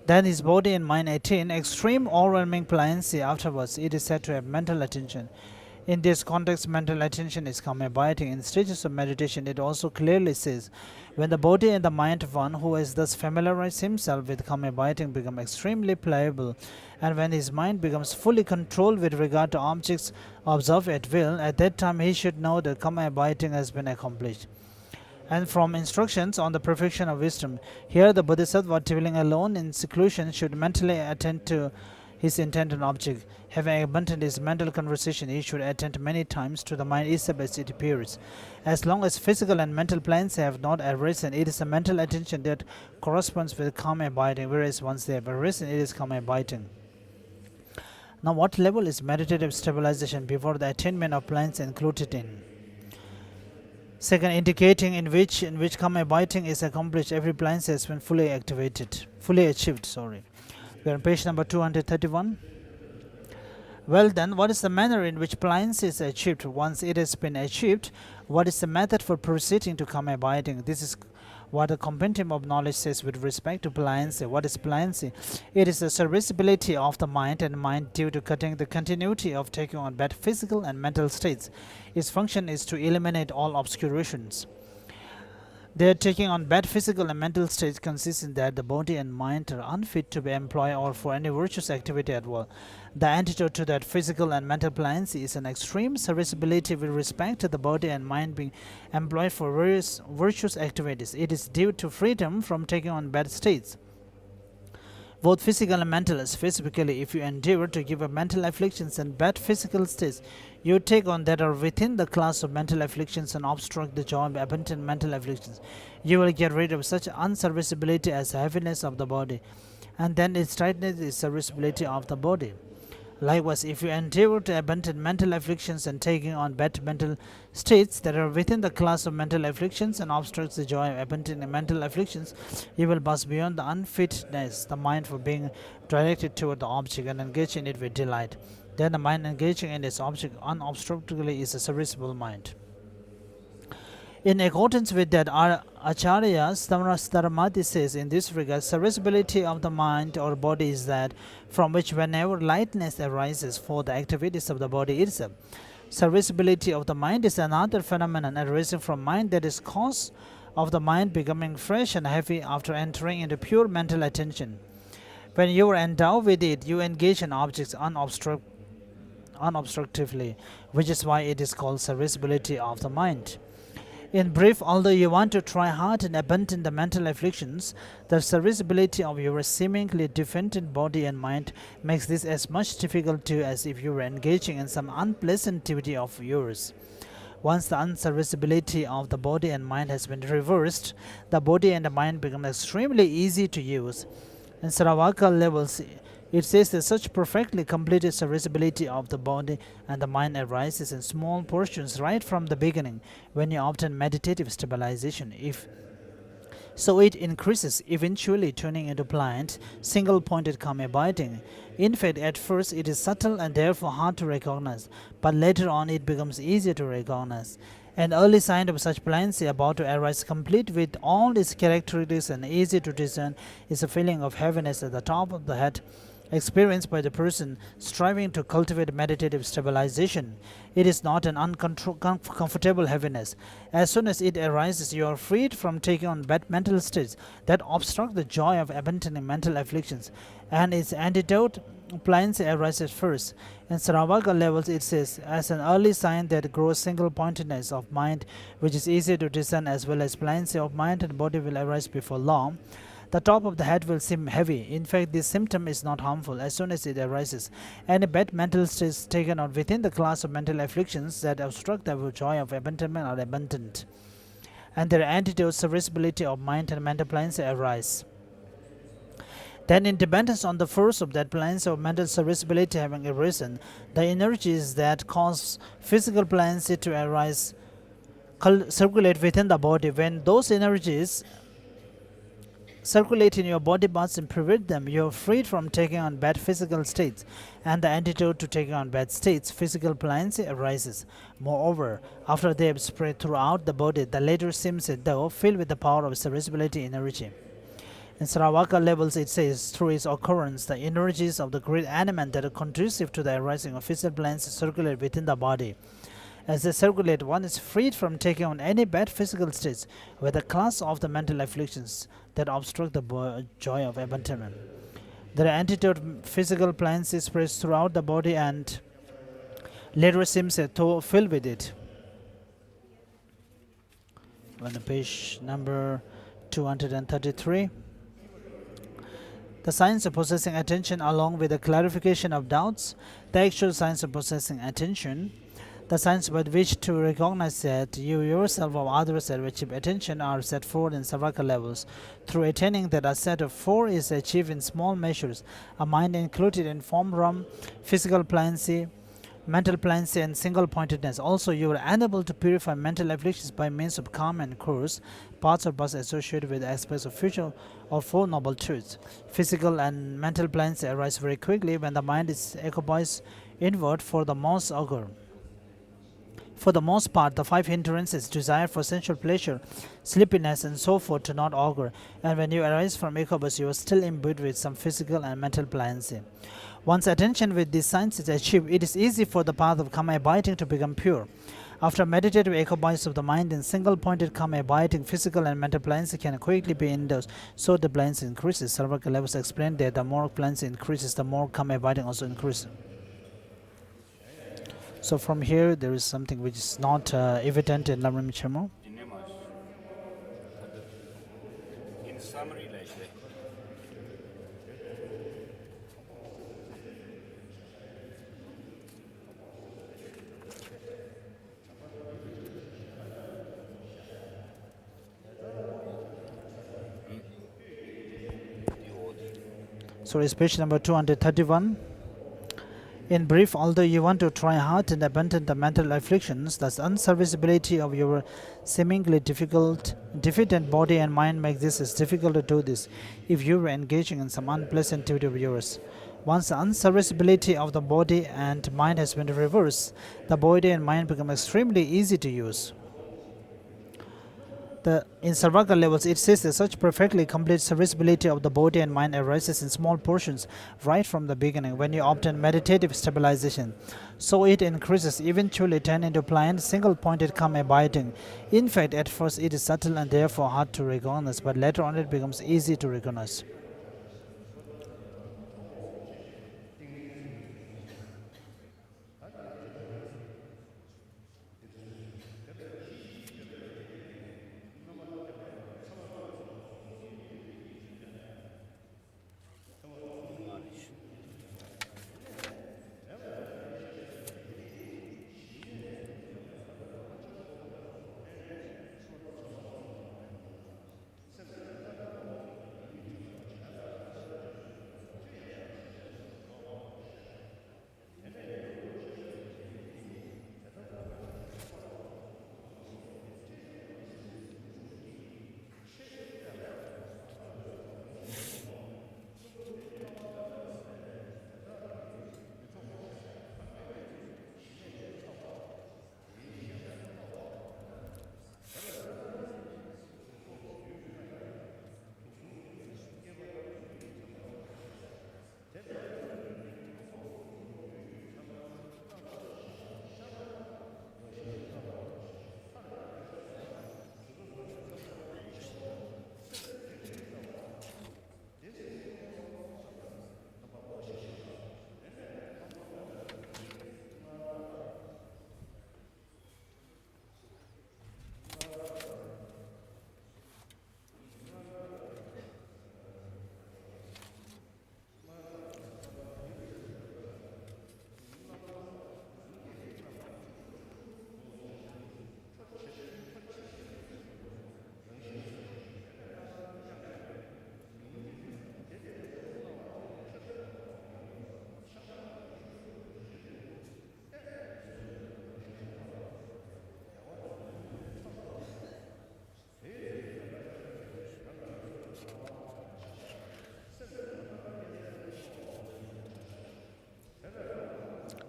Then his body and mind attain extreme overwhelming pliancy afterwards. It is said to have mental attention. In this context, mental attention is calm abiding. In stages of meditation, it also clearly says, when the body and the mind of one who has thus familiarized himself with calm abiding become extremely pliable, and when his mind becomes fully controlled with regard to objects observed at will, at that time he should know that calm abiding has been accomplished. And from instructions on the perfection of wisdom, here the Bodhisattva dwelling alone in seclusion should mentally attend to his intended object. Having abandoned his mental conversation, he should attend many times to the mind itself as it appears. As long as physical and mental planes have not arisen, it is the mental attention that corresponds with calm abiding, whereas once they have arisen, it is calm abiding. Now, what level is meditative stabilization before the attainment of planes included in? Second, indicating in which calm abiding is accomplished, every plane has been fully achieved. We are on page number 231. Well then, what is the manner in which pliancy is achieved? Once it has been achieved, what is the method for proceeding to calm abiding? This is what the compendium of knowledge says with respect to pliancy. What is pliancy? It is the serviceability of the mind and mind due to cutting the continuity of taking on bad physical and mental states. Its function is to eliminate all obscurations. Their taking on bad physical and mental states consists in that the body and mind are unfit to be employed or for any virtuous activity at all. The antidote to that physical and mental pliancy is an extreme serviceability with respect to the body and mind being employed for various virtuous activities. It is due to freedom from taking on bad states, both physical and mental. Specifically, if you endeavor to give up mental afflictions and bad physical states you take on that are within the class of mental afflictions and obstruct the joy of abundant mental afflictions, you will get rid of such unserviceability as heaviness of the body, and then its tightness is serviceability of the body. Likewise, if you endeavor to abandon mental afflictions and taking on bad mental states that are within the class of mental afflictions and obstructs the joy of abandoning mental afflictions, you will pass beyond the unfitness, the mind for being directed toward the object and engage in it with delight. Then the mind engaging in its object unobstructedly is a serviceable mind. In accordance with that, our Acharya Staramati says in this regard, serviceability of the mind or body is that from which whenever lightness arises for the activities of the body itself. Serviceability of the mind is another phenomenon arising from mind that is cause of the mind becoming fresh and heavy after entering into pure mental attention. When you are endowed with it, you engage in objects unobstructively, which is why it is called serviceability of the mind. In brief, although you want to try hard and abandon the mental afflictions, the serviceability of your seemingly defended body and mind makes this as much difficult to you as if you were engaging in some unpleasant activity of yours. Once the unserviceability of the body and mind has been reversed, the body and the mind become extremely easy to use. In Saravaka levels, it says that such perfectly completed serviceability of the body and the mind arises in small portions right from the beginning when you obtain meditative stabilization. So it increases, eventually turning into pliant, single-pointed calm abiding. In fact, at first it is subtle and therefore hard to recognize, but later on it becomes easier to recognize. An early sign of such pliancy about to arise, complete with all its characteristics and easy to discern, is a feeling of heaviness at the top of the head, experienced by the person striving to cultivate meditative stabilization. It is not an uncomfortable heaviness. As soon as it arises, you are freed from taking on bad mental states that obstruct the joy of abandoning mental afflictions, and its antidote, pliancy, arises first. In Saravaka levels, it says, as an early sign that grows single-pointedness of mind, which is easy to discern, as well as pliancy of mind and body will arise before long. The top of the head will seem heavy. In fact, this symptom is not harmful as soon as it arises. Any bad mental state is taken out within the class of mental afflictions that obstruct the joy of abandonment are abundant, and their antidotes, serviceability of mind and mental planes, arise. Then, in dependence on the force of that planes of mental serviceability having arisen, the energies that cause physical planes to arise circulate within the body. When those energies circulate in your body parts and prevent them, you are freed from taking on bad physical states, and the antidote to taking on bad states, physical planes, arises. Moreover, after they have spread throughout the body, the latter seems though filled with the power of serviceability energy. In Saravaka levels, it says, through its occurrence, the energies of the great element that are conducive to the arising of physical planes circulate within the body. As they circulate, one is freed from taking on any bad physical states with the class of the mental afflictions that obstruct the joy of abandonment. The antidote physical planes is spread throughout the body and later seems to fill with it. On page number 233. The science of possessing attention, along with the clarification of doubts, the actual science of possessing attention, the science by which to recognize that you yourself or others have achieved attention, are set forth in Sarvaka levels. Through attaining that a set of four is achieved in small measures, a mind included in form realm, physical pliancy, mental pliancy, and single pointedness. Also, you are unable to purify mental afflictions by means of calm and course, parts or parts associated with aspects of future or Four Noble Truths. Physical and mental pliancy arise very quickly when the mind is occupied inward for the most augur. For the most part, the five hindrances, desire for sensual pleasure, sleepiness, and so forth, do not augur, and when you arise from incubus, you are still imbued with some physical and mental pliancy. Once attention with these signs is achieved, it is easy for the path of karma abiding to become pure. After meditative equipoise of the mind in single-pointed karma abiding, physical and mental pliancy can quickly be indulged, so the pliancy increases. Sarvaka levels explain that the more pliancy increases, the more karma abiding also increases. So from here, there is something which is not evident in Lamrim Chemo. In summary, So it's page number 231. In brief, although you want to try hard and abandon the mental afflictions, the unserviceability of your seemingly deficient body and mind makes this as difficult to do this if you were engaging in some unpleasant duty of yours. Once the unserviceability of the body and mind has been reversed, the body and mind become extremely easy to use. In Sarvaka levels, it says that such perfectly complete serviceability of the body and mind arises in small portions right from the beginning when you obtain meditative stabilization. So it increases, eventually turn into pliant, single-pointed calm abiding. In fact, at first it is subtle and therefore hard to recognize, but later on it becomes easy to recognize.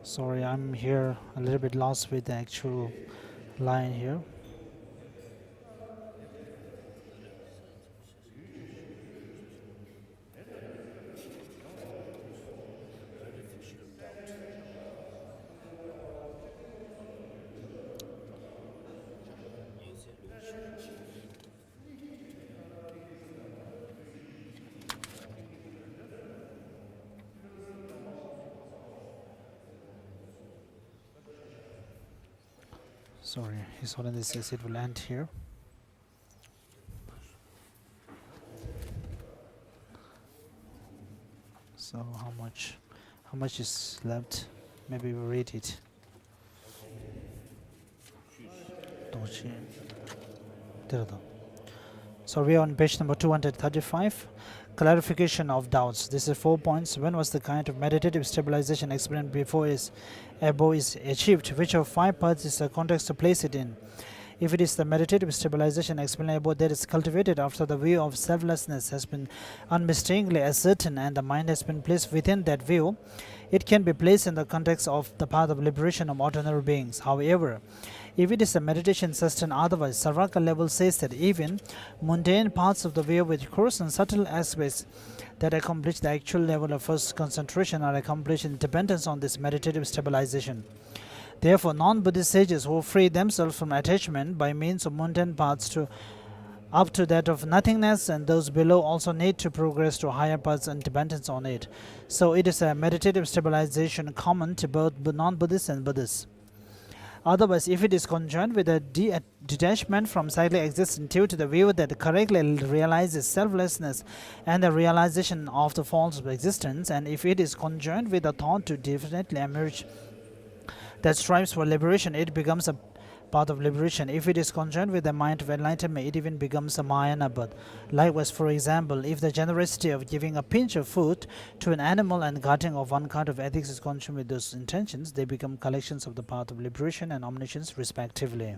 Sorry, I'm here a little bit lost with the actual line here. Sorry, His Holiness says it will end here. So how much is left? Maybe we'll read it. So we are on page number 235. Clarification of doubts. This is 4 points. When was the kind of meditative stabilization experienced before is above is achieved? Which of 5 parts is the context to place it in? If it is the meditative stabilization explained above that is cultivated after the view of selflessness has been unmistakably ascertained and the mind has been placed within that view, it can be placed in the context of the path of liberation of ordinary beings. However, if it is a meditation sustained otherwise, Sarvaka level says that even mundane parts of the view which correspond subtle aspects that accomplish the actual level of first concentration are accomplished in dependence on this meditative stabilization. Therefore, non-Buddhist sages who free themselves from attachment by means of mundane paths up to that of nothingness, and those below also need to progress to higher paths and dependence on it. So it is a meditative stabilization common to both non-Buddhists and Buddhists. Otherwise, if it is conjoined with a detachment from cyclic existence due to the view that correctly realizes selflessness and the realization of the false existence, and if it is conjoined with a thought to definitely emerge that strives for liberation, it becomes a path of liberation. If it is conjoined with the mind of enlightenment, it even becomes a Mahayana path. Likewise, for example, if the generosity of giving a pinch of food to an animal and guarding of one kind of ethics is conjoined with those intentions, they become collections of the path of liberation and omniscience respectively.